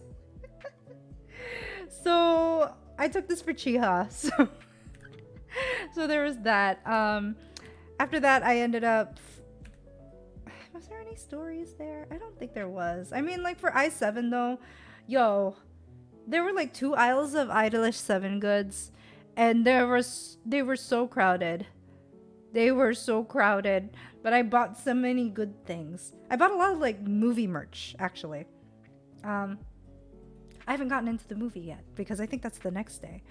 S1: So I took this for Chiha. So there was that. After that, I ended up. Was there any stories there? I don't think there was. I mean, like for i7 though, yo, there were like 2 aisles of Idolish 7 goods, and they were so crowded. They were so crowded, but I bought so many good things. I bought a lot of like movie merch, actually. I haven't gotten into the movie yet because I think that's the next day.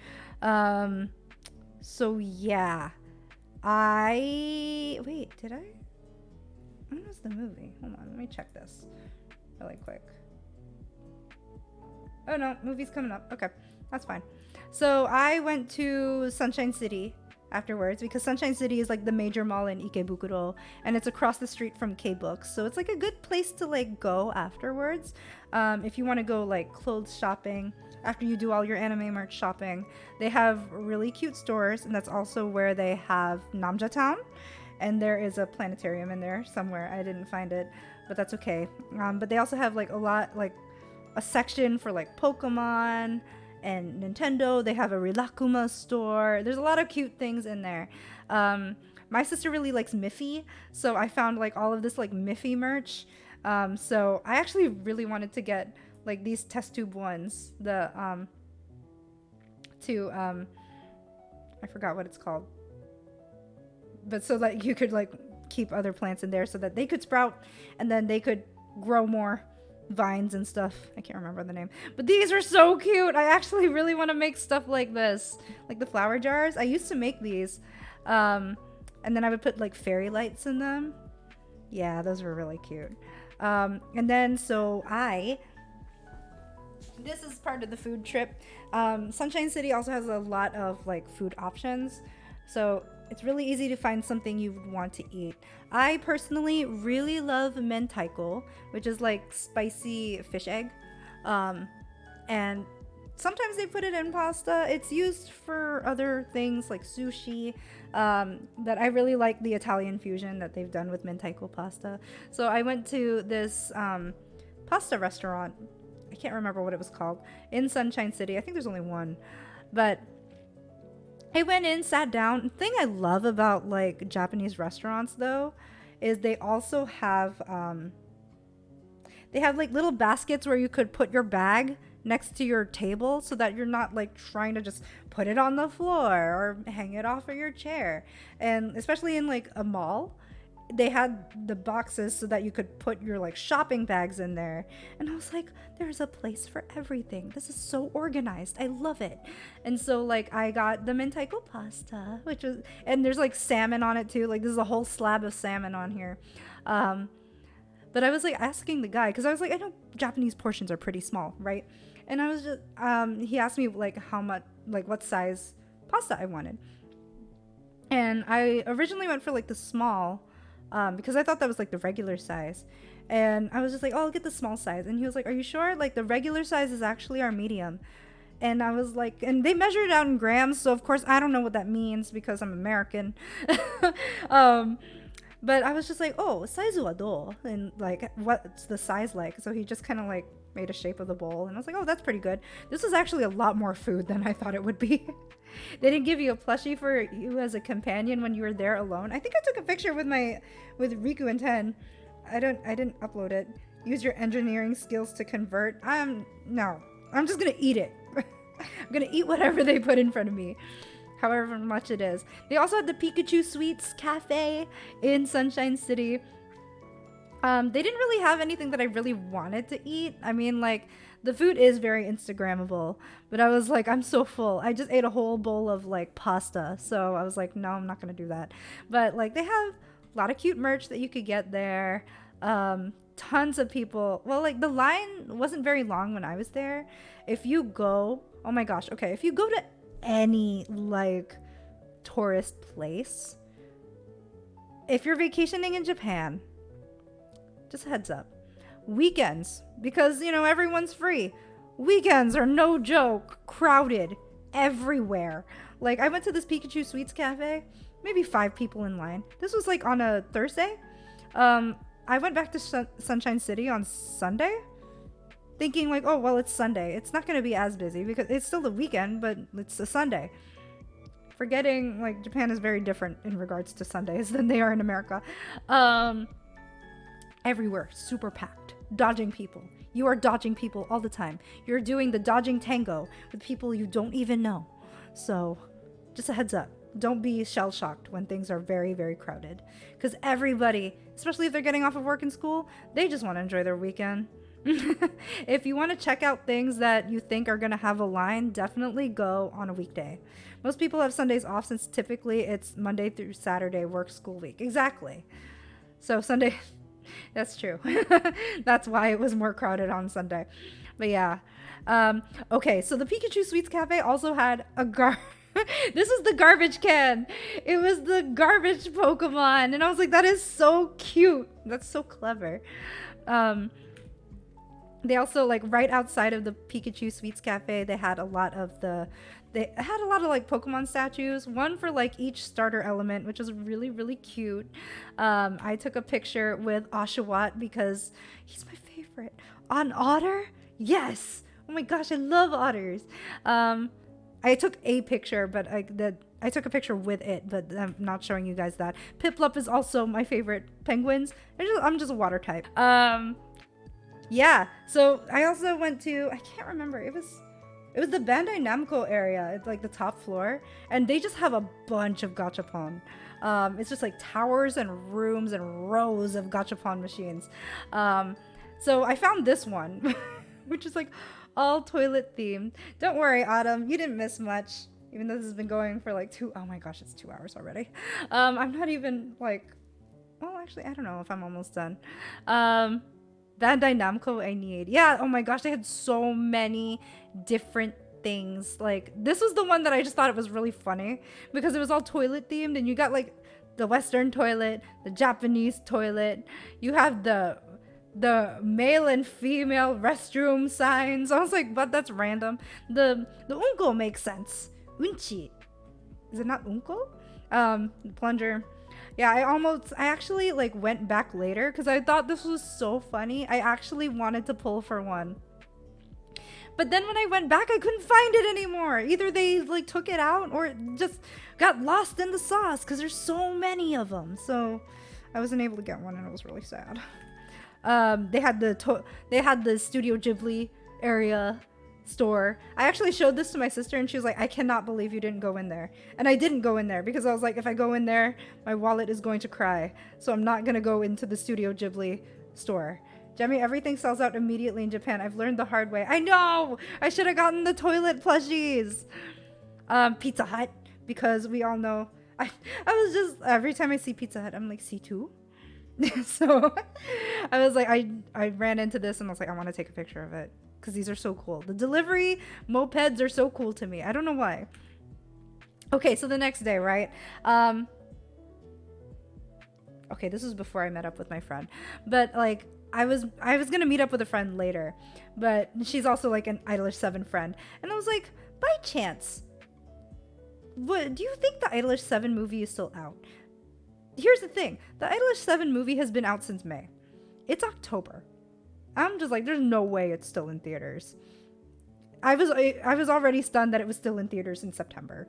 S1: So yeah, wait, did I? When was the movie? Hold on, let me check this really quick. Oh no, movie's coming up. Okay, that's fine. So I went to Sunshine City afterwards because Sunshine City is like the major mall in Ikebukuro, and it's across the street from K-books, so it's like a good place to like go afterwards. If you want to go like clothes shopping after you do all your anime merch shopping. They have really cute stores, and that's also where they have Namja Town, and there is a planetarium in there somewhere. I didn't find it, but that's okay. But they also have like a section for like Pokemon and Nintendo. They have a Rilakuma store. There's a lot of cute things in there. My sister really likes Miffy, so I found like all of this like Miffy merch. So I actually really wanted to get like these test tube ones, the to I forgot what it's called, but so that you could like keep other plants in there so that they could sprout and then they could grow more vines and stuff. I can't remember the name, but these are so cute. I actually really want to make stuff like this, like the flower jars. I used to make these, and then I would put like fairy lights in them. Yeah, those were really cute. And then so this is part of the food trip. Sunshine City also has a lot of like food options, so it's really easy to find something you want to eat. I personally really love mentaiko, which is like spicy fish egg. And sometimes they put it in pasta. It's used for other things like sushi. But I really like the Italian fusion that they've done with mentaiko pasta. So I went to this pasta restaurant. I can't remember what it was called, in Sunshine City. I think there's only one. But I went in, sat down. The thing I love about like Japanese restaurants though is they also have like little baskets where you could put your bag next to your table so that you're not like trying to just put it on the floor or hang it off of your chair. And especially in like a mall, they had the boxes so that you could put your like shopping bags in there. And I was like, there's a place for everything. This is so organized. I love it. And so like I got the mentaiko pasta, which was, and there's like salmon on it too. Like this is a whole slab of salmon on here. But I was like asking the guy, because I was like, I know Japanese portions are pretty small, right? And I was just, he asked me like how much, like what size pasta I wanted. And I originally went for like the small, because I thought that was like the regular size. And I was just like, oh, I'll get the small size. And he was like, are you sure? Like the regular size is actually our medium. And I was like, and they measured it out in grams. So of course I don't know what that means because I'm American. But I was just like, oh, size wa do? And like, what's the size like? So he just kind of like made a shape of the bowl. And I was like, oh, that's pretty good. This is actually a lot more food than I thought it would be. They didn't give you a plushie for you as a companion when you were there alone. I think I took a picture with Riku and Ten. I didn't upload it. Use your engineering skills to convert. No, I'm just gonna eat it. I'm gonna eat whatever they put in front of me, however much it is. They also had the Pikachu Sweets Cafe in Sunshine City. They didn't really have anything that I really wanted to eat. I mean, like, the food is very Instagrammable, but I was like, I'm so full. I just ate a whole bowl of like pasta. So I was like, no, I'm not gonna do that. But like, they have a lot of cute merch that you could get there. Tons of people. Well, like the line wasn't very long when I was there. If you go, oh my gosh, okay, if you go to any like tourist place, if you're vacationing in Japan, just a heads up, weekends, because you know everyone's free, weekends are no joke crowded everywhere. Like I went to this Pikachu Sweets Cafe, maybe 5 people in line. This was like on a Thursday. I went back to Sunshine City on Sunday thinking like, oh well, it's Sunday, it's not going to be as busy because it's still the weekend, but it's a Sunday. Forgetting like Japan is very different in regards to Sundays than they are in America. Everywhere super packed, dodging people. You are dodging people all the time. You're doing the dodging tango with people you don't even know. So just a heads up, don't be shell shocked when things are very, very crowded, because everybody, especially if they're getting off of work and school, they just want to enjoy their weekend. If you want to check out things that you think are going to have a line, definitely go on a weekday. Most people have Sundays off since typically it's Monday through Saturday work school week. Exactly. So Sunday, that's true. That's why it was more crowded on Sunday. But yeah. Okay, so the Pikachu Sweets Cafe also had a this is the garbage can. It was the garbage Pokemon. And I was like, that is so cute. That's so clever. They also, like, right outside of the Pikachu Sweets Cafe, they had a lot of like Pokemon statues, one for like each starter element, which was really, really cute. I took a picture with Oshawott because he's my favorite. On Otter? Yes. Oh my gosh, I love otters. I took a picture, but I took a picture with it, but I'm not showing you guys that. Piplup is also my favorite penguins. I'm just a water type. Yeah, so I also went to, I can't remember, it was It was the Bandai Namco area. It's like the top floor, and they just have a bunch of gachapon. It's just like towers and rooms and rows of gachapon machines. So I found this one, which is like all toilet themed. Don't worry, Autumn, you didn't miss much. Even though this has been going for like oh my gosh, it's 2 hours already. I'm not even like, well, actually, I don't know if I'm almost done. Bandai Namco, I need. Yeah, oh my gosh, they had so many different things. Like, this was the one that I just thought it was really funny because it was all toilet themed, and you got like the Western toilet, the Japanese toilet. You have the male and female restroom signs. I was like, but that's random. The unko makes sense. Unchi. Is it not unko? The plunger. Yeah, I actually like went back later because I thought this was so funny. I actually wanted to pull for one. But then when I went back, I couldn't find it anymore. Either they like took it out or it just got lost in the sauce because there's so many of them. So I wasn't able to get one, and it was really sad. They had the Studio Ghibli area store. I actually showed this to my sister, and she was like, I cannot believe you didn't go in there. And I didn't go in there because I was like, if I go in there, my wallet is going to cry. So I'm not going to go into the Studio Ghibli store. Jemi, everything sells out immediately in Japan. I've learned the hard way. I know! I should have gotten the toilet plushies. Pizza Hut, because we all know. I was just, every time I see Pizza Hut, I'm like, C2? So I was like, I ran into this and I was like, I want to take a picture of it because these are so cool. The delivery mopeds are so cool to me. I don't know why. Okay, so the next day, right? Okay, this was before I met up with my friend, but like I was gonna meet up with a friend later, but she's also like an Idolish 7 friend, and I was like, by chance, what do you think the Idolish 7 movie is still out? Here's the thing, the Idolish 7 movie has been out since May. It's October. I'm just like, there's no way it's still in theaters. I was already stunned that it was still in theaters in September.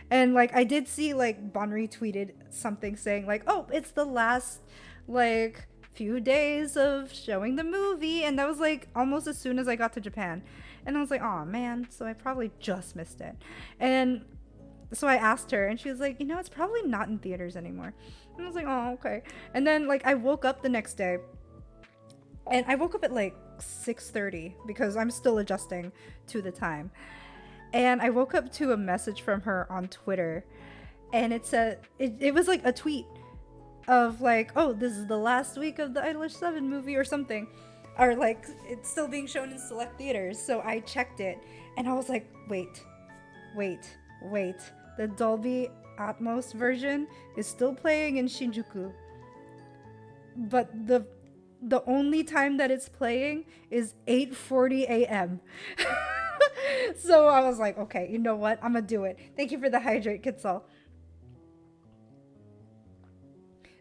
S1: And like I did see like Bon retweeted something saying like, oh, it's the last like few days of showing the movie, and that was like almost as soon as I got to Japan. And I was like, oh man, so I probably just missed it. And so I asked her, and she was like, you know, it's probably not in theaters anymore. And I was like, oh, okay. And then like I woke up the next day, and I woke up at like 6:30 because I'm still adjusting to the time. And I woke up to a message from her on Twitter, and it said it was like a tweet of like, oh, this is the last week of the Idolish 7 movie or something, or like it's still being shown in select theaters. So I checked it, and I was like, wait, the Dolby Atmos version is still playing in Shinjuku, but the only time that it's playing is 8:40 a.m. So I was like, okay, you know what? I'm gonna do it. Thank you for the hydrate, Kitsal.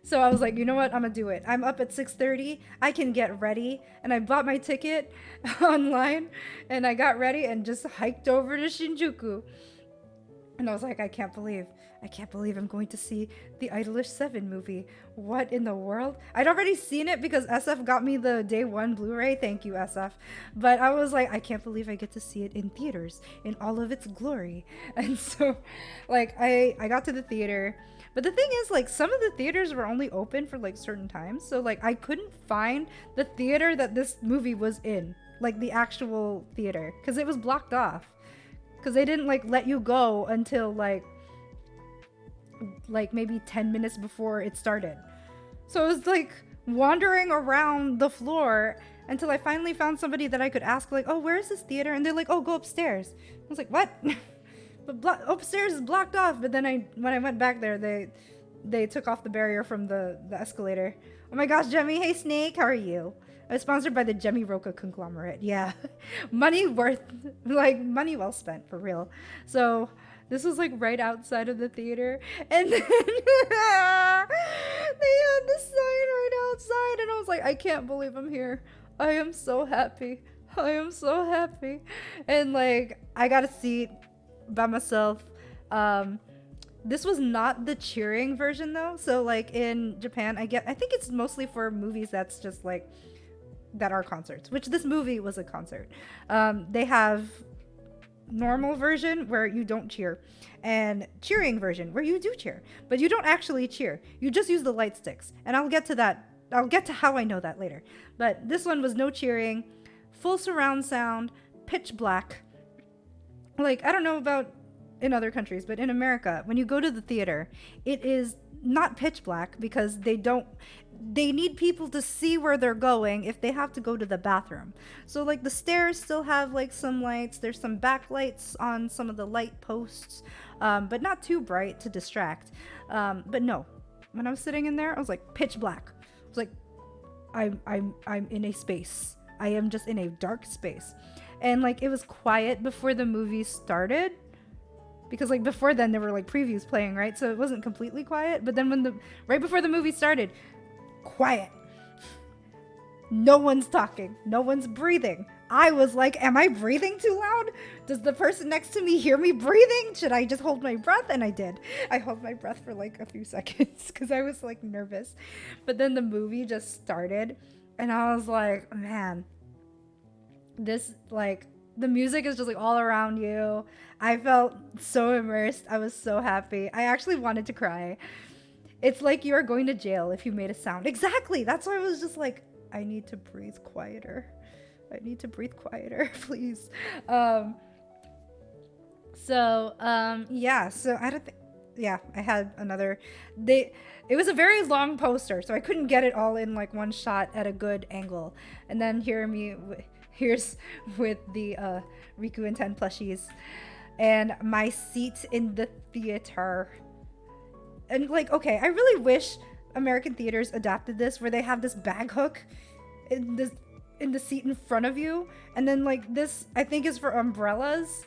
S1: So I was like, you know what? I'm gonna do it. I'm up at 6:30. I can get ready. And I bought my ticket online, and I got ready and just hiked over to Shinjuku. And I was like, I can't believe I'm going to see the Idolish 7 movie. What in the world? I'd already seen it because SF got me the day 1 Blu-ray. Thank you, SF. But I was like, I can't believe I get to see it in theaters in all of its glory. And so like I got to the theater. But the thing is, like, some of the theaters were only open for like certain times. So like I couldn't find the theater that this movie was in, like the actual theater, because it was blocked off. Because they didn't like let you go until like maybe 10 minutes before it started. So it was like wandering around the floor until I finally found somebody that I could ask, like, oh, where is this theater? And they're like, oh, go upstairs. I was like, what? But upstairs is blocked off. But then when I went back there, they took off the barrier from the escalator. Oh my gosh, Jemi, hey Snake, how are you? I was sponsored by the Jemi Roca conglomerate. Yeah. Money money well spent, for real. So this was like right outside of the theater. And then they had the sign right outside. And I was like, I can't believe I'm here. I am so happy. I am so happy. And like, I got a seat by myself. This was not the cheering version though. So like in Japan, I think it's mostly for movies that's just like, that are concerts, which this movie was a concert. They have normal version where you don't cheer, and cheering version where you do cheer, but you don't actually cheer. You just use the light sticks. And I'll get to that. I'll get to how I know that later. But this one was no cheering, full surround sound, pitch black. Like, I don't know about in other countries, but in America, when you go to the theater, it is not pitch black because they need people to see where they're going if they have to go to the bathroom. So like the stairs still have like some lights. There's some backlights on some of the light posts, but not too bright to distract. But no, when I was sitting in there, I was like pitch black. I was like, I'm in a space. I am just in a dark space. And like it was quiet before the movie started. Because like before then there were like previews playing, right? So it wasn't completely quiet. But then right before the movie started, quiet. No one's talking. No one's breathing. I was like, am I breathing too loud? Does the person next to me hear me breathing? Should I just hold my breath? And I did. I held my breath for like a few seconds because I was like nervous. But then the movie just started and I was like, man, this like the music is just like all around you. I felt so immersed. I was so happy. I actually wanted to cry. It's like you are going to jail if you made a sound. Exactly. That's why I was just like, I need to breathe quieter. I need to breathe quieter, please. Yeah. So I don't think, yeah, I had another, it was a very long poster, so I couldn't get it all in like one shot at a good angle. And then here's with the Riku and 10 plushies and my seat in the theater. And like, okay, I really wish American theaters adapted this where they have this bag hook in the seat in front of you, and then like this I think is for umbrellas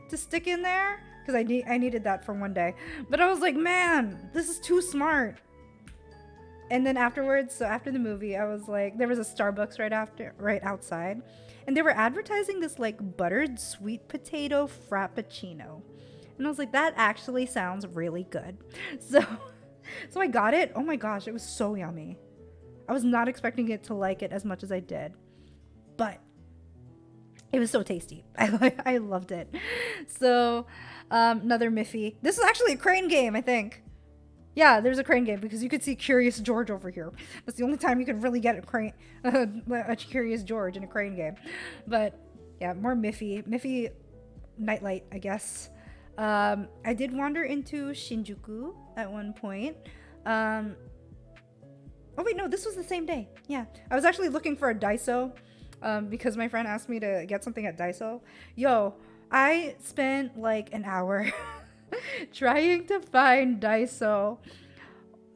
S1: to stick in there because I needed that for one day. But I was like, man, this is too smart. And then afterwards, so after the movie, I was like, there was a Starbucks right outside, and they were advertising this like buttered sweet potato frappuccino. And I was like, that actually sounds really good. So I got it. Oh my gosh, it was so yummy. I was not expecting it to like it as much as I did. But it was so tasty. I loved it. So another Miffy. This is actually a crane game, I think. Yeah, there's a crane game because you could see Curious George over here. That's the only time you can really get a Curious George in a crane game. But yeah, more Miffy. Miffy Nightlight, I guess. I did wander into Shinjuku at one point. Oh wait, no, this was the same day. Yeah, I was actually looking for a Daiso because my friend asked me to get something at Daiso. Yo, I spent like an hour trying to find Daiso,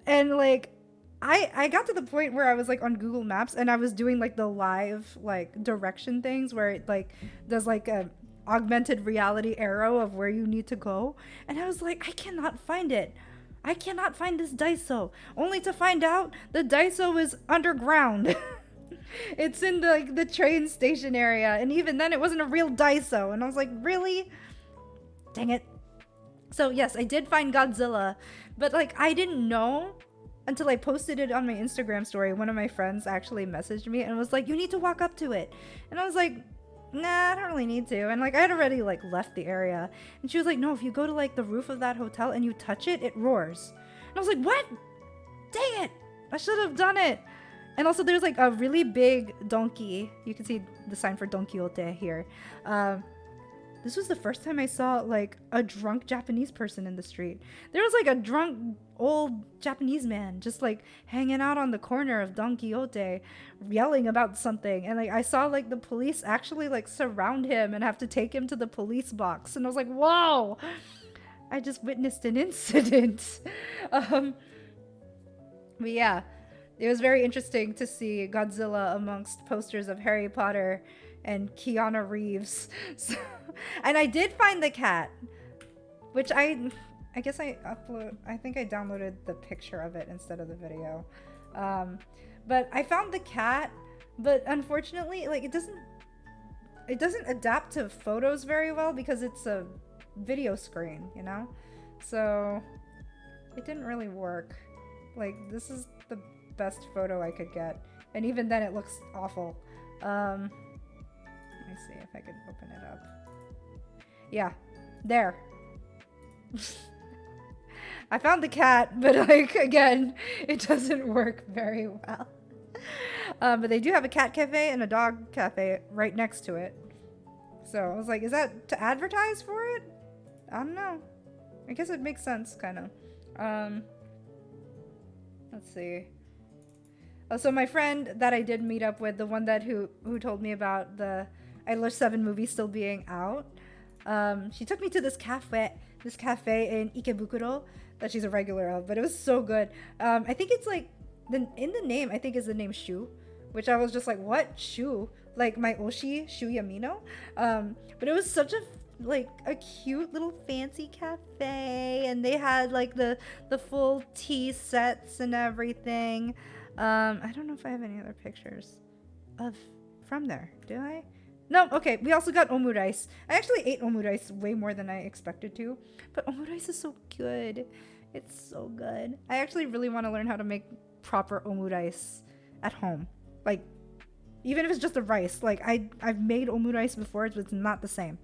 S1: and like I got to the point where I was like on Google Maps and I was doing like the live like direction things where it like does like a augmented reality arrow of where you need to go, and I was like, I cannot find it. I cannot find this Daiso, only to find out the Daiso is underground. It's in the train station area, and even then it wasn't a real Daiso, and I was like, really? Dang it. So yes, I did find Godzilla, but like I didn't know until I posted it on my Instagram story. One of my friends actually messaged me and was like, you need to walk up to it. And I was like, nah, I don't really need to. And like I had already like left the area, and she was like, no, if you go to like the roof of that hotel and you touch it, it roars. And I was like, what? Dang it, I should have done it. And also there's like a really big donkey. You can see the sign for Don Quixote here. This was the first time I saw like a drunk Japanese person in the street. There was like a drunk old Japanese man just like hanging out on the corner of Don Quixote yelling about something. And like I saw like the police actually like surround him and have to take him to the police box. And I was like, whoa, I just witnessed an incident. But yeah, it was very interesting to see Godzilla amongst posters of Harry Potter and Keanu Reeves. So, and I did find the cat, which I guess I think I downloaded the picture of it instead of the video. But I found the cat, but unfortunately, like it doesn't adapt to photos very well because it's a video screen, you know? So it didn't really work. Like this is the best photo I could get, and even then it looks awful. Let me see if I can open it up. Yeah, there. I found the cat, but like again, it doesn't work very well. But they do have a cat cafe and a dog cafe right next to it. So I was like, is that to advertise for it? I don't know. I guess it makes sense, kind of. Let's see. Oh, so my friend that I did meet up with, the one that who told me about the Idler 7 movie still being out, she took me to this cafe in Ikebukuro that she's a regular of, but it was so good. I think it's like in the name, I think is the name Shu, which I was just like, what? Shu? Like my Oshi Shu Yamino? But it was such a cute little fancy cafe, and they had like the full tea sets and everything. I don't know if I have any other pictures from there. Do I? No, okay. We also got omurice. I actually ate omurice way more than I expected to, but omurice is so good. It's so good. I actually really want to learn how to make proper omurice at home. Like, even if it's just the rice. Like, I've made omurice before, but it's not the same.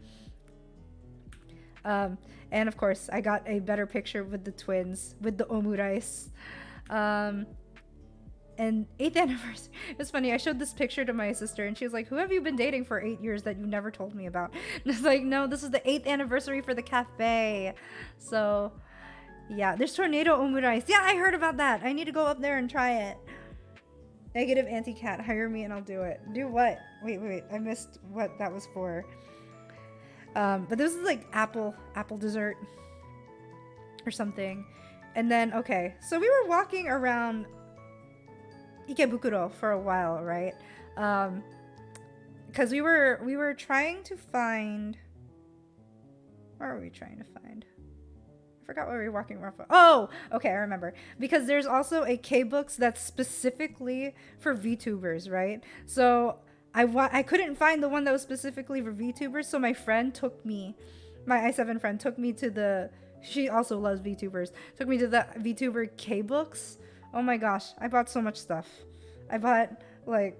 S1: And of course, I got a better picture with the twins, with the omurice. And 8th anniversary. It's funny. I showed this picture to my sister, and she was like, "Who have you been dating for 8 years that you never told me about?" And it's like, no, this is the 8th anniversary for the cafe. So, yeah, there's tornado omurice. Yeah, I heard about that. I need to go up there and try it. Negative anti-cat. Hire me and I'll do it. Do what? Wait. I missed what that was for. But this is like apple dessert or something. And then, okay, so we were walking around Ikebukuro for a while, right? Because we were trying to find. Where are we trying to find? I forgot what we were walking around for. Oh, okay, I remember. Because there's also a K-Books that's specifically for VTubers, right? So I couldn't find the one that was specifically for VTubers, so my i7 friend took me to the. She also loves VTubers. Took me to the VTuber K-Books. Oh my gosh, I bought so much stuff. I bought like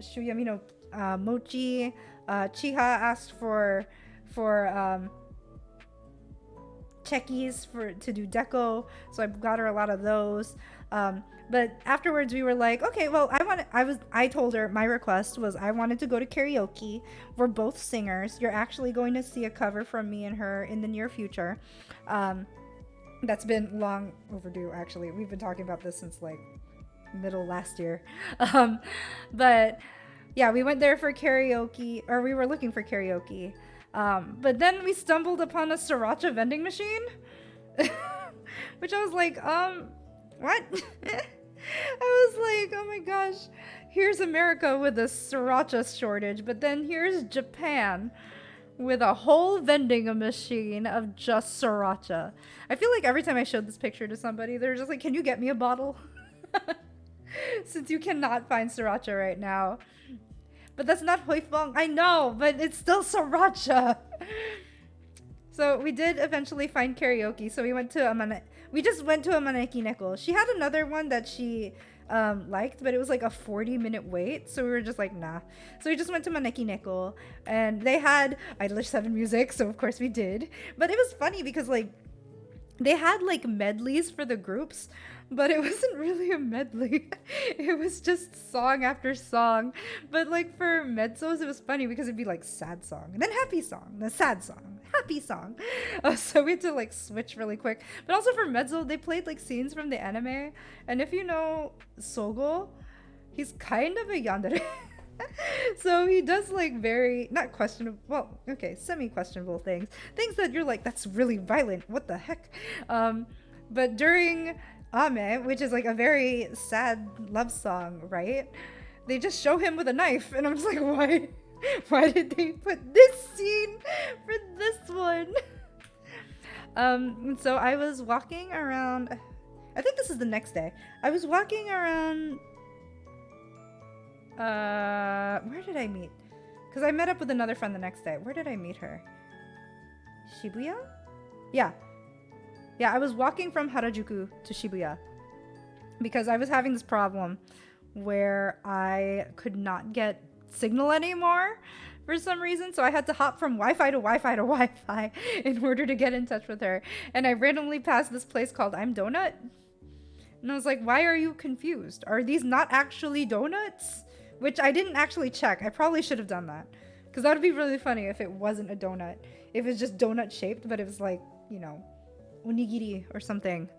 S1: Shuyamino mochi. Chiha asked for checkies to do deco, so I got her a lot of those. But afterwards we were like, okay, well, I told her my request was I wanted to go to karaoke. We're both singers. You're actually going to see a cover from me and her in the near future. That's been long overdue, actually. We've been talking about this since like middle last year. But yeah, we went there for karaoke, or we were looking for karaoke. But then we stumbled upon a sriracha vending machine, which I was like, what? I was like, oh my gosh, here's America with a sriracha shortage, but then here's Japan with a whole vending machine of just sriracha. I feel like every time I showed this picture to somebody, they're just like, can you get me a bottle? Since you cannot find sriracha right now. But that's not hoifong. I know, but it's still sriracha. So we did eventually find karaoke. So we just went to a Maneki Neko. She had another one that she liked, but it was like a 40-minute wait, so we were just like, nah. So we just went to Maneki Neko, and they had Idler 7 music, so of course we did. But it was funny because like they had like medleys for the groups, but it wasn't really a medley. It was just song after song. But like for mezzos, it was funny because it'd be like sad song, and then happy song, then sad song, happy song. So we had to like switch really quick. But also for mezzo, they played like scenes from the anime. And if you know Sogo, he's kind of a yandere. So he does like very, not questionable, well, okay, semi-questionable things that you're like, that's really violent, what the heck. But during Ame, which is like a very sad love song, right, they just show him with a knife, and I'm just like, why did they put this scene for this one? So I was walking around, I think this is the next day, I was walking around, where did I meet? Because I met up with another friend the next day. Where did I meet her? Shibuya? Yeah, I was walking from Harajuku to Shibuya because I was having this problem where I could not get signal anymore for some reason. So I had to hop from Wi-Fi to Wi-Fi to Wi-Fi in order to get in touch with her. And I randomly passed this place called I'm Donut. And I was like, why are you confused? Are these not actually donuts? Which I didn't actually check. I probably should have done that. Because that would be really funny if it wasn't a donut. If it's just donut shaped, but it was like, you know, onigiri or something.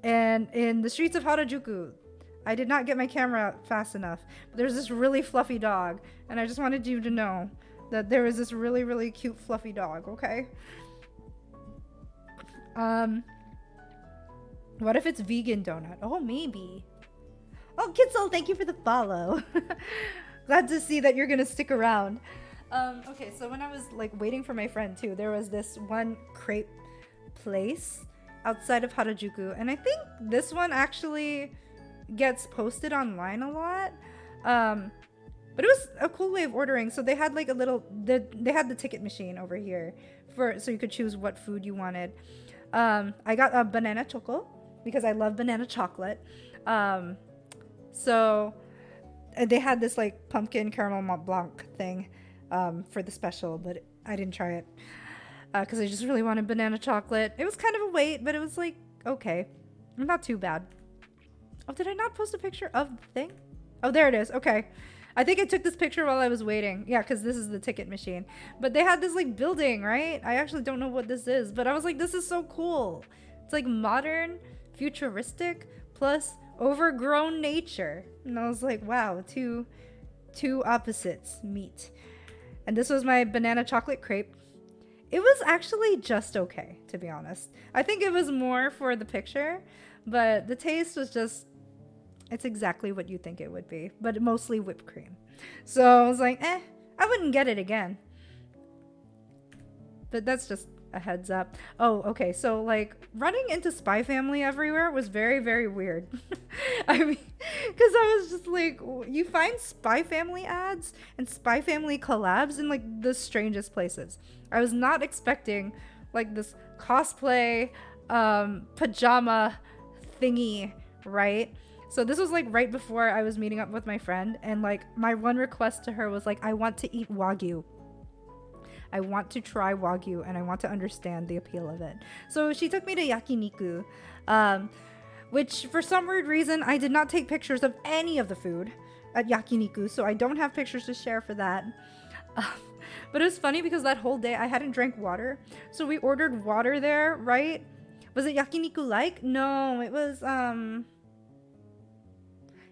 S1: And in the streets of Harajuku, I did not get my camera fast enough. But there's this really fluffy dog. And I just wanted you to know that there was this really, really cute fluffy dog, okay? What if it's vegan donut? Oh, maybe. Oh, Kitzel, thank you for the follow. Glad to see that you're gonna stick around. Okay, so when I was like waiting for my friend too, there was this one crepe place outside of Harajuku, and I think this one actually gets posted online a lot. But it was a cool way of ordering. So they had like a little, they had the ticket machine over here so you could choose what food you wanted. I got a banana choco because I love banana chocolate. So they had this like pumpkin caramel Mont Blanc thing for the special, but I didn't try it because I just really wanted banana chocolate. It was kind of a wait, but it was like, okay, not too bad. Oh, did I not post a picture of the thing? Oh, there it is. Okay. I think I took this picture while I was waiting. Yeah, because this is the ticket machine. But they had this like building, right? I actually don't know what this is, but I was like, this is so cool. It's like modern, futuristic, plus overgrown nature. And I was like, wow, two opposites meet. And this was my banana chocolate crepe. It was actually just okay, to be honest. I think it was more for the picture, but the taste was just, it's exactly what you think it would be, but mostly whipped cream. So I was like, I wouldn't get it again. But that's just a heads up. Oh, okay. So like running into Spy Family everywhere was very, very weird. I mean, because I was just like, you find Spy Family ads and Spy Family collabs in like the strangest places. I was not expecting like this cosplay pajama thingy, right? So this was like right before I was meeting up with my friend, and like my one request to her was like, I want to eat Wagyu. I want to try Wagyu and I want to understand the appeal of it. So she took me to yakiniku, which for some weird reason I did not take pictures of any of the food at yakiniku, so I don't have pictures to share for that. But it was funny because that whole day I hadn't drank water, so we ordered water there, right? Was it yakiniku like? No, it was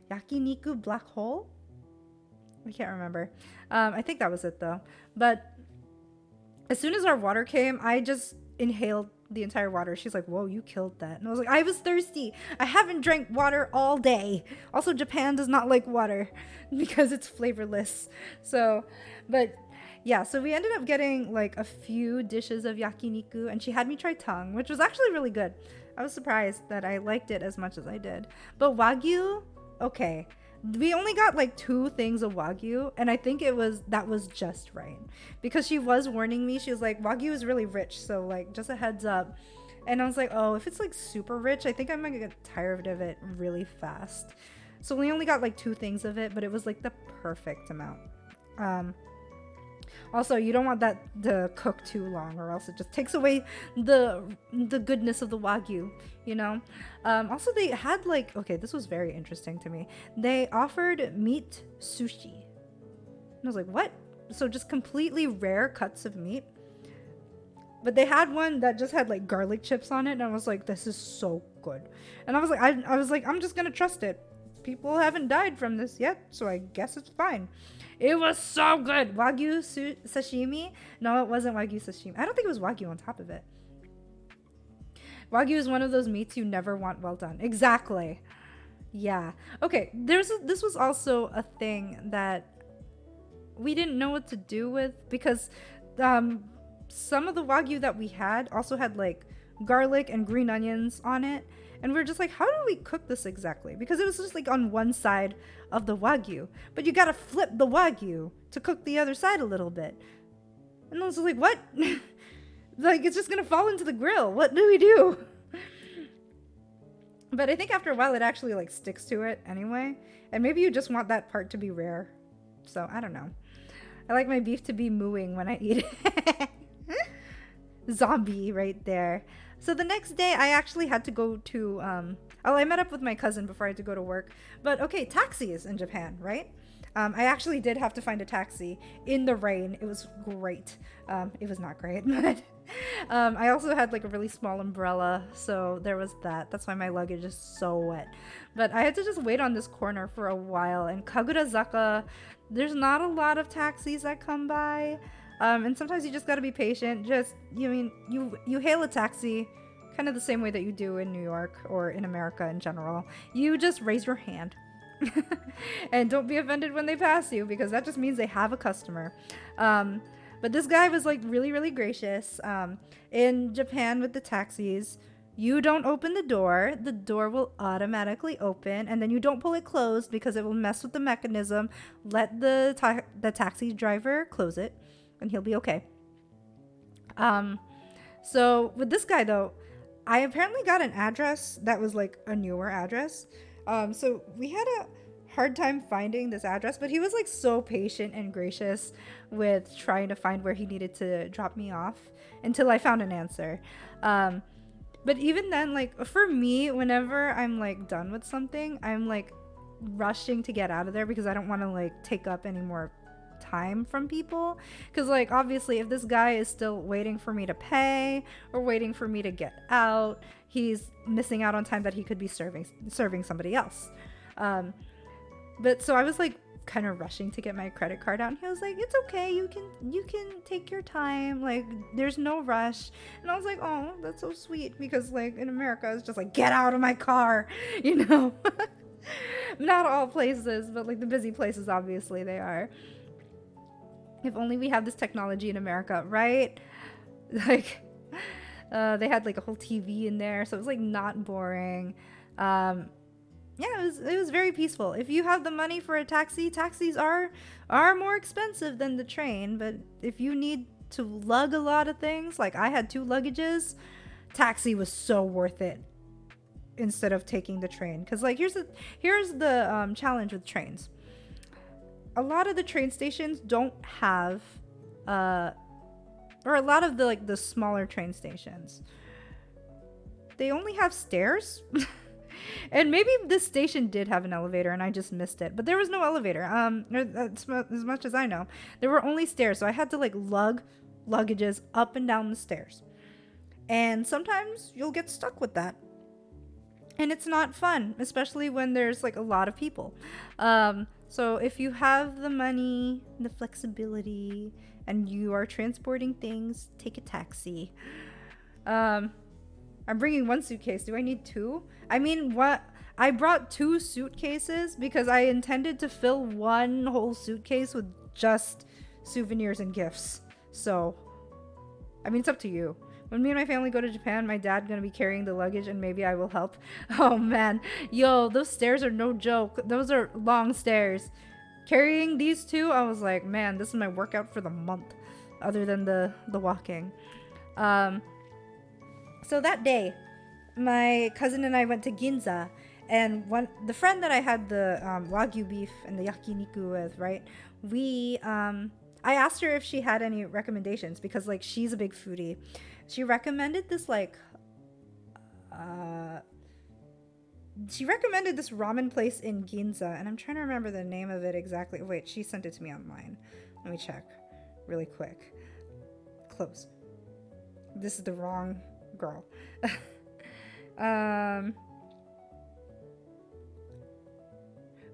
S1: yakiniku black hole. I can't remember. I think that was it though. But as soon as our water came, I just inhaled the entire water. She's like, whoa, you killed that. And I was like, I was thirsty. I haven't drank water all day. Also, Japan does not like water because it's flavorless. So, but yeah, so we ended up getting like a few dishes of yakiniku, and she had me try tongue, which was actually really good. I was surprised that I liked it as much as I did. But Wagyu, okay. We only got like 2 things of Wagyu, and I think that was just right, because she was warning me. She was like, Wagyu is really rich, so like just a heads up. And I was like, oh, if it's like super rich, I think I'm gonna get tired of it really fast. So we only got like 2 things of it, but it was like the perfect amount. Also, you don't want that to cook too long, or else it just takes away the goodness of the Wagyu, you know? Also, they had like, okay, this was very interesting to me. They offered meat sushi. And I was like, what? So just completely rare cuts of meat. But they had one that just had like garlic chips on it, and I was like, this is so good. And I was like, I'm just gonna trust it. People haven't died from this yet, so I guess it's fine. It was so good. Wagyu sashimi? No, it wasn't Wagyu sashimi. I don't think it was Wagyu on top of it. Wagyu is one of those meats you never want well done. Exactly. Yeah. Okay, this was also a thing that we didn't know what to do with, because some of the Wagyu that we had also had like garlic and green onions on it. And we're just like, how do we cook this exactly? Because it was just like on one side of the Wagyu. But you gotta flip the Wagyu to cook the other side a little bit. And I was like, what? Like, it's just gonna fall into the grill. What do we do? But I think after a while it actually like sticks to it anyway. And maybe you just want that part to be rare. So I don't know. I like my beef to be mooing when I eat it. Zombie right there. So the next day, I actually had to go to. I met up with my cousin before I had to go to work. But okay, taxis in Japan, right? I actually did have to find a taxi in the rain. It was great. It was not great, but I also had like a really small umbrella, so there was that. That's why my luggage is so wet. But I had to just wait on this corner for a while. And Kagurazaka, there's not a lot of taxis that come by. And sometimes you just gotta be patient. You hail a taxi kind of the same way that you do in New York or in America in general. You just raise your hand. And don't be offended when they pass you, because that just means they have a customer. But this guy was like really, really gracious. In Japan with the taxis, you don't open the door will automatically open, and then you don't pull it closed because it will mess with the mechanism. Let the taxi driver close it and he'll be okay. So with this guy though, I apparently got an address that was like a newer address. So we had a hard time finding this address, but he was like so patient and gracious with trying to find where he needed to drop me off until I found an answer. But even then, like for me, whenever I'm like done with something, I'm like rushing to get out of there because I don't want to like take up any more time from people, because like obviously if this guy is still waiting for me to pay or waiting for me to get out, he's missing out on time that he could be serving somebody else. But so I was like kind of rushing to get my credit card out, and he was like, it's okay, you can take your time, like there's no rush. And I was like, oh, that's so sweet, because like in America it's just like, get out of my car, you know. Not all places, but like the busy places obviously they are. If only we have this technology in America, right? Like, they had like a whole TV in there, so it was like not boring. Yeah, it was very peaceful. If you have the money for a taxi, taxis are more expensive than the train. But if you need to lug a lot of things, like I had 2 luggages, taxi was so worth it instead of taking the train. Because like here's the challenge with trains. A lot of the train stations don't have, or a lot of the smaller train stations, they only have stairs. And maybe this station did have an elevator and I just missed it, but there was no elevator. As much as I know, there were only stairs, so I had to like lug luggages up and down the stairs. And sometimes you'll get stuck with that. And it's not fun, especially when there's like a lot of people. So if you have the money, the flexibility, and you are transporting things, take a taxi. I'm bringing 1 suitcase. Do I need 2? I mean, what? I brought 2 suitcases because I intended to fill 1 whole suitcase with just souvenirs and gifts. So, I mean, it's up to you. When me and my family go to Japan, my dad's gonna be carrying the luggage and maybe I will help. Oh man. Yo, those stairs are no joke. Those are long stairs. Carrying these 2, I was like, man, this is my workout for the month, other than the walking. So that day, my cousin and I went to Ginza, and the friend that I had the Wagyu beef and the yakiniku with, right? I asked her if she had any recommendations because like she's a big foodie. She recommended this ramen place in Ginza, and I'm trying to remember the name of it exactly. Wait, she sent it to me online. Let me check really quick. Close. This is the wrong girl.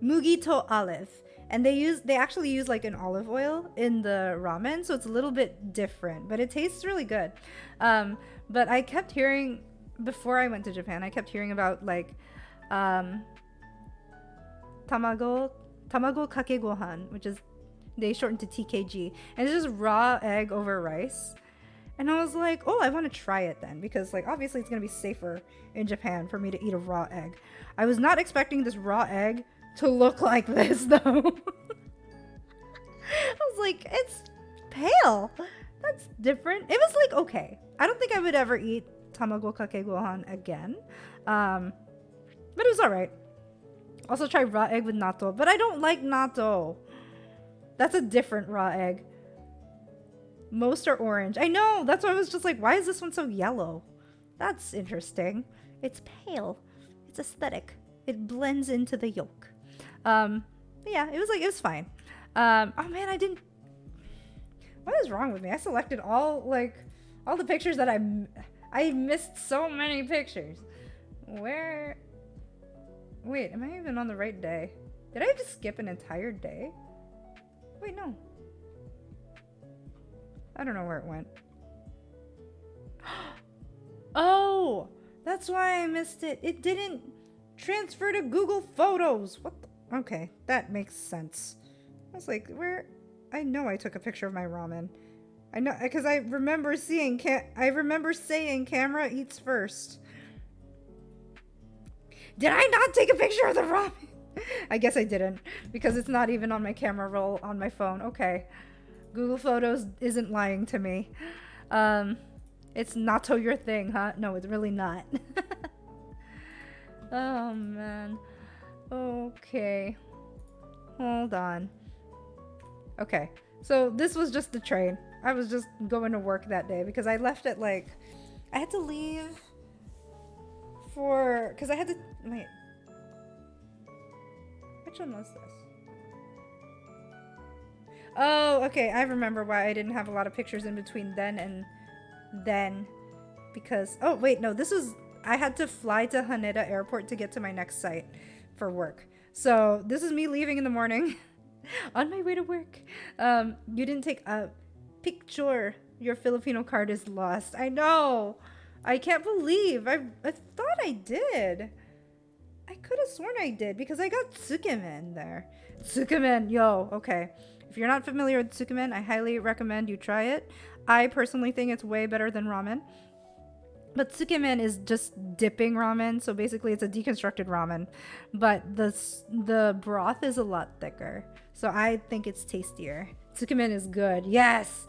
S1: Mugito olive, and they actually use like an olive oil in the ramen, so it's a little bit different, but it tastes really good. But I kept hearing before I went to Japan, I kept hearing about like tamago kake gohan, which is they shorten to TKG, and it's just raw egg over rice. And I was like, oh, I want to try it then, because like obviously it's gonna be safer in Japan for me to eat a raw egg. I was not expecting this raw egg to look like this though. I was like, it's pale. That's different. It was like okay. I don't think I would ever eat tamago kake gohan again, but it was all right. Also tried raw egg with natto, but I don't like natto. That's a different raw egg. Most are orange. I know. That's why I was just like, why is this one so yellow? That's interesting. It's pale. It's aesthetic. It blends into the yolk. But yeah, it was fine. Oh man, I didn't. What is wrong with me? I selected all the pictures that I missed so many pictures. Where? Wait, am I even on the right day? Did I just skip an entire day? Wait, no. I don't know where it went. Oh, that's why I missed it. It didn't transfer to Google Photos. What the? Okay, that makes sense. I was like, where? I know I took a picture of my ramen. I know, because I remember saying camera eats first. Did I not take a picture of the ramen? I guess I didn't, because it's not even on my camera roll on my phone. Okay. Google Photos isn't lying to me. It's not your thing, huh? No, it's really not. Oh, man. Okay. Hold on. Okay. So this was just the train. I was just going to work that day because I left at I had to leave because I had to, wait. Which one was this? Oh, okay. I remember why I didn't have a lot of pictures in between then and then. Because, oh, wait, no. I had to fly to Haneda Airport to get to my next site for work. So this is me leaving in the morning on my way to work. You didn't take a picture. Your Filipino card is lost. I know. I can't believe. I thought I did. I could have sworn I did because I got tsukemen there. Tsukemen, yo, okay. If you're not familiar with tsukemen, I highly recommend you try it. I personally think it's way better than ramen. But tsukemen is just dipping ramen, so basically it's a deconstructed ramen. But the broth is a lot thicker, so I think it's tastier. Tsukemen is good, yes!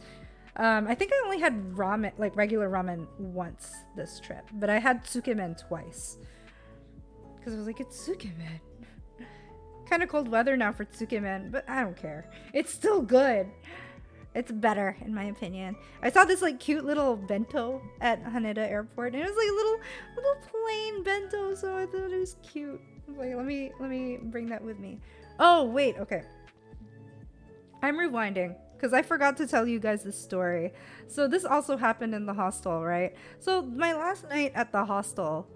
S1: I think I only had ramen, regular ramen once this trip, but I had tsukemen twice. Because I was like, it's tsukemen. Kind of cold weather now for tsukemen, but I don't care. It's still good. It's better, in my opinion. I saw this cute little bento at Haneda Airport, and it was a little plain bento, so I thought it was cute. I was like, let me bring that with me. Oh wait, okay. I'm rewinding because I forgot to tell you guys this story. So this also happened in the hostel, right? So my last night at the hostel,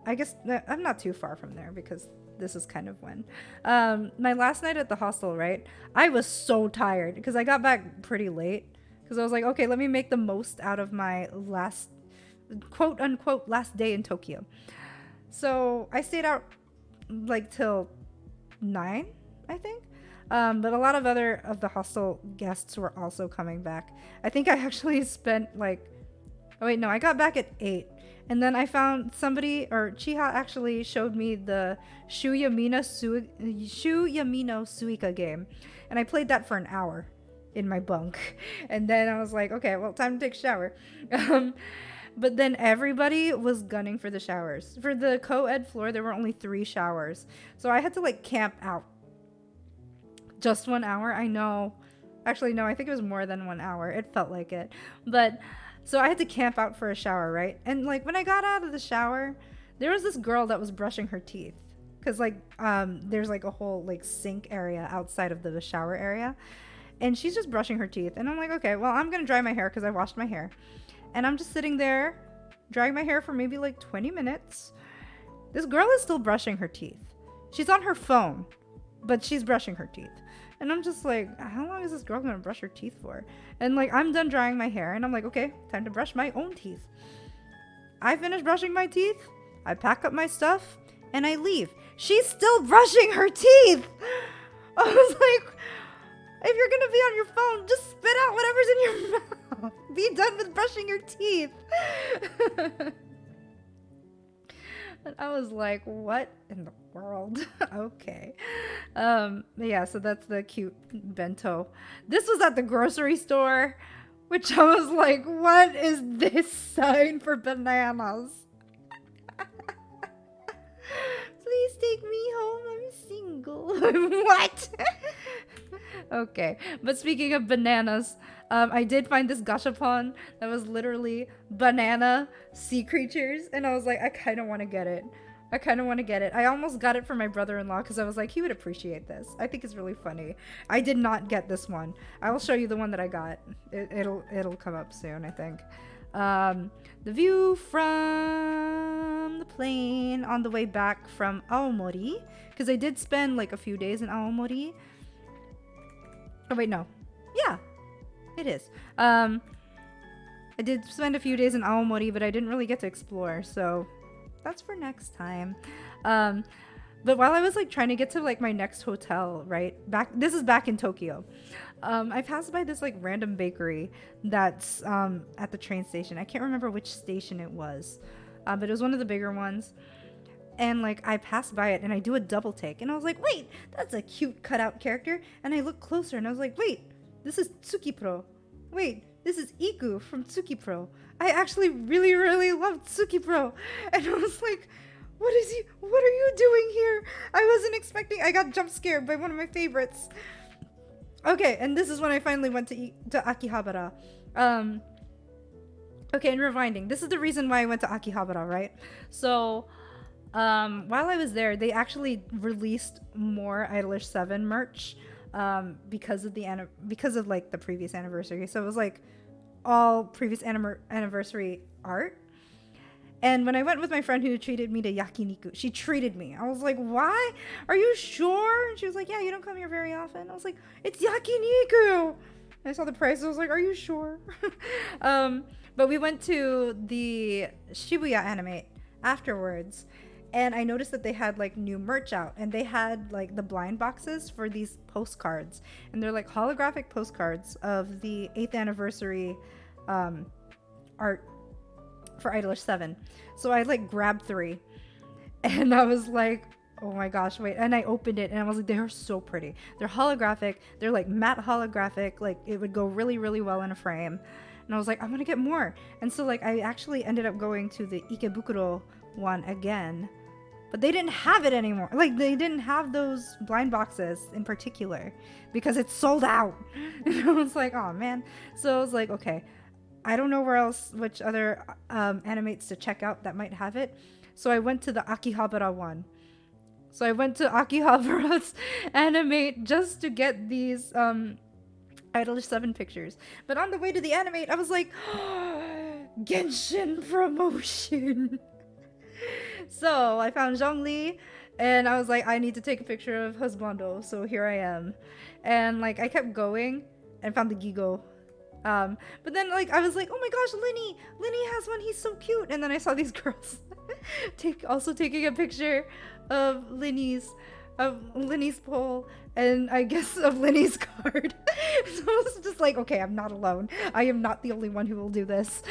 S1: I guess I'm not too far from there because this is kind of when. My last night at the hostel, right? I was so tired because I got back pretty late because I was like, okay, let me make the most out of my last, quote unquote, last day in Tokyo. So I stayed out till 9, I think. But a lot of other of the hostel guests were also coming back. I think I actually spent oh wait, no, I got back at 8. And then I found somebody, or Chiha actually showed me the Shuyamino Suika game. And I played that for an hour in my bunk. And then I was like, okay, well, time to take a shower. But then everybody was gunning for the showers. For the co-ed floor, there were only 3 showers. So I had to camp out. Just 1 hour? I know. Actually, no, I think it was more than 1 hour. It felt like it. But so I had to camp out for a shower, right? And when I got out of the shower, there was this girl that was brushing her teeth. Because there's a whole sink area outside of the shower area. And she's just brushing her teeth. And I'm like, okay, well, I'm going to dry my hair because I washed my hair. And I'm just sitting there drying my hair for maybe 20 minutes. This girl is still brushing her teeth. She's on her phone, but she's brushing her teeth. And I'm just like, how long is this girl gonna brush her teeth for? And I'm done drying my hair, and I'm like, okay, time to brush my own teeth. I finish brushing my teeth, I pack up my stuff, and I leave. She's still brushing her teeth! I was like, if you're gonna be on your phone, just spit out whatever's in your mouth. Be done with brushing your teeth. And I was like, what in the world? Okay. Yeah, so that's the cute bento. This was at the grocery store, which I was like, what is this sign for bananas? Please take me home. I'm single. What? Okay, but speaking of bananas, I did find this gashapon that was literally banana sea creatures, and I was like, I kind of want to get it. I kind of want to get it. I almost got it for my brother-in-law because I was like, he would appreciate this. I think it's really funny. I did not get this one. I will show you the one that I got. It'll come up soon, I think. The view from the plane on the way back from Aomori, because I did spend like a few days in Aomori. Oh wait, no. Yeah, it is. I did spend a few days in Aomori, but I didn't really get to explore, so that's for next time. But while I was like trying to get to like my next hotel, right this is back in Tokyo. I passed by this like random bakery that's at the train station. I can't remember which station it was, but it was one of the bigger ones. And like I passed by it and I do a double take and I was like, wait, that's a cute cutout character. And I looked closer and I was like, wait, this is Tsukipro. Wait, this is Iku from Tsukipro. I actually really, really loved Tsukipro. And I was like, what are you doing here? I wasn't expecting, I got jump scared by one of my favorites. Okay, and this is when I finally went to Akihabara. Okay, and rewinding. This is the reason why I went to Akihabara, right? So, while I was there, they actually released more Idolish 7 merch because of like the previous anniversary. So it was like all previous anniversary art. And when I went with my friend who treated me to yakiniku, she treated me. I was like, why? Are you sure? And she was like, yeah, you don't come here very often. I was like, it's yakiniku. I saw the price. I was like, are you sure? But we went to the Shibuya Animate afterwards. And I noticed that they had like new merch out. And they had like the blind boxes for these postcards. And they're like holographic postcards of the 8th anniversary art for Idolish 7. So I like grabbed 3 and I was like, oh my gosh, wait. And I opened it and I was like, they are so pretty. They're holographic. They're like matte holographic. Like it would go really, really well in a frame. And I was like, I'm gonna get more. And so like I actually ended up going to the Ikebukuro one again, but they didn't have it anymore. Like they didn't have those blind boxes in particular because it's sold out. And I was like, oh man. So I was like, okay, I don't know which other animates to check out that might have it. So I went to the Akihabara one. So I went to Akihabara's animate just to get these Idolish 7 pictures. But on the way to the animate, I was like, oh, Genshin promotion. So I found Zhongli and I was like, I need to take a picture of Husbando. So here I am. And like I kept going and found the Gigo. But then like I was like, oh my gosh, Linny has one, he's so cute. And then I saw these girls also taking a picture of Linny's poll and I guess of Linny's card. So I was just like, okay, I'm not alone. I am not the only one who will do this.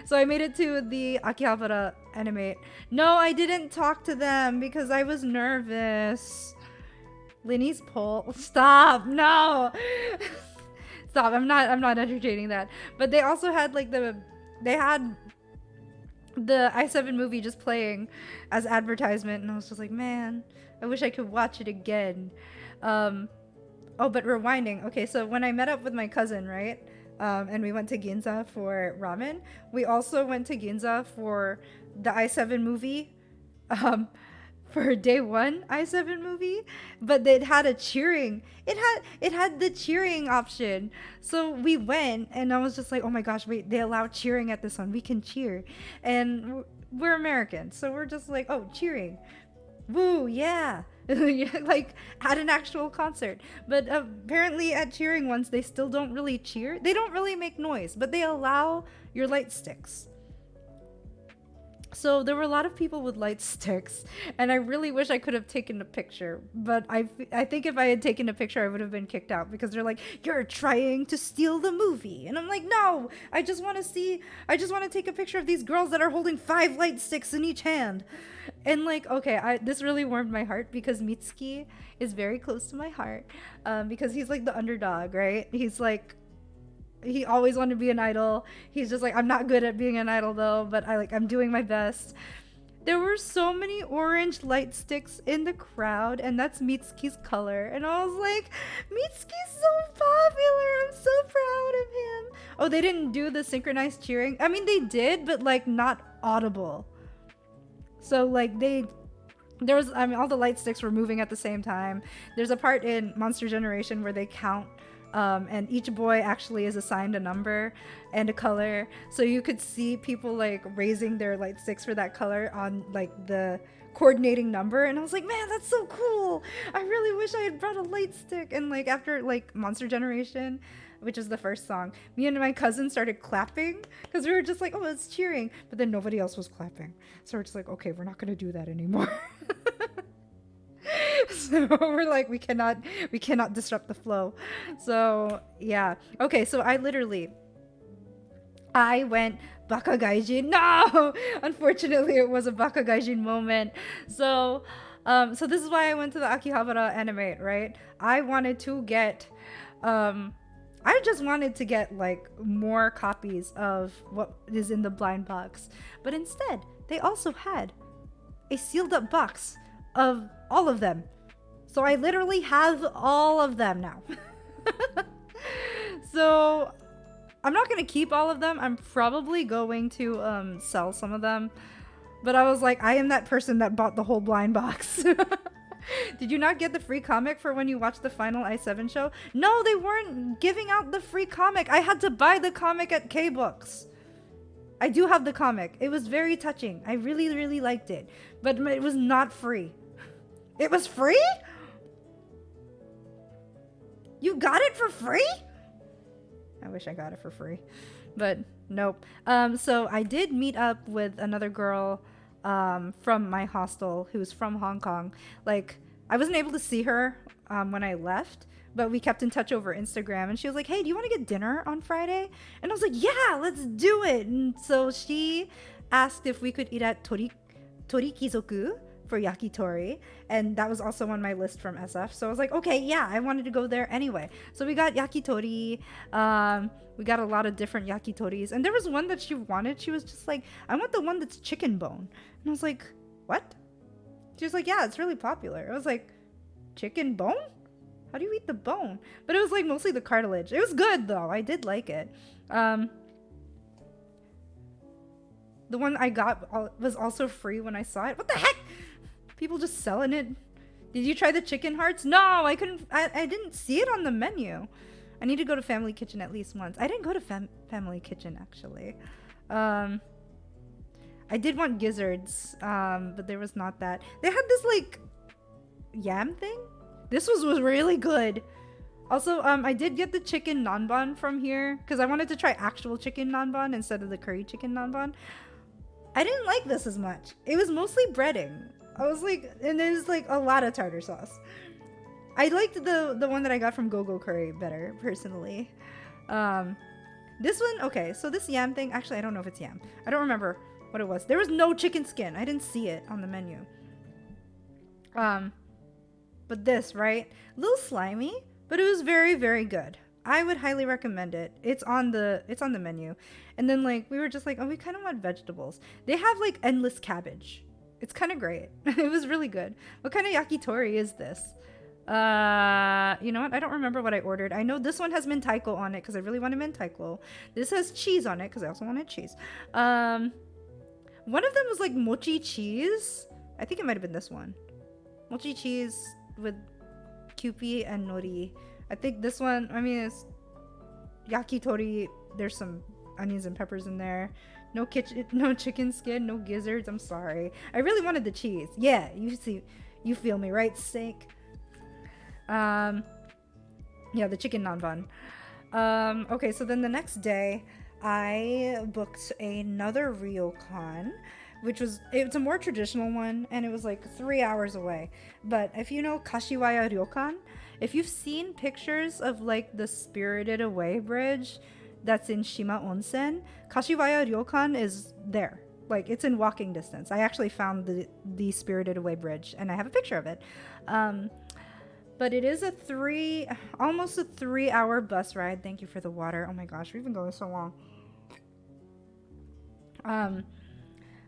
S1: So I made it to the Akihabara animate. No, I didn't talk to them because I was nervous. Linny's poll. Stop. No. Stop, I'm not entertaining that. But they also had like they had the i7 movie just playing as advertisement and I was just like, man, I wish I could watch it again. Oh, but rewinding. Okay, so when I met up with my cousin, right? And we went to Ginza for ramen. We also went to Ginza for the i7 movie. For day 1 i7 movie, but it had a cheering. It had the cheering option. So we went and I was just like, oh my gosh, wait, they allow cheering at this one. We can cheer. And we're American, so we're just like, oh, cheering. Woo, yeah. Like at an actual concert. But apparently at cheering ones, they still don't really cheer. They don't really make noise, but they allow your light sticks. So there were a lot of people with light sticks and I really wish I could have taken a picture, but I think if I had taken a picture I would have been kicked out because they're like, you're trying to steal the movie. And I'm like, no, I just want to take a picture of these girls that are holding 5 light sticks in each hand. And like, okay, this really warmed my heart because Mitsuki is very close to my heart because he's like the underdog, right? He's like, he always wanted to be an idol. He's just like, I'm not good at being an idol though, but I'm doing my best. There were so many orange light sticks in the crowd, and that's Mitsuki's color. And I was like, Mitsuki's so popular. I'm so proud of him. Oh, they didn't do the synchronized cheering. I mean, they did, but like not audible. So like there was, I mean, all the light sticks were moving at the same time. There's a part in Monster Generation where they count, and each boy actually is assigned a number and a color, so you could see people like raising their light sticks for that color on like the coordinating number, and I was like, man, that's so cool. I really wish I had brought a light stick. And like after like Monster Generation, which is the first song, me and my cousin started clapping because we were just like, oh, it's cheering, but then nobody else was clapping, so we're just like, okay, we're not gonna do that anymore. So we're like, we cannot disrupt the flow. So yeah, okay, so I went Baka Gaijin. No, unfortunately it was a Baka Gaijin moment. So so this is why I went to the Akihabara Animate, right? I just wanted to get like more copies of what is in the blind box, but instead they also had a sealed up box of all of them. So I literally have all of them now. So I'm not gonna keep all of them. I'm probably going to sell some of them. But I was like, I am that person that bought the whole blind box. Did you not get the free comic for when you watched the final i7 show? No, they weren't giving out the free comic. I had to buy the comic at K-Books. I do have the comic. It was very touching. I really, really liked it. But it was not free. It was free? You got it for free? I wish I got it for free. But nope. So I did meet up with another girl from my hostel who's from Hong Kong. Like, I wasn't able to see her when I left, but we kept in touch over Instagram, and she was like, hey, do you want to get dinner on Friday? And I was like, yeah, let's do it. And so she asked if we could eat at Torikizoku for yakitori, and that was also on my list from SF. So I was like, okay, yeah, I wanted to go there anyway. So we got yakitori. We got a lot of different yakitoris, and there was one that she wanted. She was just like, I want the one that's chicken bone. And I was like, what? She was like, yeah, it's really popular. I was like, chicken bone? How do you eat the bone? But it was like mostly the cartilage. It was good though. I did like it. The one I got was also free when I saw it. What the heck? People just selling it. Did you try the chicken hearts? No, I couldn't. I didn't see it on the menu. I need to go to Family Kitchen at least once. I didn't go to Family Kitchen actually. I did want gizzards, but there was not that. They had this like yam thing. This was really good. Also, I did get the chicken nanban from here because I wanted to try actual chicken nanban instead of the curry chicken nanban. I didn't like this as much. It was mostly breading. I was like, and there's like a lot of tartar sauce. I liked the one that I got from Go-Go Curry better, personally. This one, okay, so this yam thing, actually I don't know if it's yam. I don't remember what it was. There was no chicken skin. I didn't see it on the menu. But this, right? A little slimy, but it was very, very good. I would highly recommend it. It's on the menu. And then like we were just like, oh, we kind of want vegetables. They have like endless cabbage. It's kind of great. It was really good. What kind of yakitori is this? You know what? I don't remember what I ordered. I know this one has mentaiko on it because I really wanted mentaiko. This has cheese on it because I also wanted cheese. One of them was like mochi cheese. I think it might have been this one. Mochi cheese with kewpie and nori. I think this one, I mean, it's yakitori. There's some onions and peppers in there. No chicken skin, no gizzards. I'm sorry. I really wanted the cheese. Yeah, you feel me, right? Steak. Yeah, the chicken nanban. Okay, so then the next day, I booked another ryokan, it's a more traditional one, and it was like 3 hours away. But if you know Kashiwaya Ryokan, if you've seen pictures of like the Spirited Away bridge that's in Shima Onsen, Kashiwaya Ryokan is there. Like, it's in walking distance. I actually found the Spirited Away bridge, and I have a picture of it. But it is almost a 3 hour bus ride. Thank you for the water. Oh my gosh, we've been going so long.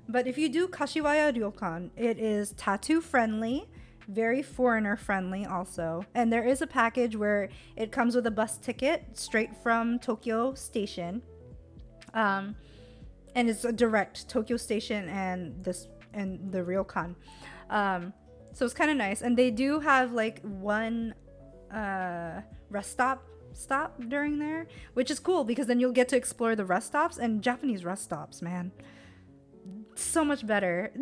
S1: But if you do Kashiwaya Ryokan, it is tattoo friendly, very foreigner friendly also. And there is a package where it comes with a bus ticket straight from Tokyo Station. Um, and it's a direct Tokyo Station and the Ryokan. So it's kind of nice. And they do have like one rest stop during there, which is cool because then you'll get to explore the rest stops. And Japanese rest stops, man, so much better.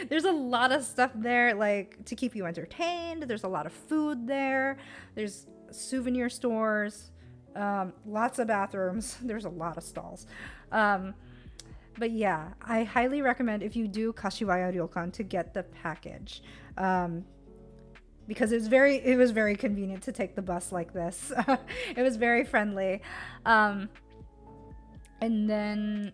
S1: There's a lot of stuff there like to keep you entertained. There's a lot of food there. There's souvenir stores, lots of bathrooms. There's a lot of stalls. But yeah, I highly recommend if you do Kashiwaya Ryokan to get the package, because it was very convenient to take the bus like this. It was very friendly, and then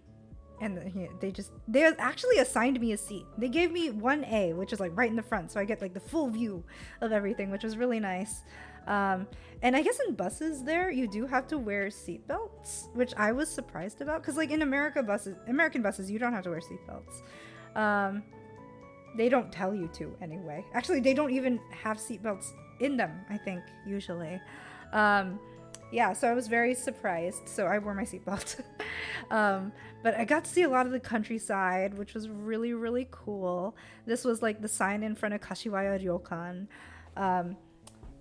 S1: they actually assigned me a seat. They gave me 1A, which is like right in the front, so I get like the full view of everything, which was really nice. And I guess in buses there, you do have to wear seatbelts, which I was surprised about. Because like in American buses, you don't have to wear seatbelts. They don't tell you to anyway. Actually, they don't even have seatbelts in them, I think, usually. Yeah, so I was very surprised. So I wore my seatbelt. But I got to see a lot of the countryside, which was really, really cool. This was like the sign in front of Kashiwaya Ryokan.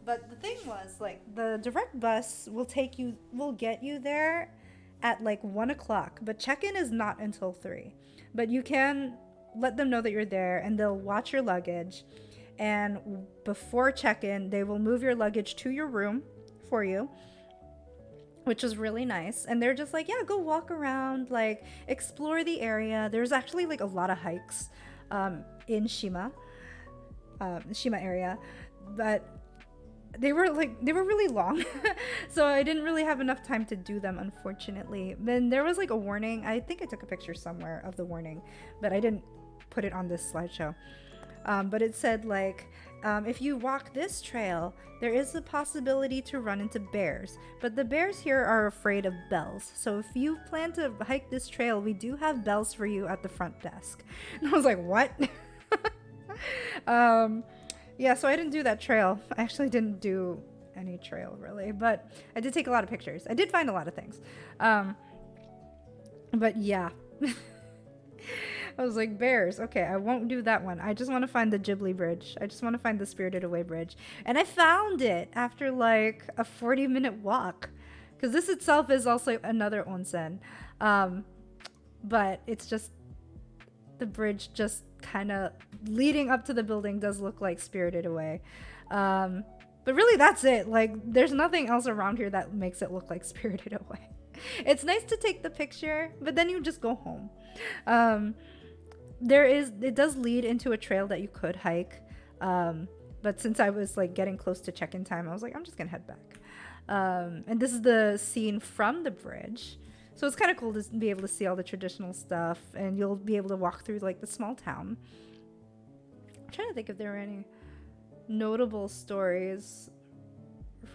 S1: But the thing was, like, the direct bus will get you there at like 1 o'clock, but check-in is not until 3. But you can let them know that you're there and they'll watch your luggage. And before check-in, they will move your luggage to your room for you, which is really nice. And they're just like, yeah, go walk around, like explore the area. There's actually like a lot of hikes in Shima area, but they were really long. So I didn't really have enough time to do them, unfortunately. Then there was like a warning. I think I took a picture somewhere of the warning, but I didn't put it on this slideshow. But it said like, if you walk this trail, there is the possibility to run into bears, but the bears here are afraid of bells. So if you plan to hike this trail, we do have bells for you at the front desk. And I was like, what? Yeah, so I didn't do that trail. I actually didn't do any trail really, but I did take a lot of pictures. I did find a lot of things. But yeah. I was like, bears. Okay, I won't do that one. I just want to find the Ghibli Bridge. I just want to find the Spirited Away Bridge. And I found it after like a 40-minute walk. Because this itself is also another onsen. But it's just, the bridge just kind of leading up to the building does look like Spirited Away. But really that's it. Like, there's nothing else around here that makes it look like Spirited Away. It's nice to take the picture, but then you just go home. It does lead into a trail that you could hike, but since I was like getting close to check-in time, I was like, I'm just gonna head back. And this is the scene from the bridge, so it's kind of cool to be able to see all the traditional stuff, and you'll be able to walk through like the small town. I'm trying to think if there were any notable stories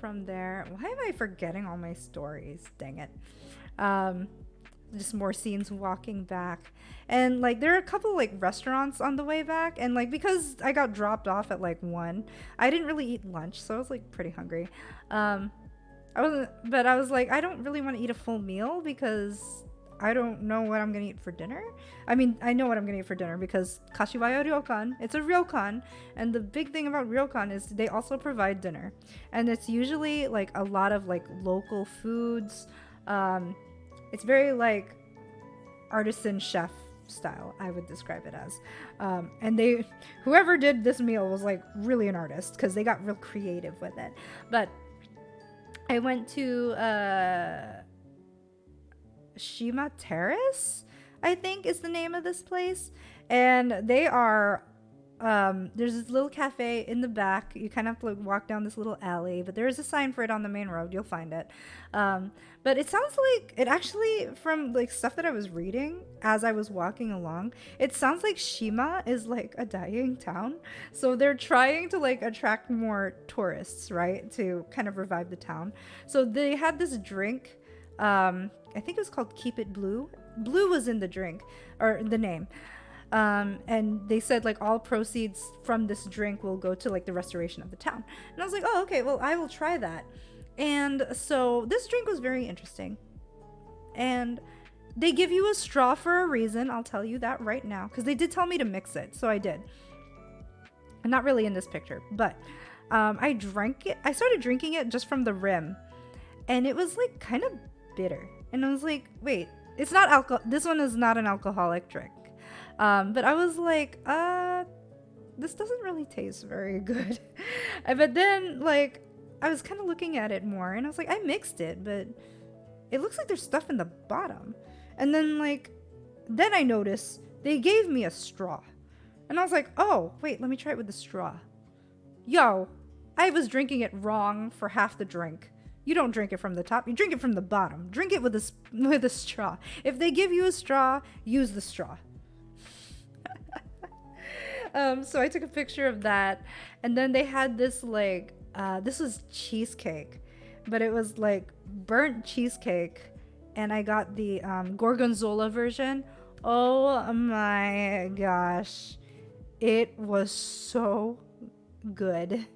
S1: from there. Why am I forgetting all my stories? Dang it. Just more scenes walking back, and like there are a couple like restaurants on the way back, and like because I got dropped off at like 1, I didn't really eat lunch, so I was like pretty hungry. I was like, I don't really want to eat a full meal because I don't know what I'm gonna eat for dinner. I mean, I know what I'm gonna eat for dinner because Kashiwaya Ryokan, it's a ryokan, and the big thing about ryokan is they also provide dinner, and it's usually like a lot of like local foods. It's very like artisan chef style, I would describe it as. And whoever did this meal was like really an artist because they got real creative with it. But I went to Shima Terrace, I think is the name of this place. And they are, there's this little cafe in the back. You kind of have to like walk down this little alley, but there is a sign for it on the main road. You'll find it. But it sounds like, it actually, from like stuff that I was reading as I was walking along, it sounds like Shima is like a dying town. So they're trying to like attract more tourists, right? To kind of revive the town. So they had this drink, I think it was called Keep It Blue. Blue was in the drink or the name. And they said like all proceeds from this drink will go to like the restoration of the town. And I was like, oh, okay, well, I will try that. And so this drink was very interesting. And they give you a straw for a reason. I'll tell you that right now, because they did tell me to mix it, so I did. And not really in this picture, but I drank it. I started drinking it just from the rim, and it was like kind of bitter. And I was like, wait, it's not alcohol. This one is not an alcoholic drink. But I was like, this doesn't really taste very good. But then like I was kind of looking at it more, and I was like, I mixed it, but it looks like there's stuff in the bottom. And then then I noticed they gave me a straw. And I was like, oh, wait, let me try it with the straw. Yo, I was drinking it wrong for half the drink. You don't drink it from the top, you drink it from the bottom. Drink it with a straw. If they give you a straw, use the straw. So I took a picture of that. And then they had this this was cheesecake. But it was like burnt cheesecake. And I got the gorgonzola version. Oh my gosh. It was so good.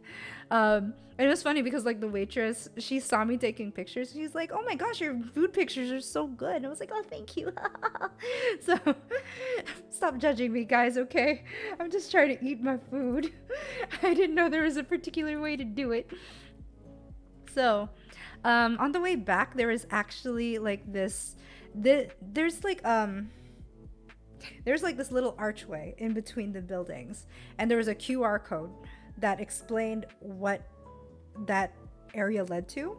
S1: It was funny because like the waitress, she saw me taking pictures. She's like, oh my gosh, your food pictures are so good. And I was like, oh, thank you. So stop judging me, guys, okay? I'm just trying to eat my food. I didn't know there was a particular way to do it. So on the way back, there was actually like there's like this little archway in between the buildings, and there was a QR code that explained what that area led to,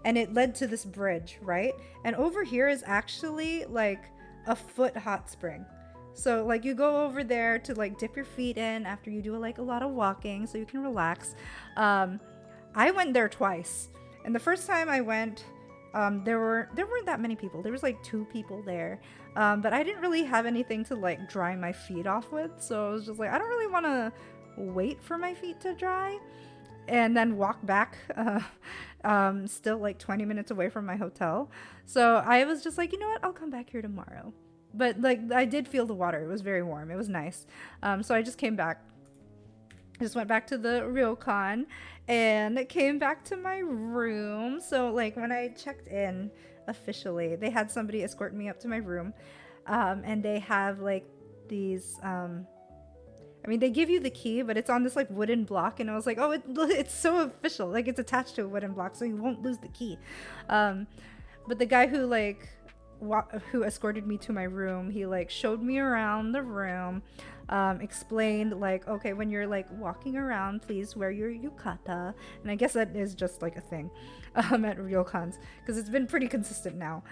S1: and it led to this bridge, right? And over here is actually like a foot hot spring. So like you go over there to like dip your feet in after you do like a lot of walking so you can relax. I went there twice, and the first time I went, there weren't that many people. There was like 2 people there, but I didn't really have anything to like dry my feet off with, so I was just like, I don't really want to wait for my feet to dry and then walk back, still like 20 minutes away from my hotel. So I was just like, you know what, I'll come back here tomorrow. But like I did feel the water. It was very warm. It was nice. So I just came back. I just went back to the ryokan and came back to my room. So like when I checked in officially, they had somebody escort me up to my room, and they have like these they give you the key, but it's on this like wooden block, and I was like, oh, it's so official, like it's attached to a wooden block, so you won't lose the key. But the guy who who escorted me to my room, he like showed me around the room, explained like, okay, when you're like walking around, please wear your yukata. And I guess that is just like a thing at ryokans, because it's been pretty consistent now.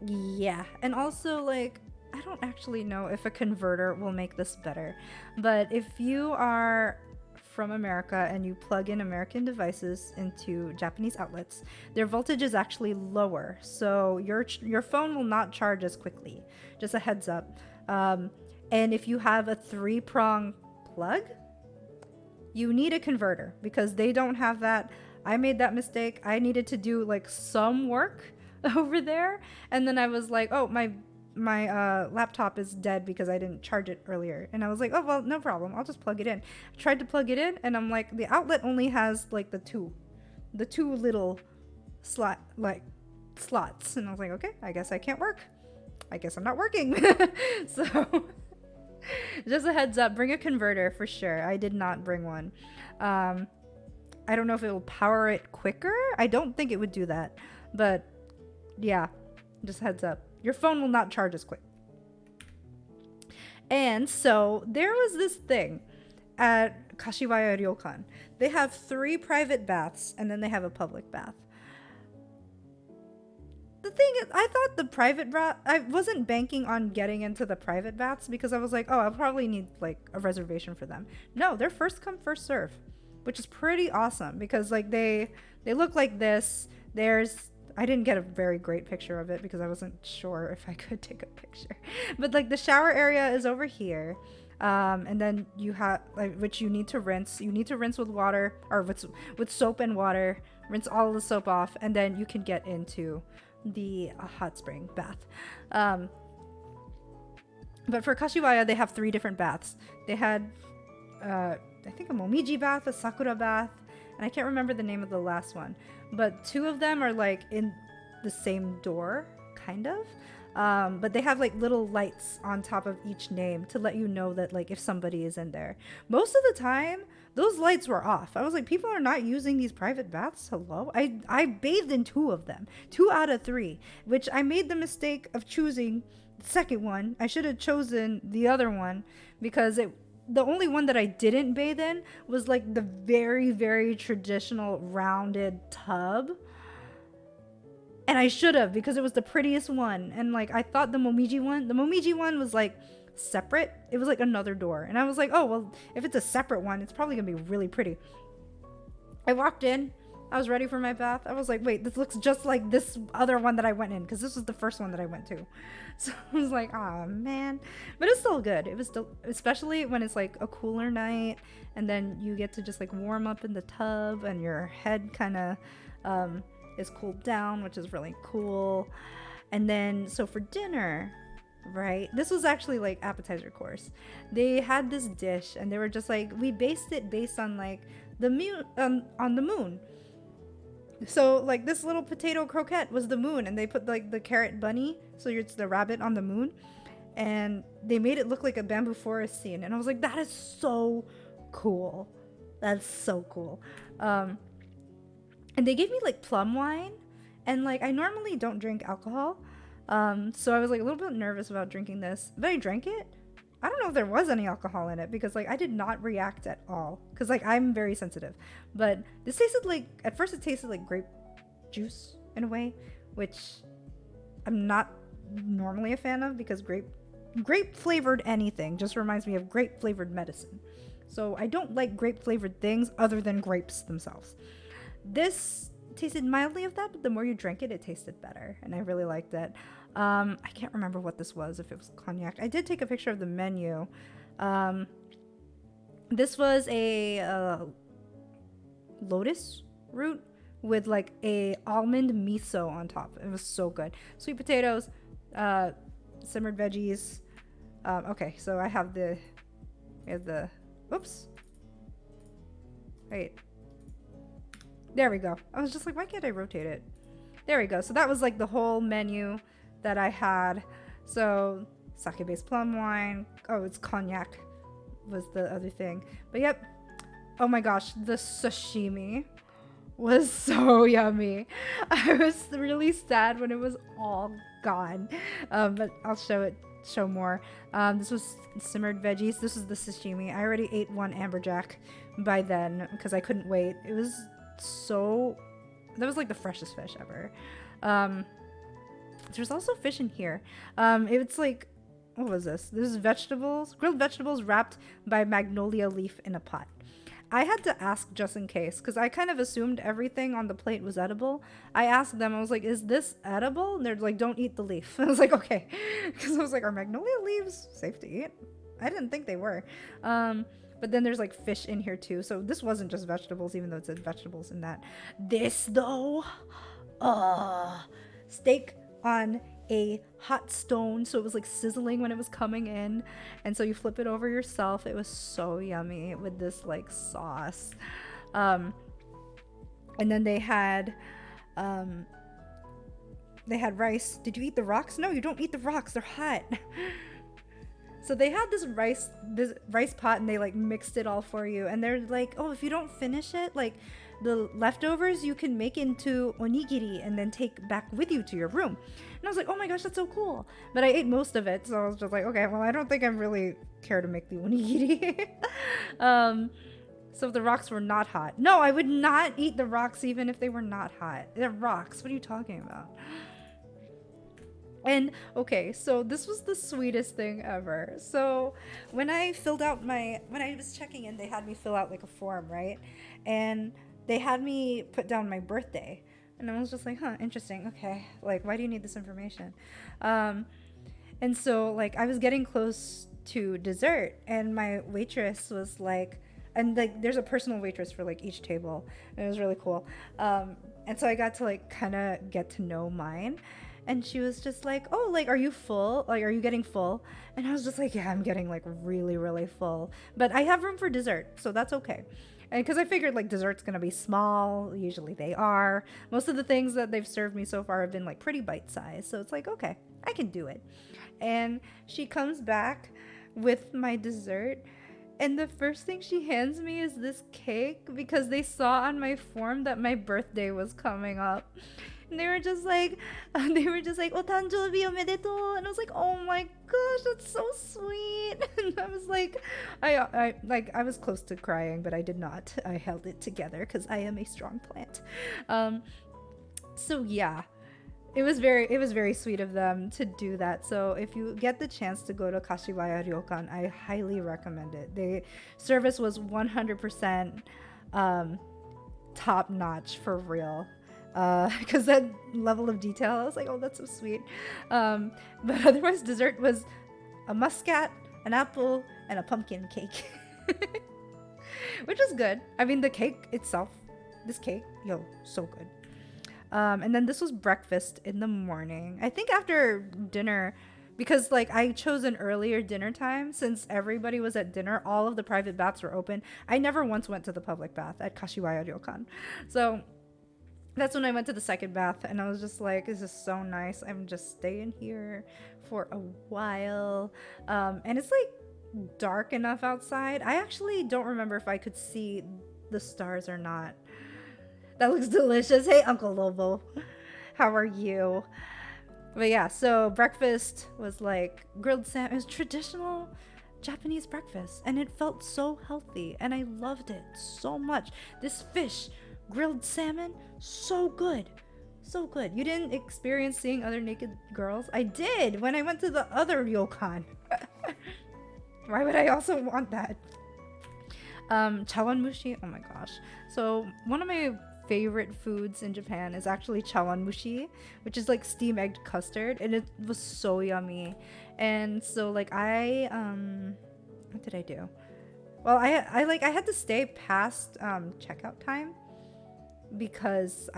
S1: Yeah, and also like I don't actually know if a converter will make this better, but if you are from America and you plug in American devices into Japanese outlets, their voltage is actually lower, so your phone will not charge as quickly. Just a heads up. And if you have a 3-prong plug, you need a converter, because they don't have that. I made that mistake. I needed to do like some work over there, and then I was like, oh, my laptop is dead because I didn't charge it earlier. And I was like, oh, well, no problem, I'll just plug it in. I tried to plug it in, and I'm like, the outlet only has like the two little slots. And I was like, okay, I guess I can't work. I guess I'm not working. So just a heads up, bring a converter for sure. I did not bring one. I don't know if it will power it quicker. I don't think it would do that, but yeah, just heads up. Your phone will not charge as quick. And so there was this thing at Kashiwaya Ryokan. They have 3 private baths, and then they have a public bath. The thing is, I thought the private bath, I wasn't banking on getting into the private baths, because I was like, oh, I'll probably need like a reservation for them. No, they're first come, first serve, which is pretty awesome, because like they look like this. I didn't get a very great picture of it because I wasn't sure if I could take a picture. But like the shower area is over here. And then you have which you need to rinse. You need to rinse with water, or with soap and water. Rinse all the soap off, and then you can get into the hot spring bath. Um, but for Kashiwaya, they have 3 different baths. They had, I think, a Momiji bath, a Sakura bath, and I can't remember the name of the last one. But 2 of them are like in the same door, kind of. But they have like little lights on top of each name to let you know that like if somebody is in there. Most of the time, those lights were off. I was like, people are not using these private baths. Hello? I bathed in 2 of them, 2 out of 3, which I made the mistake of choosing the second one. I should have chosen the other one because the only one that I didn't bathe in was like the very, very traditional rounded tub. And I should have, because it was the prettiest one. And like, I thought the Momiji one was like separate. It was like another door. And I was like, oh, well, if it's a separate one, it's probably gonna be really pretty. I walked in. I was ready for my bath. I was like, wait, this looks just like this other one that I went in, because this was the first one that I went to. So I was like, oh man. But it's still good. It was still, especially when it's like a cooler night and then you get to just like warm up in the tub and your head kind of is cooled down, which is really cool. And then, so for dinner, right, this was actually like appetizer course. They had this dish and they were just like, we based it based on like the moon, on the moon. So like this little potato croquette was the moon, and they put like the carrot bunny, so it's the rabbit on the moon, and they made it look like a bamboo forest scene. And I was like, that is so cool. That's so cool. And they gave me like plum wine, and like I normally don't drink alcohol, so I was like a little bit nervous about drinking this, but I drank it. I don't know if there was any alcohol in it, because like I did not react at all, because like I'm very sensitive. But this tasted like, at first it tasted like grape juice in a way, which I'm not normally a fan of, because grape flavored anything just reminds me of grape flavored medicine. So I don't like grape flavored things other than grapes themselves. This tasted mildly of that, but the more you drank it, it tasted better, and I really liked it. I can't remember what this was, if it was cognac. I did take a picture of the menu. This was a lotus root with like a almond miso on top. It was so good. Sweet potatoes, simmered veggies. Okay, so I have the oops. Wait. There we go. I was just like, why can't I rotate it? There we go. So that was like the whole menu that I had. So sake-based plum wine. Oh, it's cognac was the other thing. But yep. Oh my gosh, the sashimi was so yummy. I was really sad when it was all gone. But I'll show more. This was simmered veggies. This was the sashimi. I already ate one amberjack by then because I couldn't wait. It was that was like the freshest fish ever. There's also fish in here. It's like, what was this? This is vegetables, grilled vegetables wrapped by magnolia leaf in a pot. I had to ask just in case, because I kind of assumed everything on the plate was edible. I asked them, I was like, is this edible? And they're like, don't eat the leaf. I was like, okay. Because I was like, are magnolia leaves safe to eat? I didn't think they were. But then there's like fish in here too. So this wasn't just vegetables, even though it said vegetables in that. This though, steak on a hot stone, so it was like sizzling when it was coming in, and so you flip it over yourself. It was so yummy with this like sauce. And then they had rice. Did you eat the rocks? No, you don't eat the rocks, they're hot. So they had this rice pot, and they like mixed it all for you, and they're like, oh, if you don't finish it, like the leftovers you can make into onigiri and then take back with you to your room. And I was like, oh my gosh, that's so cool. But I ate most of it, so I was just like, okay, well, I don't think I really care to make the onigiri. So if the rocks were not hot, no, I would not eat the rocks even if they were not hot. They're rocks. What are you talking about? And okay, so this was the sweetest thing ever. So when I was checking in, they had me fill out like a form, right? And they had me put down my birthday. And I was just like, huh, interesting. Okay, like, why do you need this information? And so like I was getting close to dessert, and my waitress was like, and like there's a personal waitress for like each table, and it was really cool. And so I got to like kind of get to know mine, and she was just like, oh, like, are you full, like, are you getting full? And I was just like, yeah, I'm getting like really really full, but I have room for dessert, so that's okay. And because I figured like dessert's gonna be small, usually they are. Most of the things that they've served me so far have been like pretty bite sized, so it's like, okay, I can do it. And she comes back with my dessert, and the first thing she hands me is this cake because they saw on my form that my birthday was coming up. And they were just like, "Otanjobi omedetou," and I was like, "Oh my gosh, that's so sweet!" And I was like, I was close to crying, but I did not. I held it together because I am a strong plant. So yeah, it was very sweet of them to do that. So if you get the chance to go to Kashiwaya Ryokan, I highly recommend it. The service was 100% top notch for real. Because that level of detail, I was like, oh, that's so sweet. But otherwise, dessert was a muscat, an apple, and a pumpkin cake, which was good. I mean, the cake itself, this cake, yo, so good. And then this was breakfast in the morning. I think after dinner, because like I chose an earlier dinner time since everybody was at dinner, all of the private baths were open. I never once went to the public bath at Kashiwaya Ryokan. So that's when I went to the second bath, and I was just like, this is so nice. I'm just staying here for a while. And it's like dark enough outside. I actually don't remember if I could see the stars or not. That looks delicious. Hey, Uncle Lobo. How are you? But yeah, so breakfast was like grilled salmon. It was traditional Japanese breakfast, and it felt so healthy, and I loved it so much. This fish, grilled salmon, so good. So good. You didn't experience seeing other naked girls? I did when I went to the other ryokan. Why would I also want that? Chawanmushi, oh my gosh. So one of my favorite foods in Japan is actually chawanmushi, which is like steamed egg custard, and it was so yummy. And so like what did I do? Well, I had to stay past checkout time because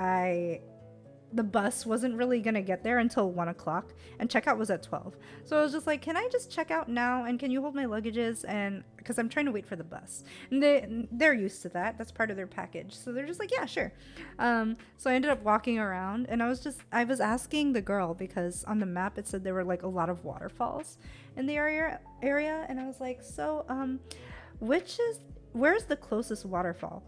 S1: the bus wasn't really gonna get there until 1 o'clock, and checkout was at 12. So I was just like, can I just check out now, and can you hold my luggages? And because I'm trying to wait for the bus, and they're used to that. That's part of their package. So they're just like, yeah, sure. So I ended up walking around, and I was asking the girl, because on the map it said there were like a lot of waterfalls in the area, and I was like, so where's the closest waterfall?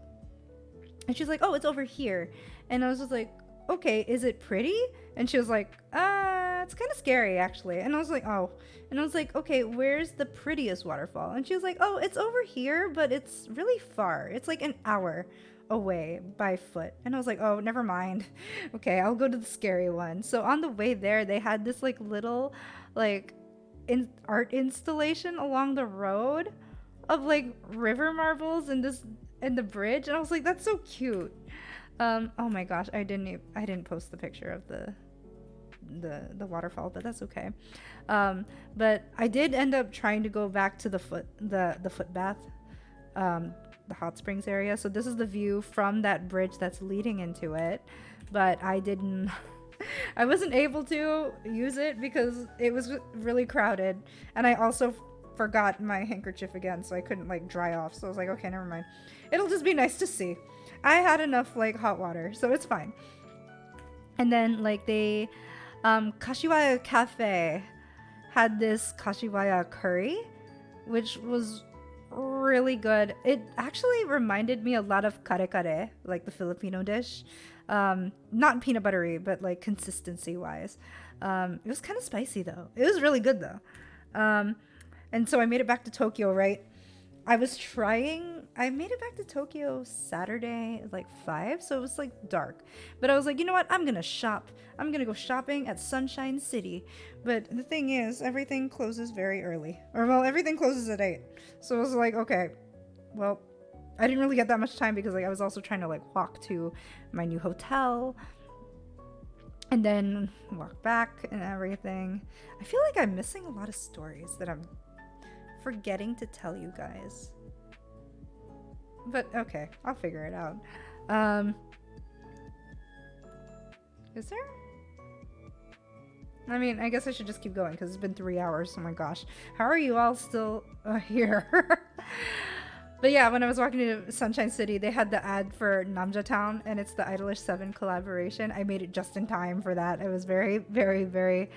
S1: And she's like, oh, it's over here. And I was just like, okay, is it pretty? And she was like, it's kind of scary actually. And I was like, oh. And I was like, okay, where's the prettiest waterfall? And she was like, oh, it's over here, but it's really far. It's like an hour away by foot. And I was like, oh, never mind. Okay, I'll go to the scary one. So on the way there, they had this like little like art installation along the road of like river marbles and the bridge, and I was like, that's so cute. Oh my gosh, I didn't post the picture of the waterfall, but that's okay. But I did end up trying to go back to the foot bath, the hot springs area. So this is the view from that bridge that's leading into it, but I didn't I wasn't able to use it because it was really crowded, and I also forgot my handkerchief again, so I couldn't like dry off. So I was like, okay, never mind. It'll just be nice to see. I had enough like hot water, so it's fine. And then like they Kashiwaya Cafe had this Kashiwaya curry, which was really good. It actually reminded me a lot of kare kare, like the Filipino dish. Not peanut buttery, but like consistency wise. It was kind of spicy though. It was really good though. And so I made it back to Tokyo, right? I made it back to Tokyo Saturday at like 5, so it was like dark. But I was like, you know what? I'm gonna shop. I'm gonna go shopping at Sunshine City. But the thing is, everything closes very early. Everything closes at 8. So I was like, okay, well, I didn't really get that much time because like I was also trying to like walk to my new hotel and then walk back and everything. I feel like I'm missing a lot of stories that I'm forgetting to tell you guys. but okay, I'll figure it out. Um, is there? I mean, I guess I should just keep going because it's been 3 hours. Oh my gosh. How are you all still here? But yeah, when I was walking to Sunshine City, they had the ad for Namja Town, and it's the Idolish 7 collaboration. I made it just in time for that. It was very, very, very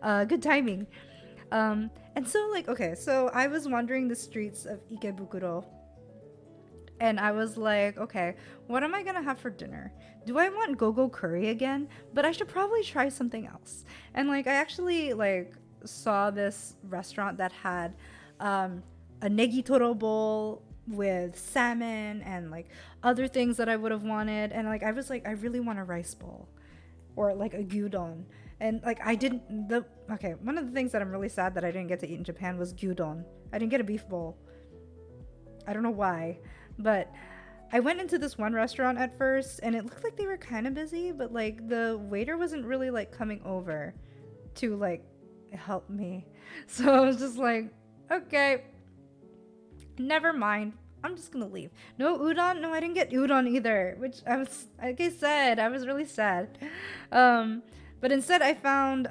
S1: good timing. And so, like, okay, so I was wandering the streets of Ikebukuro, and I was like, okay, what am I gonna have for dinner? Do I want go-go curry again? But I should probably try something else. And like, I actually like saw this restaurant that had a negitoro bowl with salmon and like other things that I would have wanted. And like, I was like, I really want a rice bowl or like a gyudon. And like, one of the things that I'm really sad that I didn't get to eat in Japan was gyudon. I didn't get a beef bowl. I don't know why. But I went into this one restaurant at first and it looked like they were kind of busy, but like the waiter wasn't really like coming over to like help me. So I was just like, okay, never mind. I'm just gonna leave. No udon? No, I didn't get udon either, which like I said, I was really sad. But instead I found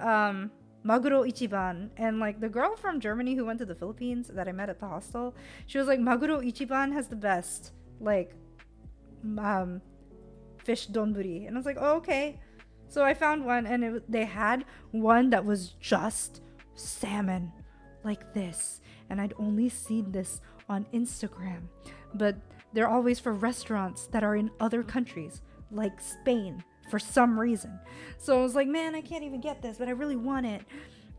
S1: Maguro Ichiban, and like the girl from Germany who went to the Philippines that I met at the hostel, she was like, Maguro Ichiban has the best like fish donburi, and I was like, oh, okay. So I found one, and they had one that was just salmon like this, and I'd only seen this on Instagram, but they're always for restaurants that are in other countries like Spain for some reason. So I was like, man, I can't even get this, but I really want it.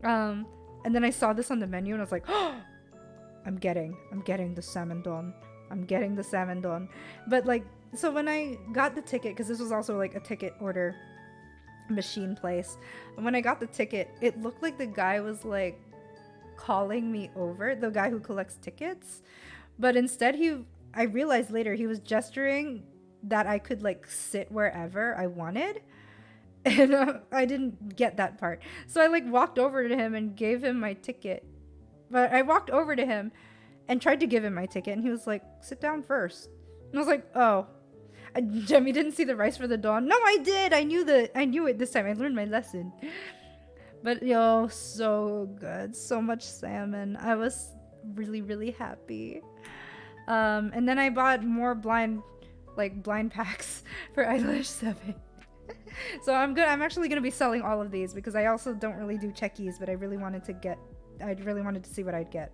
S1: And then I saw this on the menu and I was like, oh, I'm getting the salmon don. I'm getting the salmon don. But like, so when I got the ticket, because this was also like a ticket order machine place, and when I got the ticket, it looked like the guy was like calling me over, the guy who collects tickets, but instead I realized later he was gesturing that I could like sit wherever I wanted, and I didn't get that part. So I like walked over to him and gave him my ticket. But I walked over to him and tried to give him my ticket, and he was like, sit down first. And I was like, oh, Jemi didn't see the rice for the dawn. No, I did. I knew it this time. I learned my lesson. But yo, so good. So much salmon. I was really, really happy. And then I bought more blind packs for Idolish 7. So I'm actually gonna be selling all of these because I also don't really do checkies, but I really wanted to see what I'd get.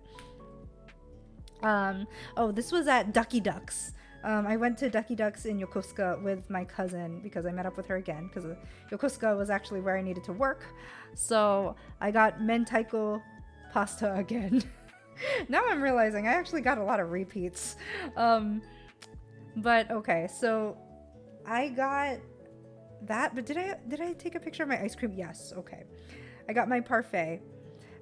S1: This was at Ducky Ducks. I went to Ducky Ducks in Yokosuka with my cousin because I met up with her again because Yokosuka was actually where I needed to work. So I got mentaiko pasta again. Now I'm realizing I actually got a lot of repeats. But okay, so I got that, but did I take a picture of my ice cream? Yes, okay. I got my parfait,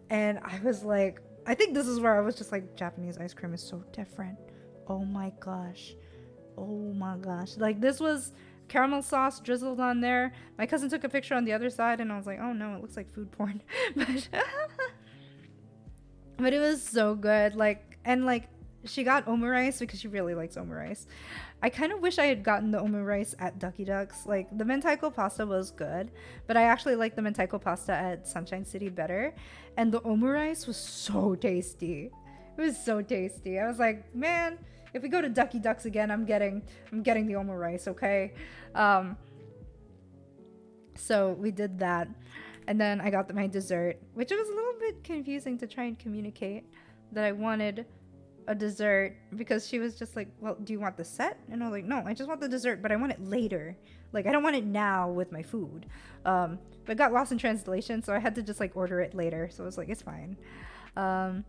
S1: and I was like, I think this is where I was just like, Japanese ice cream is so different. Oh my gosh. Like, this was caramel sauce drizzled on there. My cousin took a picture on the other side, and I was like, oh no, it looks like food porn. But it was so good. Like, and like, she got omurice because she really likes omurice. I kind of wish I had gotten the omurice at Ducky Ducks. Like, the mentaiko pasta was good, but I actually like the mentaiko pasta at Sunshine City better. And the omurice was so tasty. It was so tasty. I was like, man, if we go to Ducky Ducks again, I'm getting the omurice, okay? So we did that. And then I got my dessert, which was a little bit confusing to try and communicate that I wanted a dessert, because she was just like, well, do you want the set? And I was like, no, I just want the dessert, but I want it later. Like, I don't want it now with my food. But it got lost in translation, so I had to just like order it later. So I was like, it's fine. And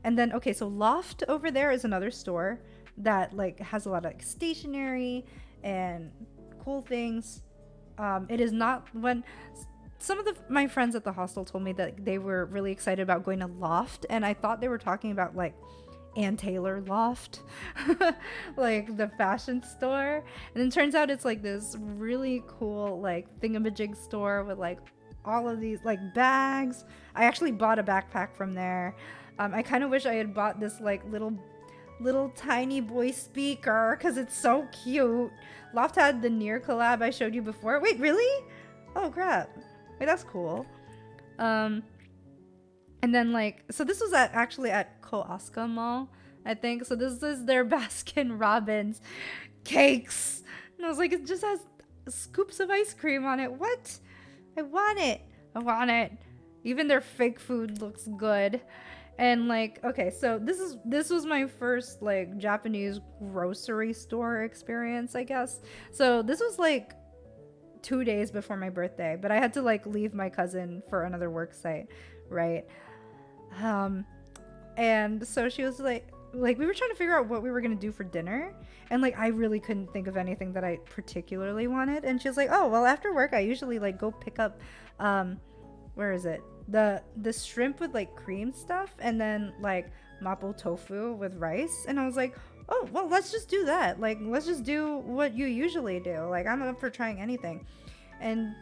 S1: then, okay, so Loft over there is another store that like has a lot of like stationery and cool things. It is not when some of my friends at the hostel told me that they were really excited about going to Loft, and I thought they were talking about like Ann Taylor Loft, like the fashion store. And it turns out it's like this really cool like thingamajig store with like all of these like bags. I actually bought a backpack from there. I kind of wish I had bought this like little little tiny boy speaker because it's so cute. Loft had the Near collab I showed you before. Wait, really? Oh crap. Wait, that's cool. And then like, so this was actually at Koaska Mall, I think. So this is their Baskin Robbins cakes. And I was like, it just has scoops of ice cream on it. What? I want it. I want it. Even their fake food looks good. And like, okay, so this was my first like Japanese grocery store experience, I guess. So this was like 2 days before my birthday, but I had to like leave my cousin for another work site, right? And so she was like we were trying to figure out what we were gonna do for dinner, and like I really couldn't think of anything that I particularly wanted. And she was like, oh well, after work I usually like go pick up where is it, the shrimp with like cream stuff, and then like mapo tofu with rice. And I was like, oh well, let's just do that. Like, let's just do what you usually do. Like, I'm up for trying anything. And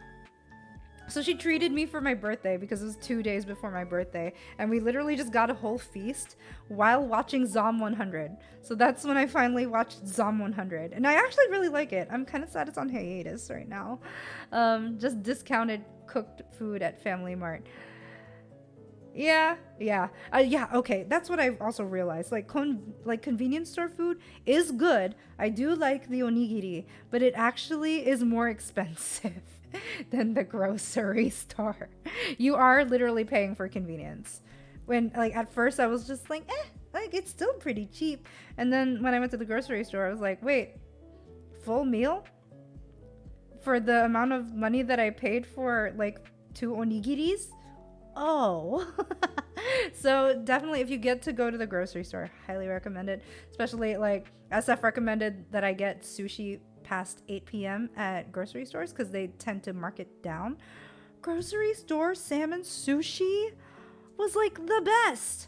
S1: so she treated me for my birthday because it was 2 days before my birthday, and we literally just got a whole feast while watching Zom 100. So that's when I finally watched Zom 100, and I actually really like it. I'm kind of sad it's on hiatus right now. Just discounted cooked food at Family Mart. Yeah. Okay, that's what I also realized. Like, convenience store food is good. I do like the onigiri, but it actually is more expensive than the grocery store. You are literally paying for convenience. When like at first I was just like, like it's still pretty cheap. And then when I went to the grocery store, I was like, wait, full meal for the amount of money that I paid for like 2 onigiris? Oh. So definitely, if you get to go to the grocery store, highly recommend it. Especially like SF recommended that I get sushi past 8 p.m. at grocery stores because they tend to mark it down. Grocery store salmon sushi was like the best.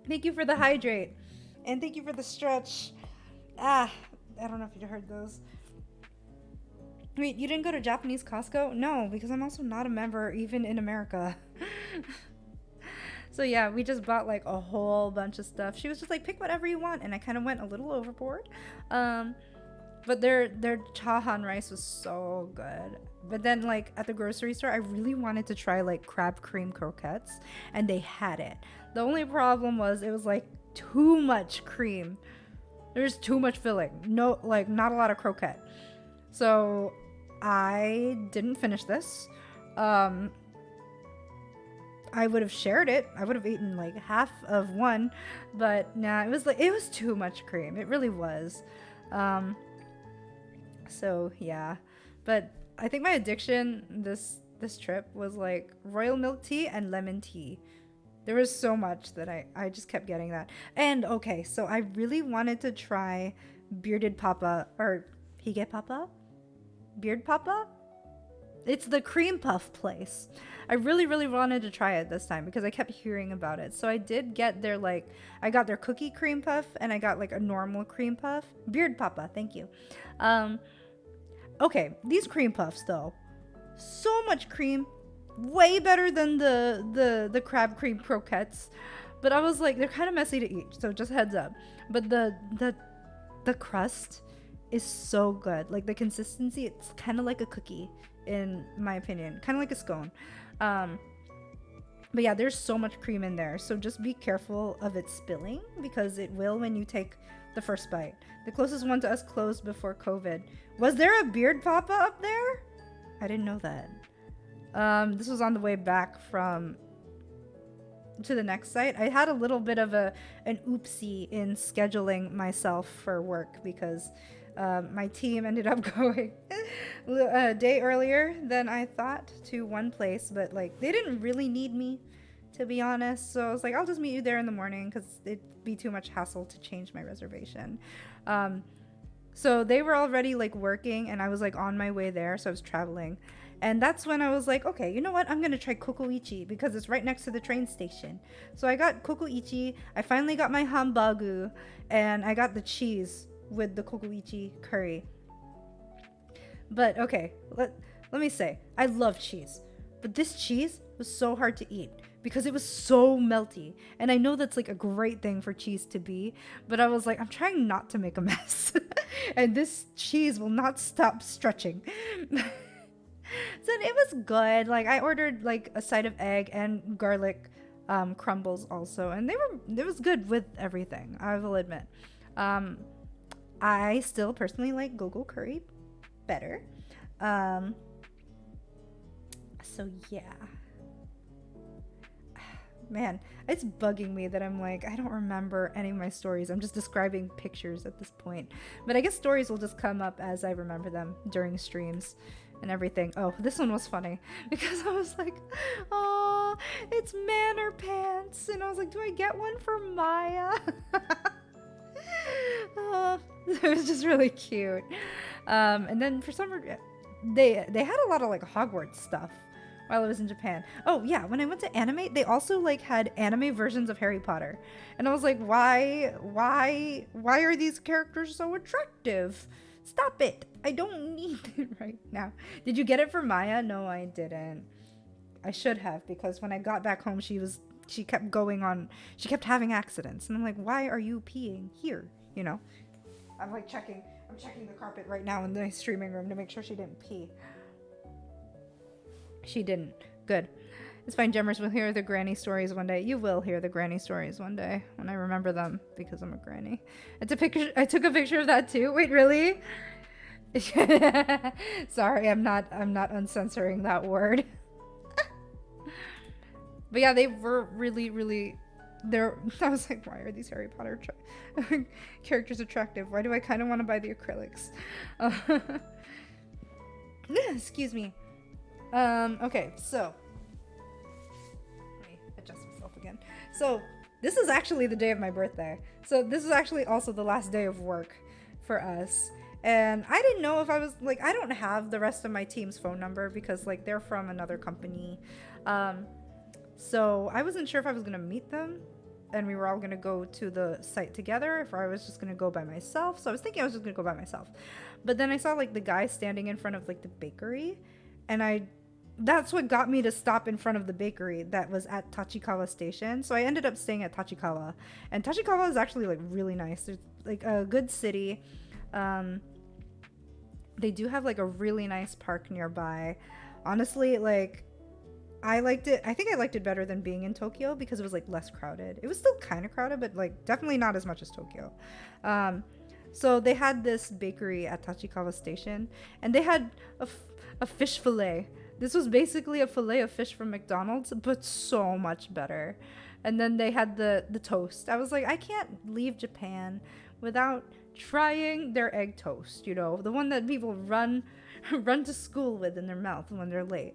S1: Thank you for the hydrate, and thank you for the stretch. I don't know if you heard those. Wait, you didn't go to Japanese Costco? No, because I'm also not a member even in America. So yeah, we just bought like a whole bunch of stuff. She was just like, pick whatever you want, and I kind of went a little overboard. But their chahan rice was so good. But then like at the grocery store, I really wanted to try like crab cream croquettes, and they had it. The only problem was it was like too much cream. There's too much filling. No, like not a lot of croquette. So I didn't finish this. I would have shared it. I would have eaten like half of one, but nah, it was too much cream. It really was. So yeah, but I think my addiction this trip was like royal milk tea and lemon tea. There was so much that I just kept getting that. And okay, so I really wanted to try bearded papa or hige papa, beard papa. It's the cream puff place. I really, really wanted to try it this time because I kept hearing about it. So I did get their I got their cookie cream puff, and I got like a normal cream puff. Beard papa, thank you. Okay, these cream puffs though, so much cream, way better than the crab cream croquettes. But I was like, they're kind of messy to eat, so just heads up. But the crust is so good. Like the consistency, it's kind of like a cookie in my opinion, kind of like a scone. But yeah, there's so much cream in there, so just be careful of it spilling because it will when you take the first bite. The closest one to us closed before COVID. Was there a beard papa up there? I didn't know that. This was on the way back from to the next site. I had a little bit of an oopsie in scheduling myself for work because my team ended up going a day earlier than I thought to one place, but like they didn't really need me, to be honest. So I was like, I'll just meet you there in the morning because it'd be too much hassle to change my reservation. So they were already like working, and I was like on my way there, so I was traveling. And that's when I was like, okay, you know what? I'm going to try kokoichi because it's right next to the train station. So I got kokoichi. I finally got my hambagu, and I got the cheese with the kokoichi curry. But okay, let me say, I love cheese. But this cheese was so hard to eat because it was so melty. And I know that's like a great thing for cheese to be, but I was like, I'm trying not to make a mess. And this cheese will not stop stretching. So it was good. Like I ordered like a side of egg and garlic crumbles also, and it was good with everything, I will admit. I still personally like go-go curry better. So yeah. Man, it's bugging me that I'm like, I don't remember any of my stories. I'm just describing pictures at this point. But I guess stories will just come up as I remember them during streams and everything. Oh, this one was funny because I was like, oh, it's Manor Pants. And I was like, do I get one for Maya? Oh, it was just really cute. And then for some reason, they had a lot of like Hogwarts stuff while I was in Japan. Oh yeah, when I went to Animate, they also like had anime versions of Harry Potter. And I was like, why are these characters so attractive? Stop it. I don't need it right now. Did you get it for Maya? No, I didn't. I should have, because when I got back home, she kept having accidents. And I'm like, why are you peeing here? You know? I'm checking the carpet right now in the streaming room to make sure she didn't pee. She didn't. Good. It's fine. Gemmers will hear the granny stories one day. You will hear the granny stories one day when I remember them, because I'm a granny. I took a picture of that too. Wait, really? Sorry, I'm not uncensoring that word. But yeah, they were really, really. I was like, why are these Harry Potter characters attractive? Why do I kind of want to buy the acrylics? Excuse me. Okay, so let me adjust myself again. So this is actually the day of my birthday. So this is actually also the last day of work for us. And I didn't know if I was like, I don't have the rest of my team's phone number because like they're from another company. So I wasn't sure if I was gonna meet them and we were all gonna go to the site together, if I was just gonna go by myself. So I was thinking I was just gonna go by myself. But then I saw like the guy standing in front of like the bakery, and that's what got me to stop in front of the bakery that was at Tachikawa Station. So I ended up staying at Tachikawa, and Tachikawa is actually like really nice. There's like a good city. They do have like a really nice park nearby. Honestly, like I liked it. I think I liked it better than being in Tokyo because it was like less crowded. It was still kind of crowded, but like definitely not as much as Tokyo. So they had this bakery at Tachikawa Station, and they had a fish fillet. This was basically a fillet of fish from McDonald's, but so much better. And then they had the toast. I was like, I can't leave Japan without trying their egg toast, you know, the one that people run to school with in their mouth when they're late.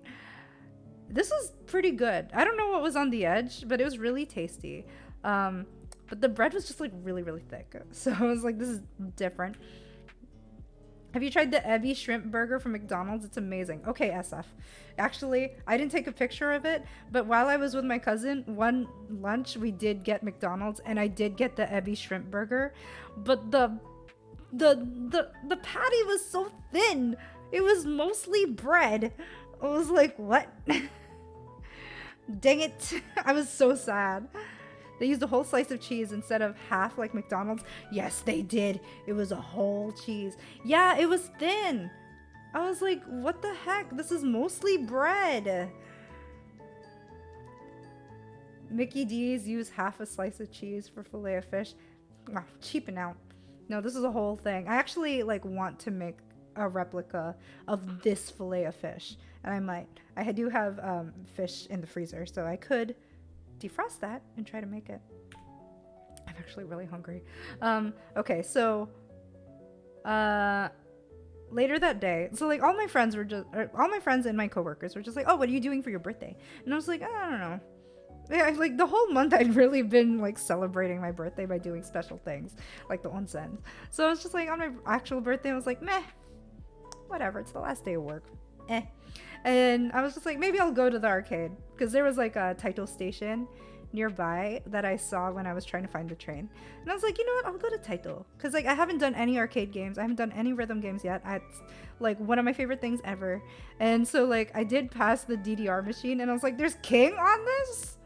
S1: This was pretty good. I don't know what was on the edge, but it was really tasty. But the bread was just like really, really thick. So I was like, this is different. Have you tried the Ebi shrimp burger from McDonald's? It's amazing. Okay, SF. Actually, I didn't take a picture of it, but while I was with my cousin, one lunch we did get McDonald's, and I did get the Ebi shrimp burger, but the patty was so thin. It was mostly bread. I was like, what? Dang it. I was so sad. They used a whole slice of cheese instead of half like McDonald's. Yes, they did. It was a whole cheese. Yeah, it was thin. I was like, what the heck? This is mostly bread. Mickey D's use half a slice of cheese for fillet of fish. Wow, cheaping out. No, this is a whole thing. I actually like want to make a replica of this fillet of fish. And I might. I do have fish in the freezer, so I could defrost that and try to make it. I'm actually really hungry. Okay, so later that day, so like all my friends and my coworkers were just like, oh, what are you doing for your birthday? And I was like, I don't know. Yeah, like the whole month I'd really been like celebrating my birthday by doing special things like the onsen. So I was just like, on my actual birthday, I was like, meh, whatever, it's the last day of work. And I was just like, maybe I'll go to the arcade, because there was like a Taito station nearby that I saw when I was trying to find the train. And I was like, you know what, I'll go to Taito, because like I haven't done any arcade games, I haven't done any rhythm games yet. It's like one of my favorite things ever. And so like I did pass the DDR machine, and I was like, there's King on this?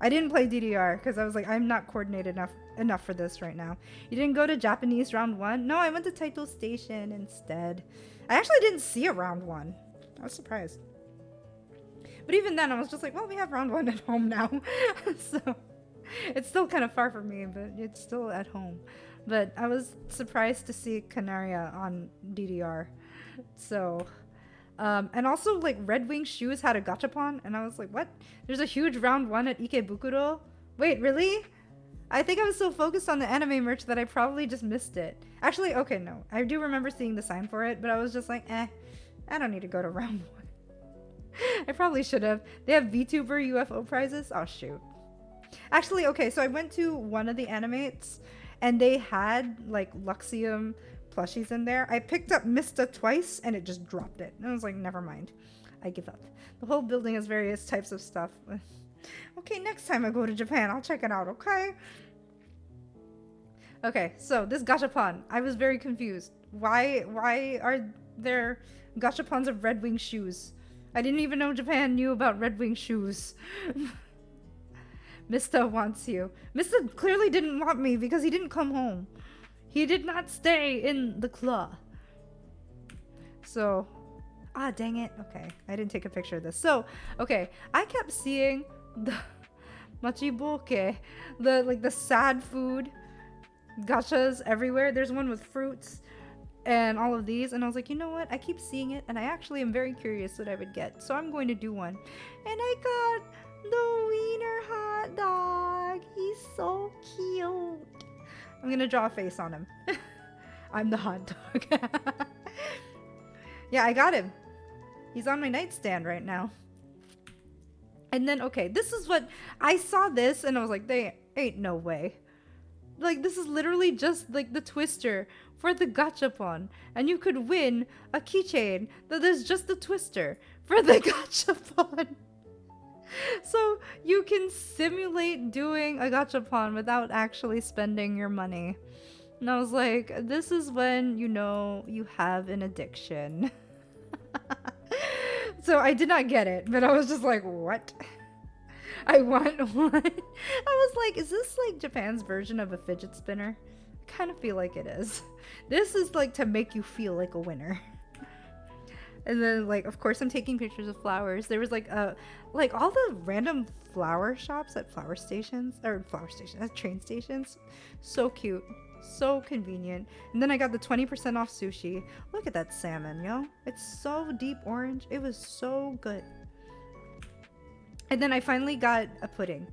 S1: I didn't play DDR because I was like, I'm not coordinated enough for this right now. You didn't go to Japanese round 1? No, I went to Taito Station instead. I actually didn't see a round 1. I was surprised. But even then, I was just like, well, we have round 1 at home now. So it's still kind of far from me, but it's still at home. But I was surprised to see Canaria on DDR. So, and also like Red Wing Shoes had a gachapon, and I was like, what? There's a huge round 1 at Ikebukuro? Wait, really? I think I was so focused on the anime merch that I probably just missed it. Actually, okay, no. I do remember seeing the sign for it, but I was just like, I don't need to go to round 1. I probably should have. They have VTuber UFO prizes? Oh, shoot. Actually, okay, so I went to one of the animates, and they had, like, Luxium plushies in there. I picked up Mista twice, and it just dropped it. And I was like, never mind. I give up. The whole building has various types of stuff. Okay, next time I go to Japan, I'll check it out, okay? Okay, so this gachapon, I was very confused. Why are there gachapons of Red Wing shoes? I didn't even know Japan knew about Red Wing shoes. Mista wants you. Mista clearly didn't want me because he didn't come home. He did not stay in the claw. So, dang it. Okay, I didn't take a picture of this. So, okay, I kept seeing the machiboke, the sad food gachas everywhere. There's one with fruits and all of these, and I was like, you know what? I keep seeing it, and I actually am very curious what I would get. So I'm going to do one. And I got the wiener hot dog. He's so cute. I'm gonna draw a face on him. I'm the hot dog. Yeah, I got him. He's on my nightstand right now. And then, okay, this is what I saw this, and I was like, they ain't no way. Like, this is literally just like the twister for the gachapon, and you could win a keychain that is just the twister for the gachapon. So you can simulate doing a gachapon without actually spending your money. And I was like, this is when you know you have an addiction. So I did not get it, but I was just like, what? I want one. I was like, is this like Japan's version of a fidget spinner? I kind of feel like it is. This is like to make you feel like a winner. And then, like, of course, I'm taking pictures of flowers. There was like all the random flower shops at at train stations. So cute, so convenient. And then I got the 20% off sushi. Look at that salmon, yo! It's so deep orange. It was so good. And then I finally got a pudding.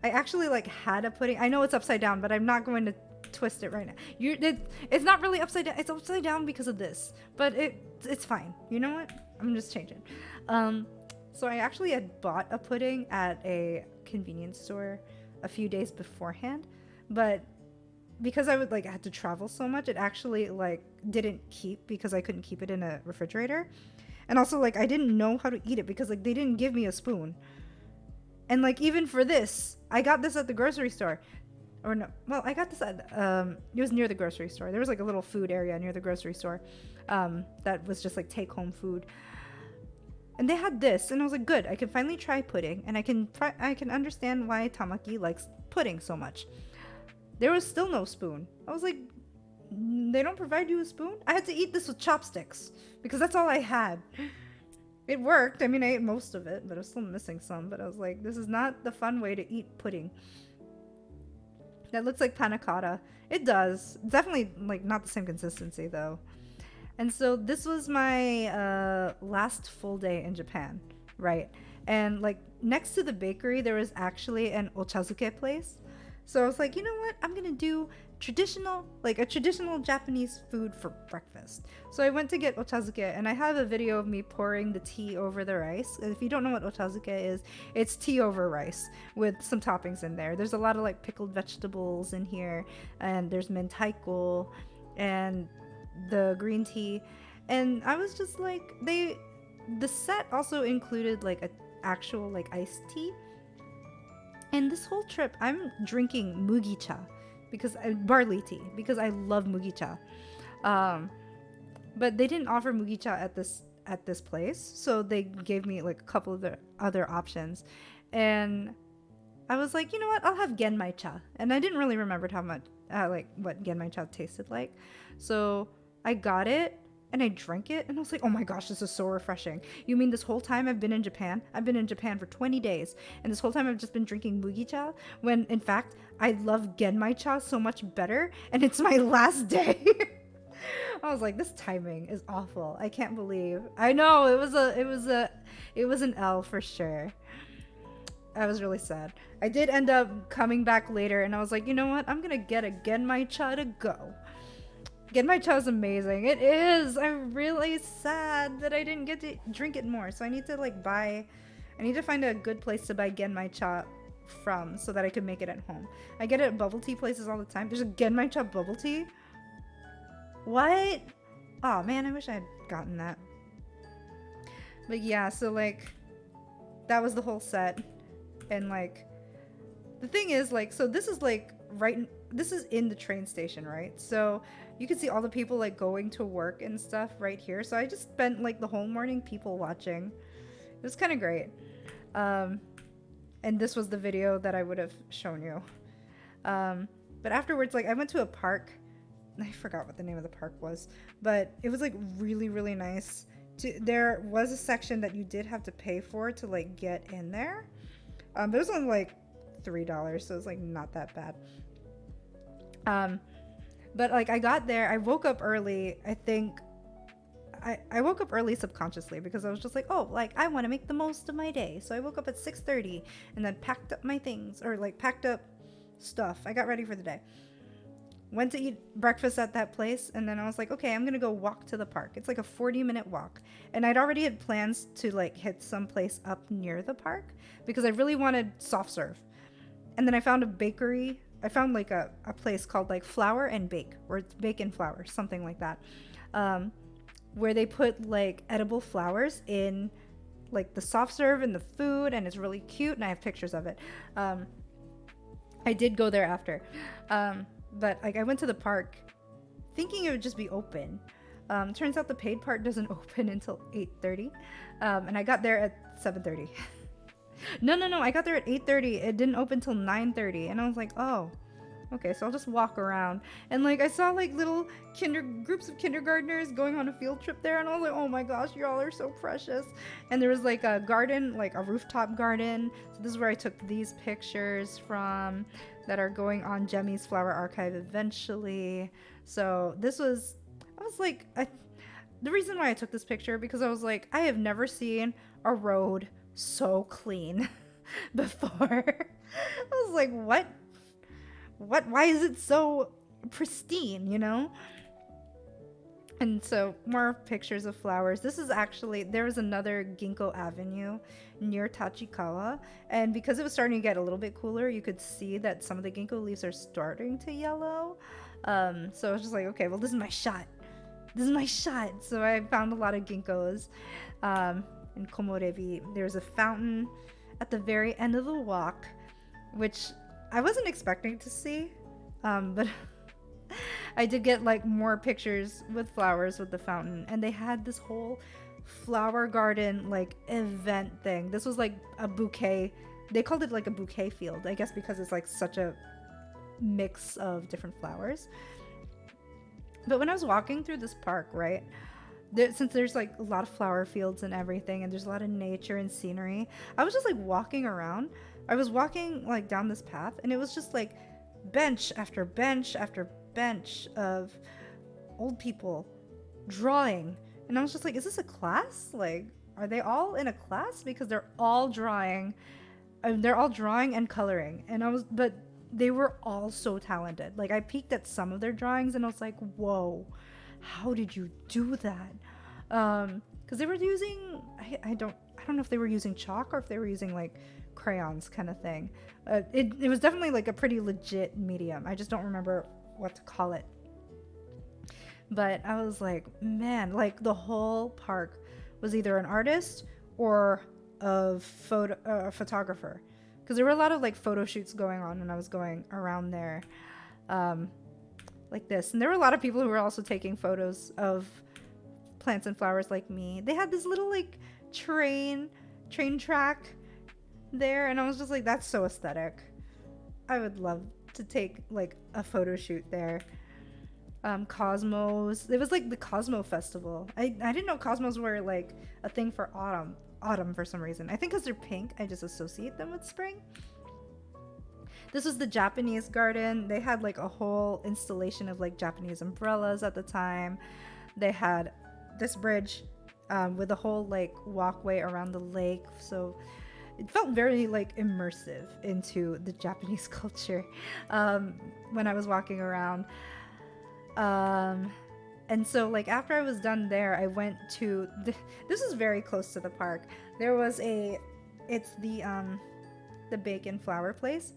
S1: I actually like had a pudding. I know it's upside down, but I'm not going to twist it right now. It's not really upside down. It's upside down because of this, but it's fine. You know what? I'm just changing. So I actually had bought a pudding at a convenience store a few days beforehand, but because I had to travel so much, it actually like didn't keep because I couldn't keep it in a refrigerator. And also like I didn't know how to eat it because like they didn't give me a spoon. And like even for this, I got this at the grocery store. Or no, well, I got this at, it was near the grocery store. There was like a little food area near the grocery store that was just like take home food. And they had this, and I was like, good, I can finally try pudding, and I can understand why Tamaki likes pudding so much. There was still no spoon. I was like, they don't provide you a spoon? I had to eat this with chopsticks because that's all I had. It worked. I mean, I ate most of it, but I was still missing some. But I was like, this is not the fun way to eat pudding. That looks like panna cotta. It does. Definitely like not the same consistency though. And so this was my last full day in Japan, right? And like next to the bakery, there was actually an ochazuke place. So I was like, you know what? I'm gonna do a traditional Japanese food for breakfast. So I went to get ochazuke, and I have a video of me pouring the tea over the rice. If you don't know what ochazuke is, it's tea over rice with some toppings in there. There's a lot of like pickled vegetables in here, and there's mentaiko and the green tea. And I was just like, the set also included like an actual like iced tea. And this whole trip, I'm drinking mugicha, barley tea, because I love mugicha. But they didn't offer mugicha at this place, so they gave me like a couple of the other options. And I was like, you know what? I'll have genmaicha. And I didn't really remember how much, like, what genmaicha tasted like. So I got it and I drank it and I was like, oh my gosh, this is so refreshing. You mean this whole time I've been in Japan? I've been in Japan for 20 days. And this whole time I've just been drinking mugicha, when in fact, I love genmaicha so much better. And it's my last day. I was like, this timing is awful. I can't believe. I know it was an L for sure. I was really sad. I did end up coming back later and I was like, you know what? I'm gonna get a genmaicha to go. Genmaicha is amazing. It is. I'm really sad that I didn't get to drink it more. So I need to I need to find a good place to buy genmaicha from so that I could make it at home. I get it at bubble tea places all the time. There's a genmaicha bubble tea. What? Oh man, I wish I had gotten that. But yeah, so like that was the whole set. And like the thing is, like, so this is like this is in the train station, right? So you can see all the people like going to work and stuff right here. So I just spent like the whole morning people watching. It was kind of great. And this was the video that I would have shown you. But afterwards, like I went to a park. I forgot what the name of the park was, but it was like really, really nice. There was a section that you did have to pay for to like get in there. But it was only like $3, so it was like not that bad. But like I got there, I woke up early. I think I woke up early subconsciously because I was just like, oh, like I want to make the most of my day. So I woke up at 6:30 and then packed up my things, or like packed up stuff. I got ready for the day. Went to eat breakfast at that place, and then I was like, okay, I'm gonna go walk to the park. It's like a 40-minute walk, and I'd already had plans to like hit some place up near the park because I really wanted soft serve. And then I found a bakery. I found like a place called like Flour and Bake, or it's Bake and Flour, something like that, where they put like edible flowers in like the soft serve and the food, and it's really cute, and I have pictures of it. I did go there after. But like I went to the park thinking it would just be open. Turns out the paid part doesn't open until 8:30. And I got there at 7:30. No, I got there at 8:30. It didn't open till 9:30. And I was like, oh, okay, so I'll just walk around. And like I saw like little groups of kindergartners going on a field trip there, and I was like, oh my gosh, y'all are so precious. And there was like a garden, like a rooftop garden. So this is where I took these pictures from that are going on Jemi's flower archive eventually. So this was, I was like, the reason why I took this picture, because I was like, I have never seen a road so clean before. I was like, what, why is it so pristine, you know? And so more pictures of flowers. This is actually, there was another Ginkgo Avenue near Tachikawa, and because it was starting to get a little bit cooler, you could see that some of the ginkgo leaves are starting to yellow. So I was just like, okay, well, this is my shot. So I found a lot of ginkgos. In Komorebi, there's a fountain at the very end of the walk, which I wasn't expecting to see, but I did get like more pictures with flowers with the fountain, and they had this whole flower garden like event thing. This was like a bouquet. They called it like a bouquet field, I guess, because it's like such a mix of different flowers. But when I was walking through this park, right, since there's like a lot of flower fields and everything, and there's a lot of nature and scenery, I was just like walking around. I was walking like down this path, and it was just like bench after bench after bench of old people drawing. And I was just like, is this a class? Like, are they all in a class? Because they're all drawing. They're all drawing and coloring. But they were all so talented. Like, I peeked at some of their drawings and I was like, whoa, how did you do that? Because they were using, I don't know if they were using chalk or if they were using like crayons kind of thing. It was definitely like a pretty legit medium. I just don't remember what to call it. But I was like, man, like the whole park was either an artist or a photographer, because there were a lot of like photo shoots going on when I was going around there, like this. And there were a lot of people who were also taking photos of plants and flowers like me. They had this little like train track there, and I was just like, that's so aesthetic. I would love to take like a photo shoot there. Cosmos. It was like the Cosmo Festival. I didn't know Cosmos were like a thing for autumn for some reason. I think because they're pink, I just associate them with spring. This was the Japanese garden. They had like a whole installation of like Japanese umbrellas at the time. They had this bridge with a whole like walkway around the lake. So it felt very like immersive into the Japanese culture when I was walking around. And so like after I was done there, I went to this is very close to the park. There was it's the bacon flower place.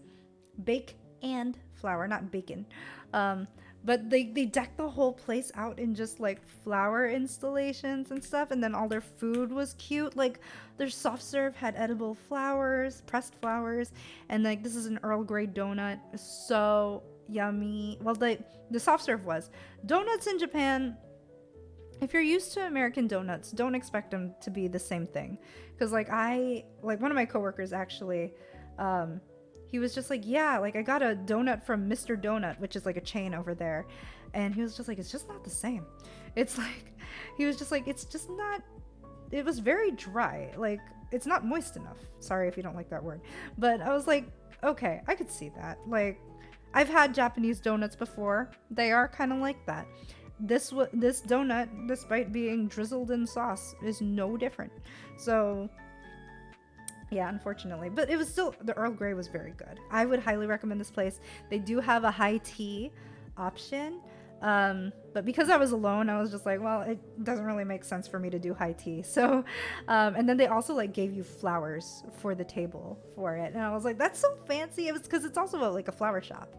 S1: Bake and flower, not bacon. But they decked the whole place out in just like flower installations and stuff, and then all their food was cute. Like their soft serve had edible flowers, pressed flowers, and like this is an Earl Grey donut. So yummy. Well, the soft serve was. Donuts in Japan, if you're used to American donuts, don't expect them to be the same thing. Because like one of my coworkers actually, he was just like, yeah, like I got a donut from Mr. Donut, which is like a chain over there. And he was just like, it's just not the same. It's like, he was just like, it's just not, it was very dry. Like, it's not moist enough. Sorry if you don't like that word. But I was like, okay, I could see that. Like, I've had Japanese donuts before. They are kind of like that. This donut, despite being drizzled in sauce, is no different. So yeah, unfortunately. But it was still, the Earl Grey was very good. I would highly recommend this place. They do have a high tea option. But because I was alone, I was just like, well, it doesn't really make sense for me to do high tea. So, and then they also like gave you flowers for the table for it. And I was like, that's so fancy. It was because it's also like a flower shop.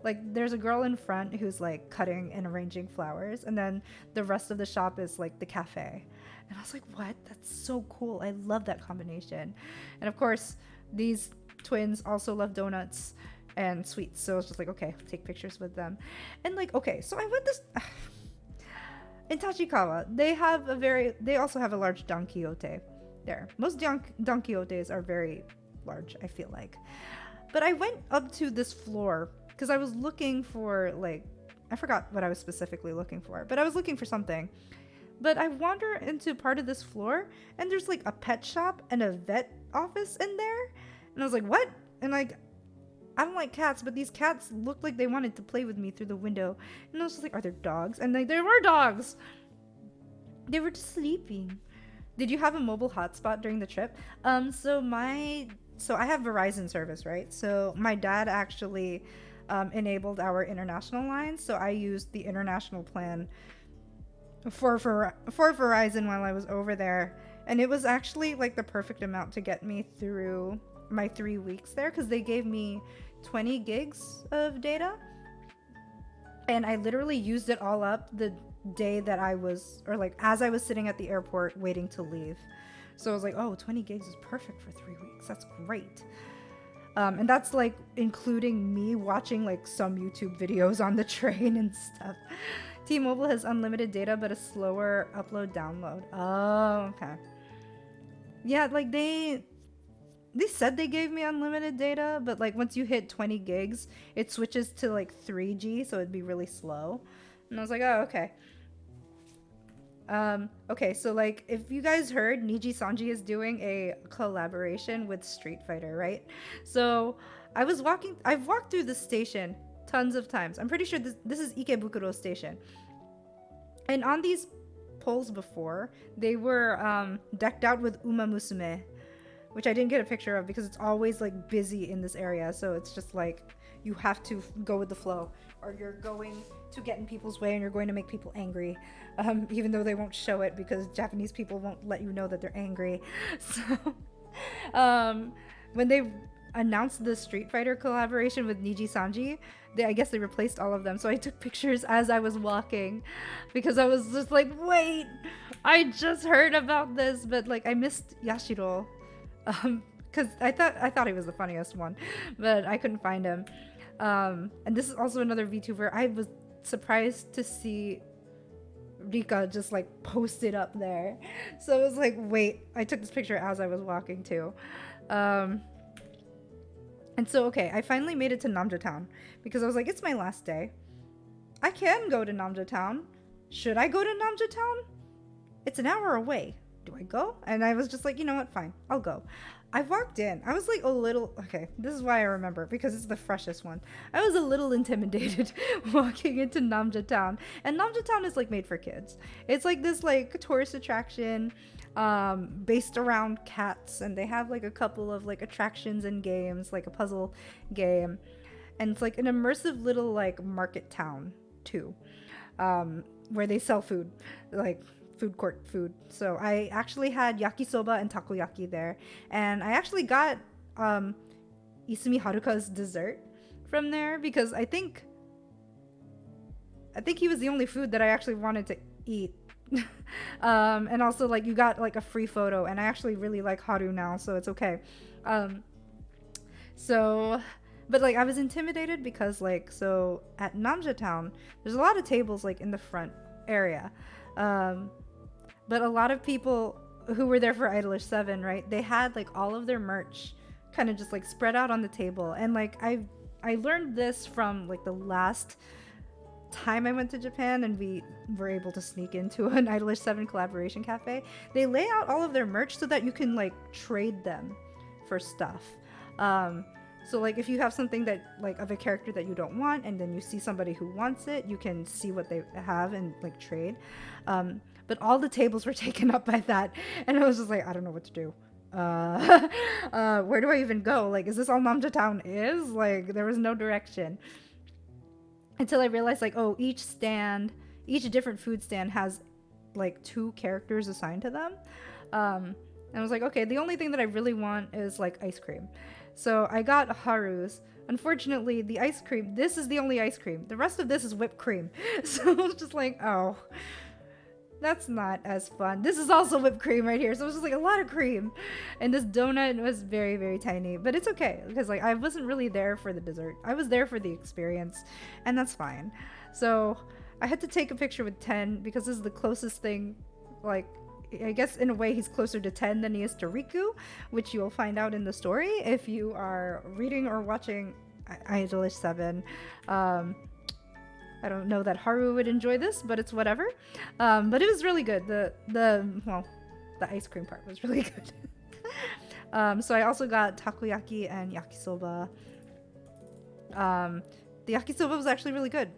S1: Like there's a girl in front who's like cutting and arranging flowers. And then the rest of the shop is like the cafe. And I was like, what? That's so cool. I love that combination. And of course, these twins also love donuts and sweets. So I was just like, okay, take pictures with them. And like, okay, so I went this in Tachikawa, they also have a large Don Quixote there. Most Don Quixotes are very large, I feel like. But I went up to this floor because I was looking for like, I forgot what I was specifically looking for, but I was looking for something. But I wander into part of this floor and there's like a pet shop and a vet office in there. And I was like, what? And like, I don't like cats, but these cats looked like they wanted to play with me through the window. And I was just like, are there dogs? And like, there were dogs. They were just sleeping. Did you have a mobile hotspot during the trip? So I have Verizon service, right? So my dad actually enabled our international line. So I used the international plan for Verizon while I was over there. And it was actually like the perfect amount to get me through my 3 weeks there, because they gave me 20 gigs of data. And I literally used it all up the day that I was, or like as I was sitting at the airport waiting to leave. So I was like, oh, 20 gigs is perfect for 3 weeks. That's great. And that's like including me watching like some YouTube videos on the train and stuff. T-Mobile has unlimited data, but a slower upload download. Oh, okay. Yeah, like they said they gave me unlimited data, but like once you hit 20 gigs, it switches to like 3G, so it'd be really slow. And I was like, oh, okay. Okay, so like if you guys heard, Niji Sanji is doing a collaboration with Street Fighter, right? So I've walked through the station tons of times. I'm pretty sure this is Ikebukuro Station. And on these poles before, they were decked out with Uma Musume, which I didn't get a picture of because it's always like busy in this area. So it's just like you have to go with the flow, or you're going to get in people's way and you're going to make people angry, even though they won't show it because Japanese people won't let you know that they're angry. So when they announced the Street Fighter collaboration with Niji Sanji, I guess they replaced all of them. So I took pictures as I was walking because I was just like, wait, I just heard about this, but like I missed Yashiro. Because I thought he was the funniest one, but I couldn't find him. And this is also another VTuber. I was surprised to see Rika just like posted up there. So I was like, wait, I took this picture as I was walking too. And so, okay, I finally made it to Namja Town because I was like, it's my last day. I can go to Namja Town. Should I go to Namja Town? It's an hour away. Do I go? And I was just like, you know what? Fine. I'll go. I walked in. I was like a little, okay, this is why I remember because it's the freshest one. I was a little intimidated walking into Namja Town. And Namja Town is like made for kids. It's like this like tourist attraction based around cats, and they have like a couple of like attractions and games, like a puzzle game. And it's like an immersive little like market town too, where they sell food, like food court food. So I actually had yakisoba and takoyaki there, and I actually got Isumi Haruka's dessert from there because I think he was the only food that I actually wanted to eat. And also like you got like a free photo, and I actually really like Haru now, so it's okay. So but like I was intimidated because like, so at Namja Town there's a lot of tables like in the front area, but a lot of people who were there for Idolish 7, right, they had like all of their merch kind of just like spread out on the table. And like I learned this from like the last time I went to Japan and we were able to sneak into an Idolish 7 collaboration cafe. They lay out all of their merch so that you can like trade them for stuff. So like if you have something that like of a character that you don't want, and then you see somebody who wants it, you can see what they have and like trade. But all the tables were taken up by that, and I was just like, I don't know what to do. Where do I even go? Like, is this all Namja Town is? Like, there was no direction. Until I realized like, oh, each different food stand has like 2 characters assigned to them. And I was like, okay, the only thing that I really want is like ice cream. So I got Haru's. Unfortunately, the ice cream, this is the only ice cream. The rest of this is whipped cream. So I was just like, oh, that's not as fun. This is also whipped cream right here. So it was just like a lot of cream. And this donut was very, very tiny. But it's okay because like I wasn't really there for the dessert. I was there for the experience. And that's fine. So I had to take a picture with 10 because this is the closest thing, like, I guess in a way he's closer to 10 than he is to Riku, which you'll find out in the story if you are reading or watching Idolish 7. I don't know that Haru would enjoy this, but it's whatever. But it was really good. The ice cream part was really good. So I also got takoyaki and yakisoba. The yakisoba was actually really good.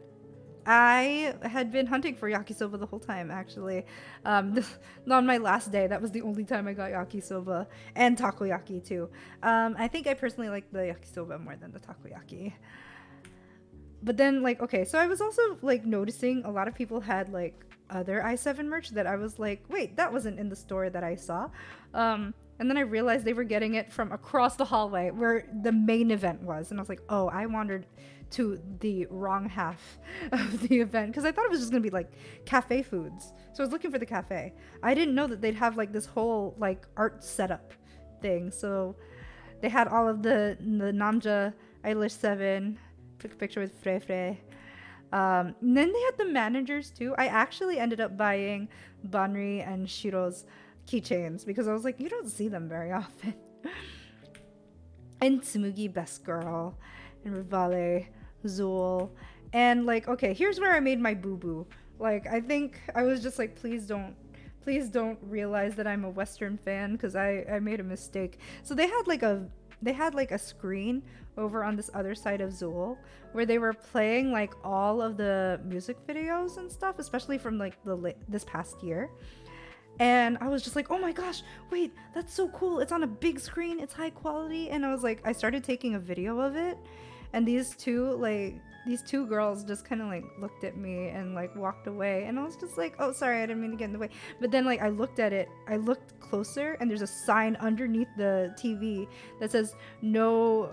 S1: I had been hunting for yakisoba the whole time, actually. On my last day, that was the only time I got yakisoba, and takoyaki too. I think I personally like the yakisoba more than the takoyaki. But then, like, okay, so I was also like noticing a lot of people had like other i7 merch that I was like, wait, that wasn't in the store that I saw. And then I realized they were getting it from across the hallway where the main event was, and I was like, oh, I wandered to the wrong half of the event because I thought it was just gonna be like cafe foods. So I was looking for the cafe. I didn't know that they'd have like this whole like art setup thing. So they had all of the Namja Idolish 7. Took a picture with Frey Frey. And then they had the managers too. I actually ended up buying Banri and Shiro's keychains because I was like, you don't see them very often. And Tsumugi, Best Girl, and Rivale, Zool. And like, okay, here's where I made my boo-boo. Like, I think I was just like, please don't realize that I'm a Western fan because I made a mistake. So they had like a screen over on this other side of Zool where they were playing like all of the music videos and stuff, especially from like this past year. And I was just like, oh my gosh, wait, that's so cool. It's on a big screen. It's high quality. And I was like, I started taking a video of it. And these two girls just kind of like looked at me and like walked away. And I was just like, oh, sorry, I didn't mean to get in the way. But then like I looked at it, I looked closer, and there's a sign underneath the TV that says no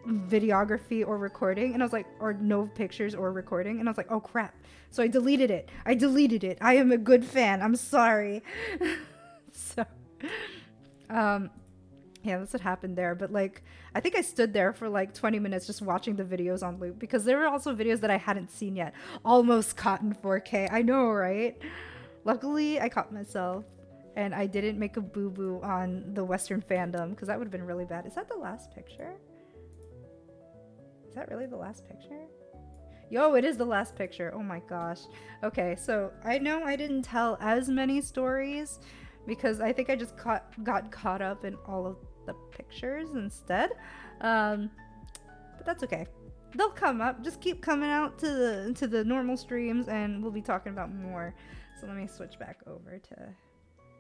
S1: videography or recording. And I was like, or no pictures or recording. And I was like, oh crap. So I deleted it. I am a good fan. I'm sorry. So, yeah, that's what happened there. But like, I think I stood there for like 20 minutes just watching the videos on loop because there were also videos that I hadn't seen yet. Almost caught in 4K. I know, right? Luckily, I caught myself and I didn't make a boo-boo on the Western fandom because that would have been really bad. Is that the last picture? Is that really the last picture? Yo, it is the last picture. Oh my gosh. Okay, so I know I didn't tell as many stories because I think I just got caught up in all of the pictures instead. But that's okay. They'll come up. Just keep coming out to the normal streams, and we'll be talking about more. So let me switch back over to